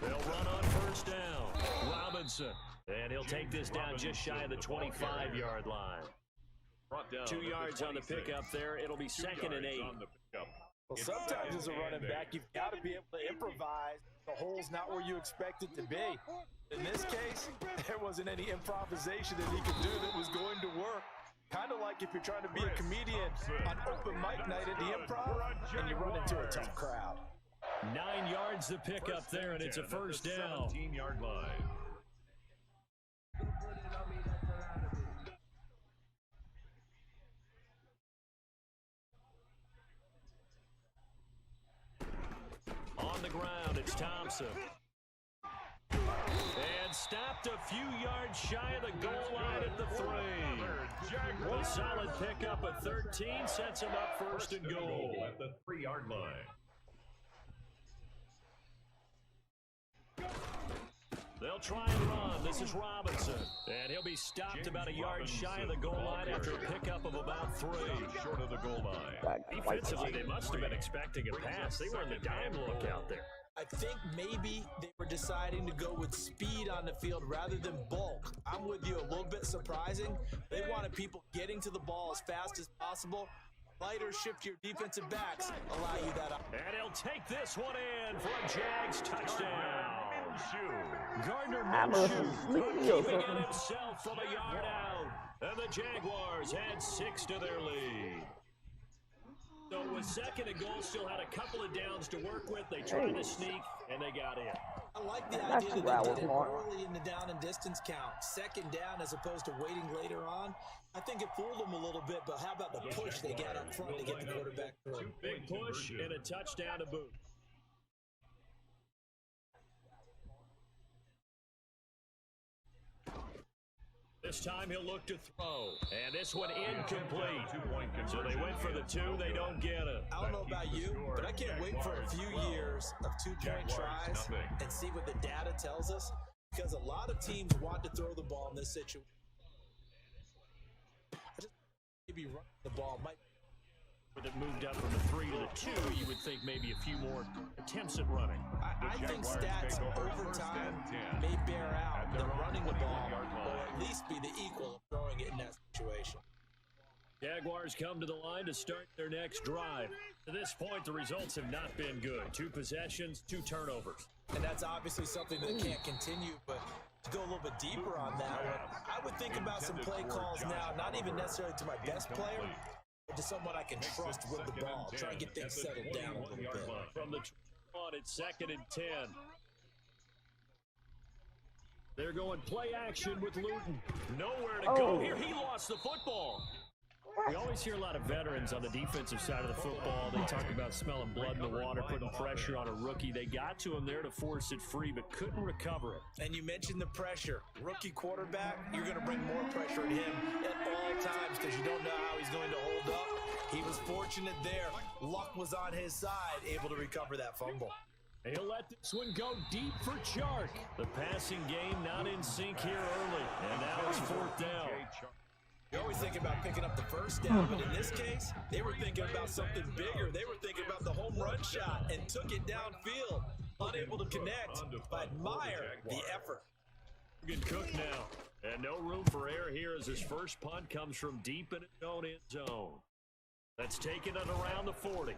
They'll run on first down. Robinson. And he'll take this down just shy of the 25-yard line. 2 yards on the pickup there. It'll be 2nd and 8. Well, sometimes as a running back, you've got to be able to improvise. The hole's not where you expect it to be. In this case, there wasn't any improvisation that he could do that was going to work. Kind of like if you're trying to be a comedian on open mic night at the Improv and you run into a tough crowd. 9 yards to pick up there, and it's a first down. 17-yard line. On the ground, it's Thompson. And stopped a few yards shy of the goal line at the 3. A solid pickup at 13 sets him up 1st and goal. At the 3-yard line. They'll try and run. This is Robinson. And he'll be stopped about a yard shy of the goal line after a pickup of about 3. Short of the goal line. Defensively, they must have been expecting a pass. They were in the dime look out there. I think maybe they were deciding to go with speed on the field rather than bulk. I'm with you, a little bit surprising. They wanted people getting to the ball as fast as possible. Lighter shift your defensive backs, allow you that. And he'll take this one in for a Jags touchdown. Gardner Minshew keeping it himself from a yard out. And the Jaguars had 6 to their lead. So with 2nd and goal, still had a couple of downs to work with. They tried to sneak, and they got in. I like the idea that they did it early in the down and distance count. 2nd down as opposed to waiting later on. I think it fooled them a little bit, but how about the push they got up front to get the quarterback through? Big push and a touchdown to boot. This time he'll look to throw. And this one incomplete. So they went for the 2. They don't get it. I don't know about you, but I can't wait for a few years of 2-point tries and see what the data tells us. Because a lot of teams want to throw the ball in this situation. Maybe running the ball might. With it moved up from the 3 to the 2, you would think maybe a few more attempts at running. I think stats over time may bear out the running the ball, or at least be the equal of throwing it in that situation. Jaguars come to the line to start their next drive. To this point, the results have not been good. 2 possessions, 2 turnovers. And that's obviously something that can't continue, but to go a little bit deeper on that one, I would think about some play calls now, not even necessarily to my best player, but to someone I can trust with the ball. Try and get things settled down a little bit. From the on, it's 2nd and 10. They're going play action with Luton. Nowhere to go here. He lost the football. We always hear a lot of veterans on the defensive side of the football. They talk about smelling blood in the water, putting pressure on a rookie. They got to him there to force it free, but couldn't recover it. And you mentioned the pressure. Rookie quarterback, you're going to bring more pressure at him at all times because you don't know how he's going to hold up. He was fortunate there. Luck was on his side, able to recover that fumble. He'll let this one go deep for Chark. The passing game not in sync here early. And now it's 4th down. You're always thinking about picking up the first down, but in this case, they were thinking about something bigger. They were thinking about the home run shot and took it downfield. Unable to connect, but admire the effort. Good cook now. And no room for error here as his first punt comes from deep in his own end zone. That's taken it around the 40.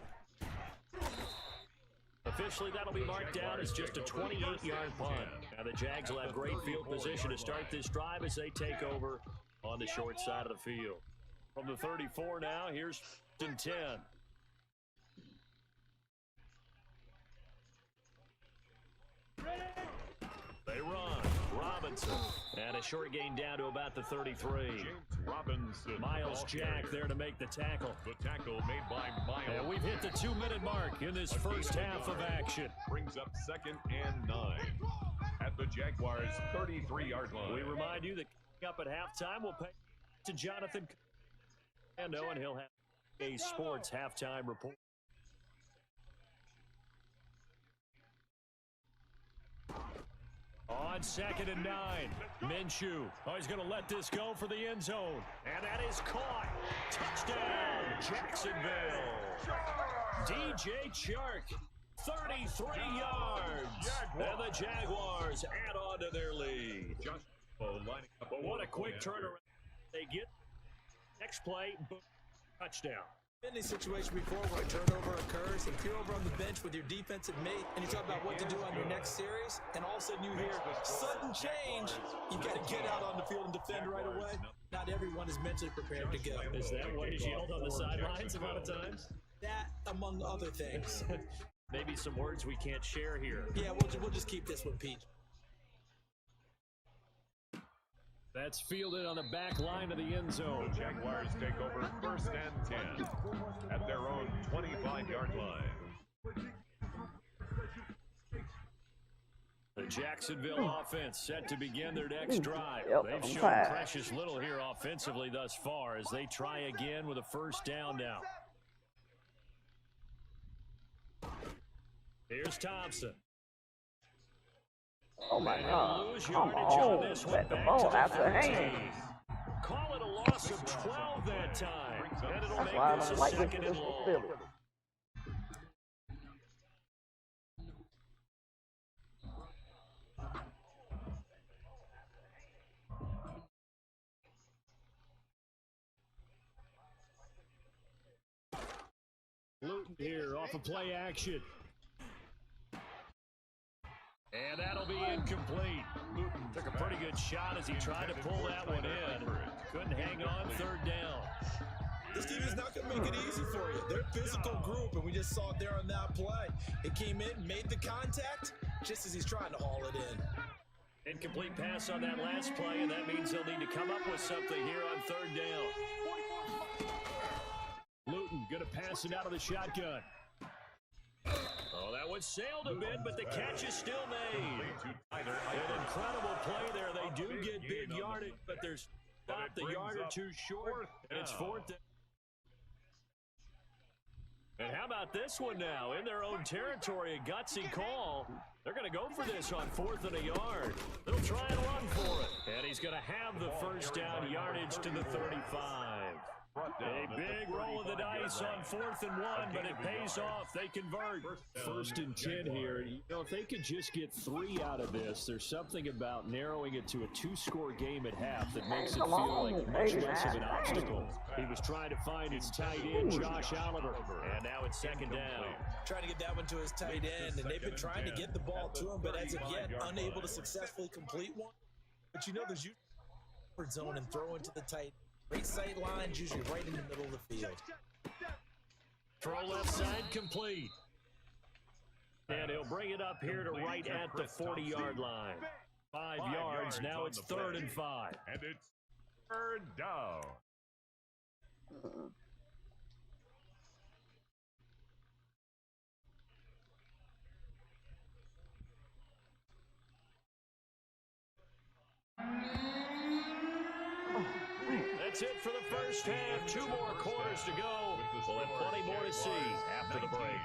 Officially, that'll be marked down as just a 28-yard punt. Now the Jags will have great field position to start this drive as they take over on the short side of the field. From the 34 now, here's 10. They run. Robinson. And a short gain down to about the 33. James Robinson. Miles Jack there to make the tackle. The tackle made by Miles. And we've hit the 2-minute mark in this first half of action. Brings up 2nd and 9 at the Jaguars' 33-yard line. We remind you that up at halftime, we'll pay to Jonathan and he'll have a sports halftime report. On 2nd and 9, Minshew. Oh, he's going to let this go for the end zone. And that is caught. Touchdown, Jacksonville. DJ Chark, 33 yards. And the Jaguars add on to their lead. But what a quick turnaround. They get next play, boom, touchdown. Been in a situation before where a turnover occurs, and if you're over on the bench with your defensive mate and you talk about what to do on your next series, and all of a sudden you hear sudden change, you got to get out on the field and defend right away. Not everyone is mentally prepared to go. Is that what is yelled on the sidelines a lot of times? That, among other things. Maybe some words we can't share here. Yeah, we'll just keep this one peach. That's fielded on the back line of the end zone. The Jaguars take over 1st and 10 at their own 25-yard line. The Jacksonville offense set to begin their next drive. They've shown precious little here offensively thus far as they try again with a 1st down now. Here's Thompson. Oh my God. Come on. Let the ball out the hand. Call it a loss of 12 that time. And it'll That's make why I this don't a like this 2nd and long. facility. Luton here off of play action. And that'll be incomplete. Luton took a pretty good shot as he tried to pull that one in. Couldn't hang on 3rd down. This team is not going to make it easy for you. They're a physical group, and we just saw it there on that play. It came in, made the contact, just as he's trying to haul it in. Incomplete pass on that last play, and that means they'll need to come up with something here on 3rd down. Luton going to pass it out of the shotgun. Oh, that one sailed a bit, but the catch is still made. An incredible play there. They do get big yardage, but they're stopped the yard or two short, and it's 4th down. And how about this one now? In their own territory, a gutsy call. They're going to go for this on 4th and a yard. They'll try and run for it. And he's going to have the 1st down yardage to the 35. A big roll of the dice on 4th and 1, but it pays off. They convert. 1st and 10 here. You know, if they could just get 3 out of this, there's something about narrowing it to a 2-score game at half that makes it feel like much less of an obstacle. He was trying to find his tight end, Josh Oliver, and now it's 2nd down. Trying to get that one to his tight end, and they've been trying to get the ball to him, but as of yet, unable to successfully complete one. But you know, there's usually zone and throw into the tight. Great sight lines, usually right in the middle of the field. Throw left side complete. And he'll bring it up here to right at the 40-yard line. 5 yards, now it's 3rd and 5. And it's 3rd down. That's it for the first half. 2 more quarters to go. We'll have plenty more to see after the break.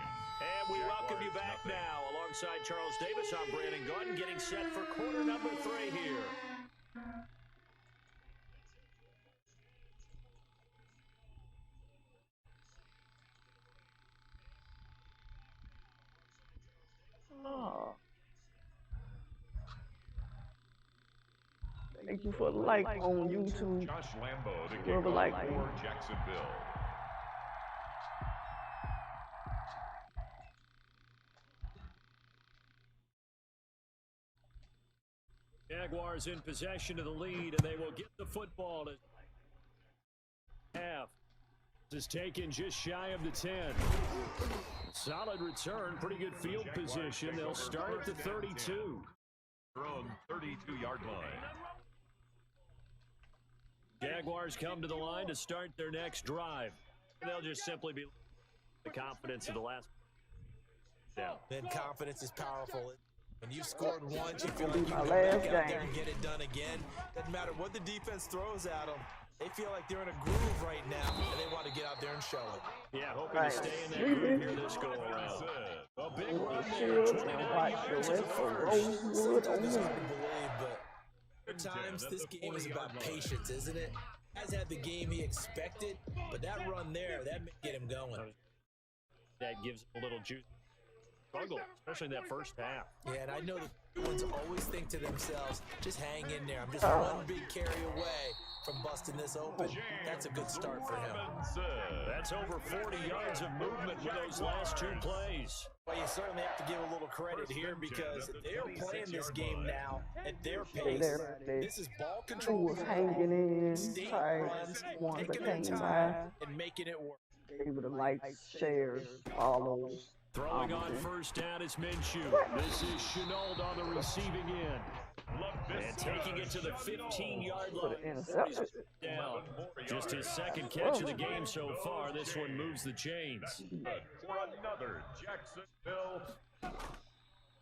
And we welcome you back now. Alongside Charles Davis, I'm Brandon Gordon, getting set for quarter number 3 here. Oh. Thank you for the like on YouTube. Josh Lambo to kick Whoever off like for Jacksonville. Jaguars in possession of the lead, and they will get the football to half. This is taken just shy of the 10. Solid return, pretty good field position. They'll start at the 32. From 32-yard line. Jaguars come to the line to start their next drive. They'll just simply be the confidence of the last down. Then confidence is powerful. When you've scored once, you feel like you My can go last back out there game. and get it done again. Doesn't matter what the defense throws at them. They feel like they're in a groove right now, and they want to get out there and show it. Yeah, hoping to stay in that groove here this go around. A big run there, 29 yards is a first. Sometimes it's hard to believe, but at times this game is about patience, isn't it? Has had the game he expected, but that run there, that may get him going. That gives him a little juice. Struggle, especially in that first half. Yeah, and I know the ones always think to themselves, just hang in there. I'm just one big carry away from busting this open. That's a good start for him. That's over 40 yards of movement with those last 2 plays. Well, you certainly have to give a little credit here because they're playing this game now at their pace. This is ball Who control, was hanging in, state tight, runs, ones that taking their came time by, and making it work. able to like, shares, follows. Throwing on first down is Minshew. This is Chenault on the receiving end. And taking it to the 15-yard line. Interception. Down. Just his second catch of the game so far. This one moves the chains. For another Jacksonville.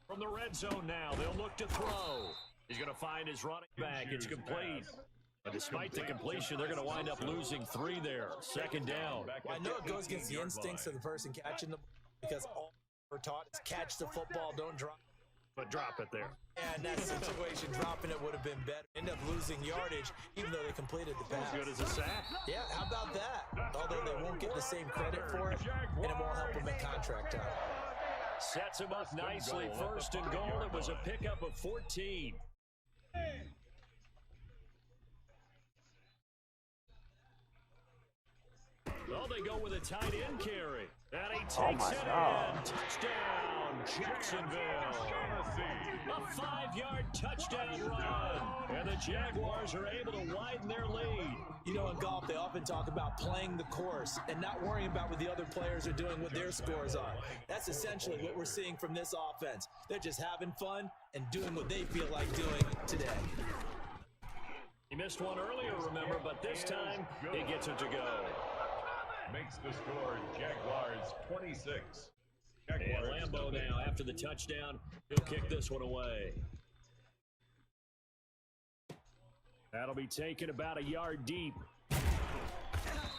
From the red zone now, they'll look to throw. He's going to find his running back. It's complete. But despite the completion, they're going to wind up losing 3 there. Second down. Well, I know it goes against the instincts of the person catching the ball because all we're taught is catch the football, don't drop. But drop it there. Yeah, in that situation, dropping it would have been better. End up losing yardage, even though they completed the pass. As good as a sack. Yeah, how about that? Although they won't get the same credit for it, and it won't help them in contract time. Sets him up nicely. First and goal. It was a pickup of 14. Well, they go with a tight end carry. And he takes it in. Touchdown, Jacksonville. A 5-yard touchdown run. And the Jaguars are able to widen their lead. You know, in golf, they often talk about playing the course and not worrying about what the other players are doing, what their scores are. That's essentially what we're seeing from this offense. They're just having fun and doing what they feel like doing today. He missed one earlier, remember, but this time he gets it to go. Makes the score Jaguars 26. And Lambo now, after the touchdown, he'll kick this one away. That'll be taken about a yard deep.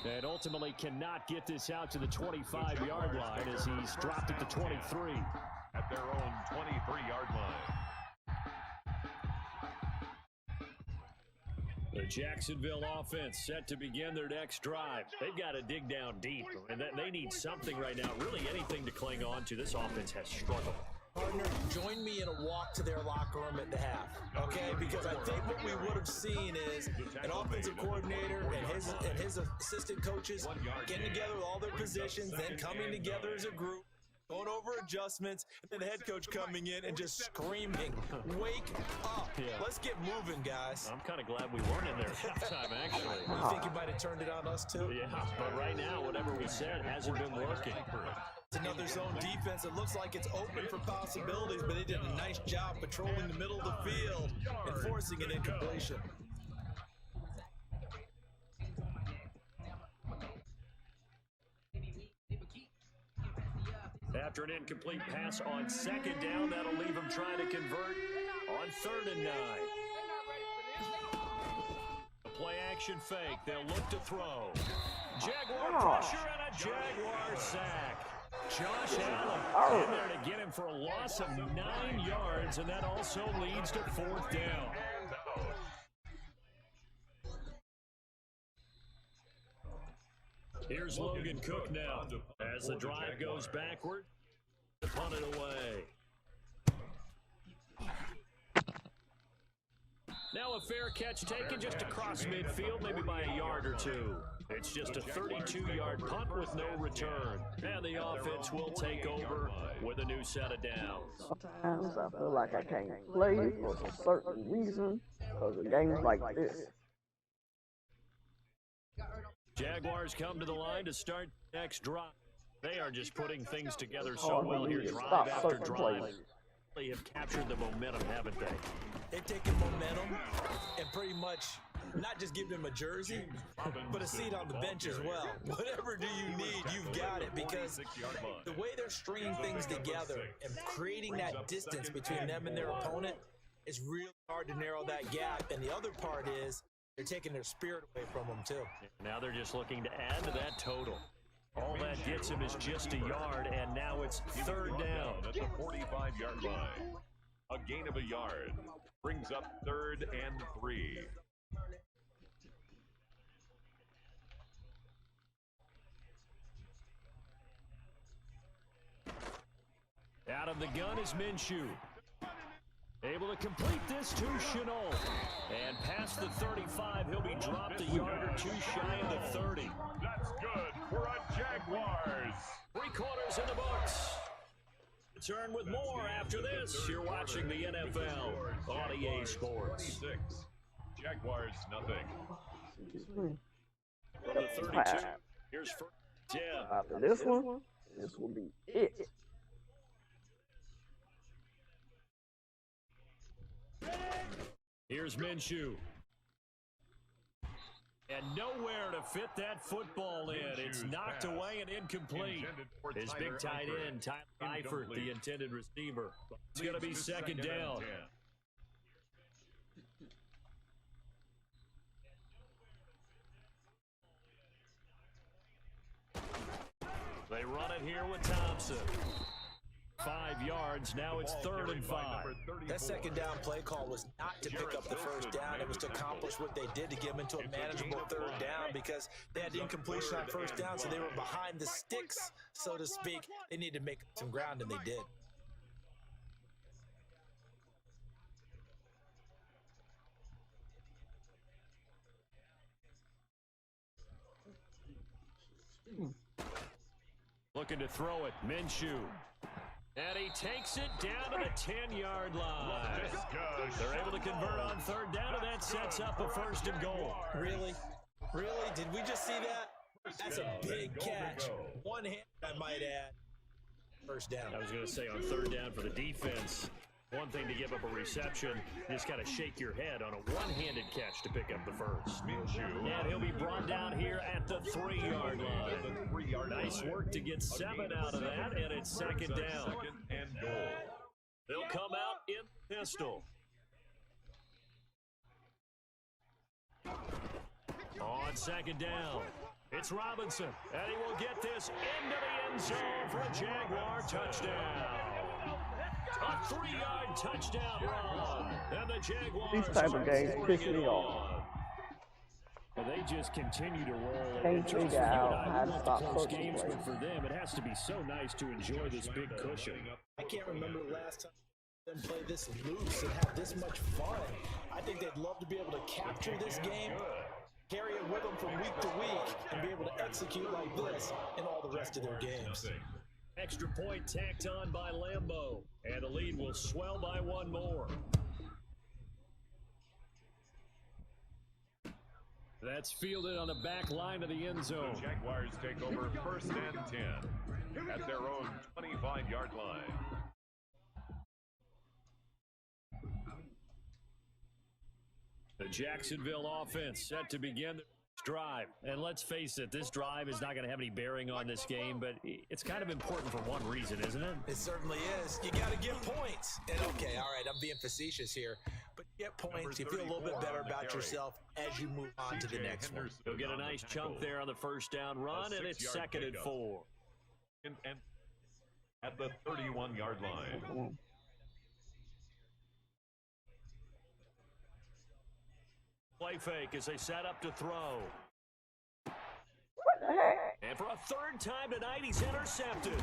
And ultimately cannot get this out to the 25-yard line as he's dropped it to 23. At their own 23-yard line. The Jacksonville offense set to begin their next drive. They've got to dig down deep, and they need something right now, really anything to cling on to. This offense has struggled. Partner, join me in a walk to their locker room at the half, okay? Because I think what we would have seen is an offensive coordinator and his assistant coaches getting together with all their positions, then coming together as a group, going over adjustments, and then the head coach coming in and just screaming, wake up. Yeah. Let's get moving, guys. I'm kind of glad we weren't in there at halftime, actually. You think you might have turned it on us, too? Yeah, but right now, whatever we said hasn't been working. It's another zone defense. It looks like it's open for possibilities, but they did a nice job patrolling the middle of the field and forcing an incompletion. After an incomplete pass on second down, that'll leave him trying to convert on 3rd and 9. A play action fake. They'll look to throw. Jaguar pressure and a Jaguar sack. Josh Allen in there to get him for a loss of 9 yards, and that also leads to 4th down. Here's Logan Cook now as the drive goes backward. Punt it away. Now a fair catch taken just across midfield, maybe by a yard or two. It's just a 32-yard punt with no return. And the offense will take over with a new set of downs. Sometimes I feel like I can't play for some certain reason because of games like this. Jaguars come to the line to start the next drive. They are just putting things together so well here, drive after drive. They have captured the momentum, haven't they? They've taken momentum and pretty much not just give them a jersey, but a seat on the bench as well. Whatever do you need, you've got it, because the way they're stringing things together and creating that distance between them and their opponent is really hard to narrow that gap. And the other part is they're taking their spirit away from them too. Now they're just looking to add to that total. All that gets him is just a yard, and now it's 3rd down. At the 45-yard line. A gain of a yard brings up 3rd and 3. Out of the gun is Minshew. Able to complete this to Chenault. And past the 35, he'll be dropped a yard or two shy of the 30. That's good for a Jaguars. 3 quarters in the books. Return with more after this. You're watching the NFL on EA Sports. 26. Jaguars nothing. From the 32, here's 1st down. After this one, this will be it. Here's Minshew. And nowhere to fit that football in. It's knocked away and incomplete. His big tight end, Tyler Eifert, the intended receiver. It's going to be 2nd down. They run it here with Thompson. 5 yards, now it's 3rd and 5. That 2nd down play call was not to pick up the 1st down. It was to accomplish what they did to get them into a manageable 3rd down, because they had the incompletion on 1st down, so they were behind the sticks, so to speak. They needed to make up some ground, and they did. Looking to throw it, Minshew. And he takes it down to the 10-yard line. They're able to convert on 3rd down, and that sets up a 1st and goal. Really? Really? Did we just see that? That's a big catch. One hand, I might add. 1st down. I was going to say on 3rd down for the defense, one thing to give up a reception, you just got to shake your head on a one-handed catch to pick up the 1st. And he'll be brought down here at the 3-yard line. Nice work to get 7 out of that, and it's 2nd down. They'll come out in pistol. On 2nd down, it's Robinson, and he will get this into the end zone for a Jaguar touchdown. A 3-yard touchdown run, and the Jaguars These type of games piss me off. Well, they just continue to roll. Can't figure out how to stop close pushing games, plays. but for them, it has to be so nice to enjoy this big cushion. I can't remember the last time them play this loose and have this much fun. I think they'd love to be able to capture this game, carry it with them from week to week, and be able to execute like this in all the rest of their games. Extra point tacked on by Lambeau, and the lead will swell by 1 more. That's fielded on the back line of the end zone. The Jaguars take over 1st and 10 at their own 25-yard line. The Jacksonville offense set to begin the drive. And let's face it, this drive is not going to have any bearing on this game, but it's kind of important for one reason, isn't it? It certainly is. You got to get points. And okay, all right, I'm being facetious here, but you get points, you feel a little bit better about yourself as you move on to the next one. You'll get a nice chunk there on the 1st down run, and it's 2nd and 4. And at the 31-yard line. Come on. Play fake as they set up to throw. What the heck? And for a third time tonight, he's intercepted.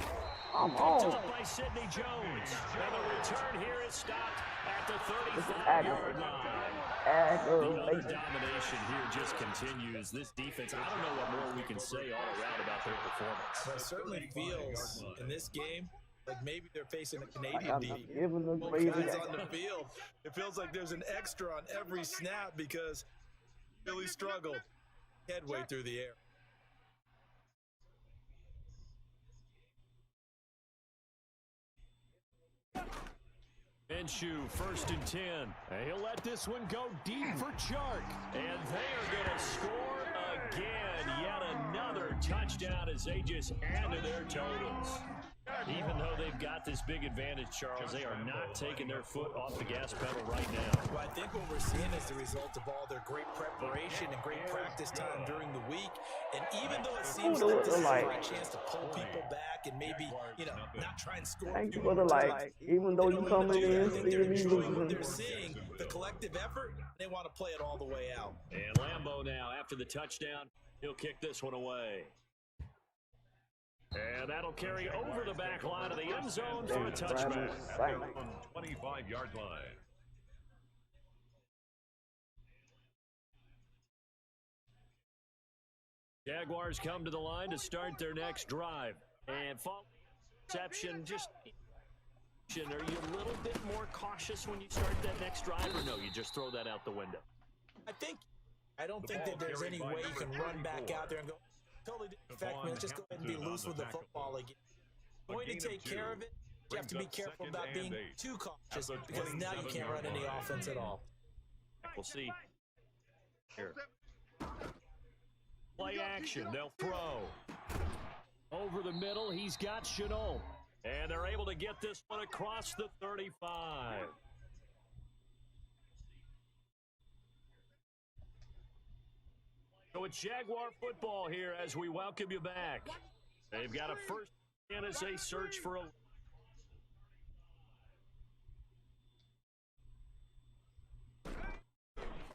Come Picked on. up by Sidney Jones. And the return here is stopped at the This is 35-yard line. The aggravating. domination here just continues. This defense, I don't know what more we can say all around about their performance. It certainly feels in this game like maybe they're facing a Canadian I'm defense. giving the Both crazy. guys on the field. It feels like there's an extra on every snap because Billy struggled headway through the air. Minshew, 1st and 10. And he'll let this one go deep for Chark. And they are going to score again. Yet another touchdown as they just add to their totals. Even though they've got this big advantage, Charles, they are not taking their foot off the gas pedal right now. Well, I think what we're seeing is the result of all their great preparation and great practice time during the week. And even though it seems like this is a chance to pull people back and maybe, not try and score. Thank you for the like. Even though you coming in, they're still be enjoying what they're losing. seeing, the collective effort, they want to play it all the way out. And Lambeau now, after the touchdown, he'll kick this one away. And that'll carry over the back line of the end zone for a touchback. At their own 25-yard line. Jaguars come to the line to start their next drive. And fall reception, just are you a little bit more cautious when you start that next drive, or no, you just throw that out the window? I don't think that there's any way you can run back out there and go, totally didn't affect me. Let's just go ahead and be loose with the football again. Going to take care of it. You have to be careful about being too cautious because now you can't run any offense at all. We'll see. Here. Play action. They'll throw. Over the middle, he's got Chenault. And they're able to get this one across the 35. So it's Jaguar football here as we welcome you back. They've got a first and as they search for a...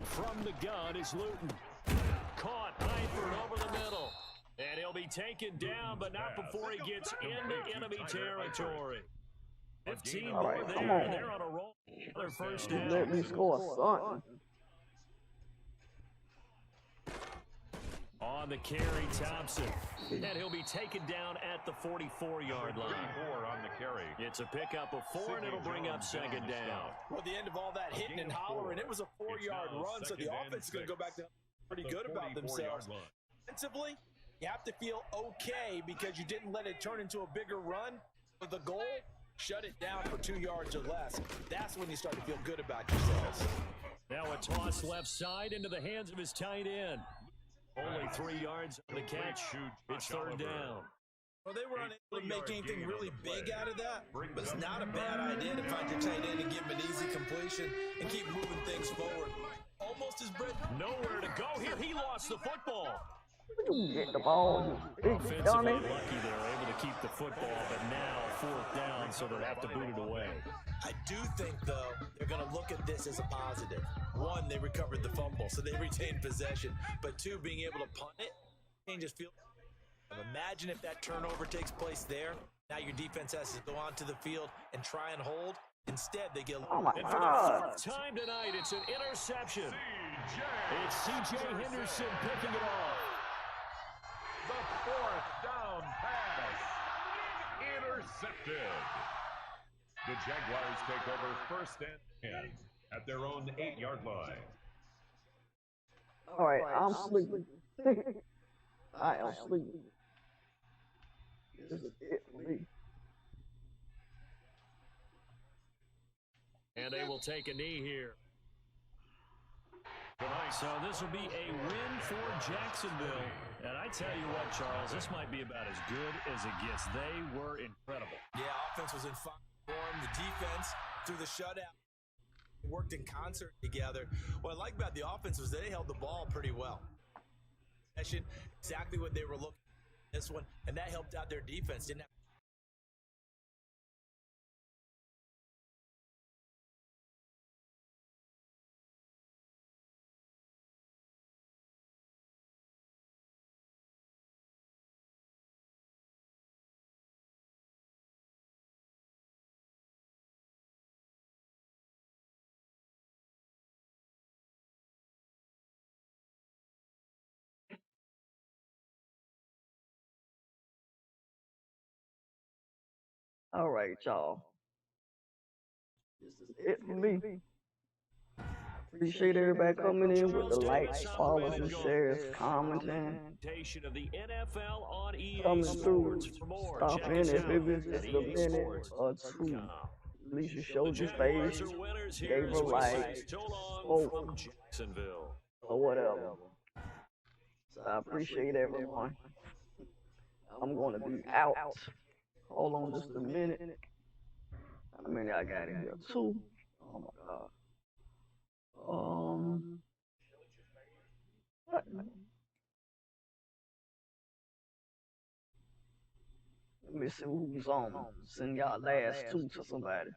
From the gun is Luton. Caught, Eifert over the middle. And he'll be taken down, but not before he gets into enemy territory. 15 All more right, there, come and on. they're on a roll. Their first down. Let me score something. On the carry, Thompson. And he'll be taken down at the 44-yard line. 34 on the carry. It's a pickup of 4, and it'll bring up second down. Well, the end of all that hitting and hollering, it was a 4-yard run, so the offense is going to go back to pretty good about themselves. Offensively, you have to feel okay because you didn't let it turn into a bigger run. But the goal, shut it down for 2 yards or less. That's when you start to feel good about yourselves. Now a toss left side into the hands of his tight end. Only 3 yards on the catch. It's third down. Well, they were unable to make anything really big out of that, but it's not a bad idea to find your tight end and give him an easy completion and keep moving things forward. Almost as bread. Nowhere to go here. He lost the football. You get the ball, you big Offensively dummy. lucky they're able to keep the football, but now fourth down, so they'll have to boot it away. I do think, though, they're going to look at this as a positive. One, they recovered the fumble, so they retained possession. But two, being able to punt it, changes field. Imagine if that turnover takes place there. Now your defense has to go onto the field and try and hold. Instead, they get... Oh my And for the God. fourth time tonight, it's an interception. It's C.J. Henderson picking it off. The fourth down pass. Intercepted. The Jaguars take over first and 10 at their own 8-yard line. All right, I'm sleeping. I am sleeping. This is it for me. And they will take a knee here. So this will be a win for Jacksonville. And I tell you what, Charles, this might be about as good as it gets. They were incredible. Yeah, offense was in fine form. The defense, through the shutout, worked in concert together. What I like about the offense was they held the ball pretty well. Exactly what they were looking for this one, and that helped out their defense. Didn't have All right, y'all. This is it for me. Appreciate everybody coming in with the likes, follows, and shares, commenting, Of the NFL on EA coming through, Sports. For more, stop check in us if out it was at just a minute or two. EASports.com. At least you The showed your Jaguars face, are winners here gave a as we like, say so long spoke, from Jacksonville. or whatever. So I appreciate everyone. I'm going to be out. Hold on just a minute. How many I got in here? 2. Oh my God. What? Let me see who's on. Send y'all last 2 to somebody.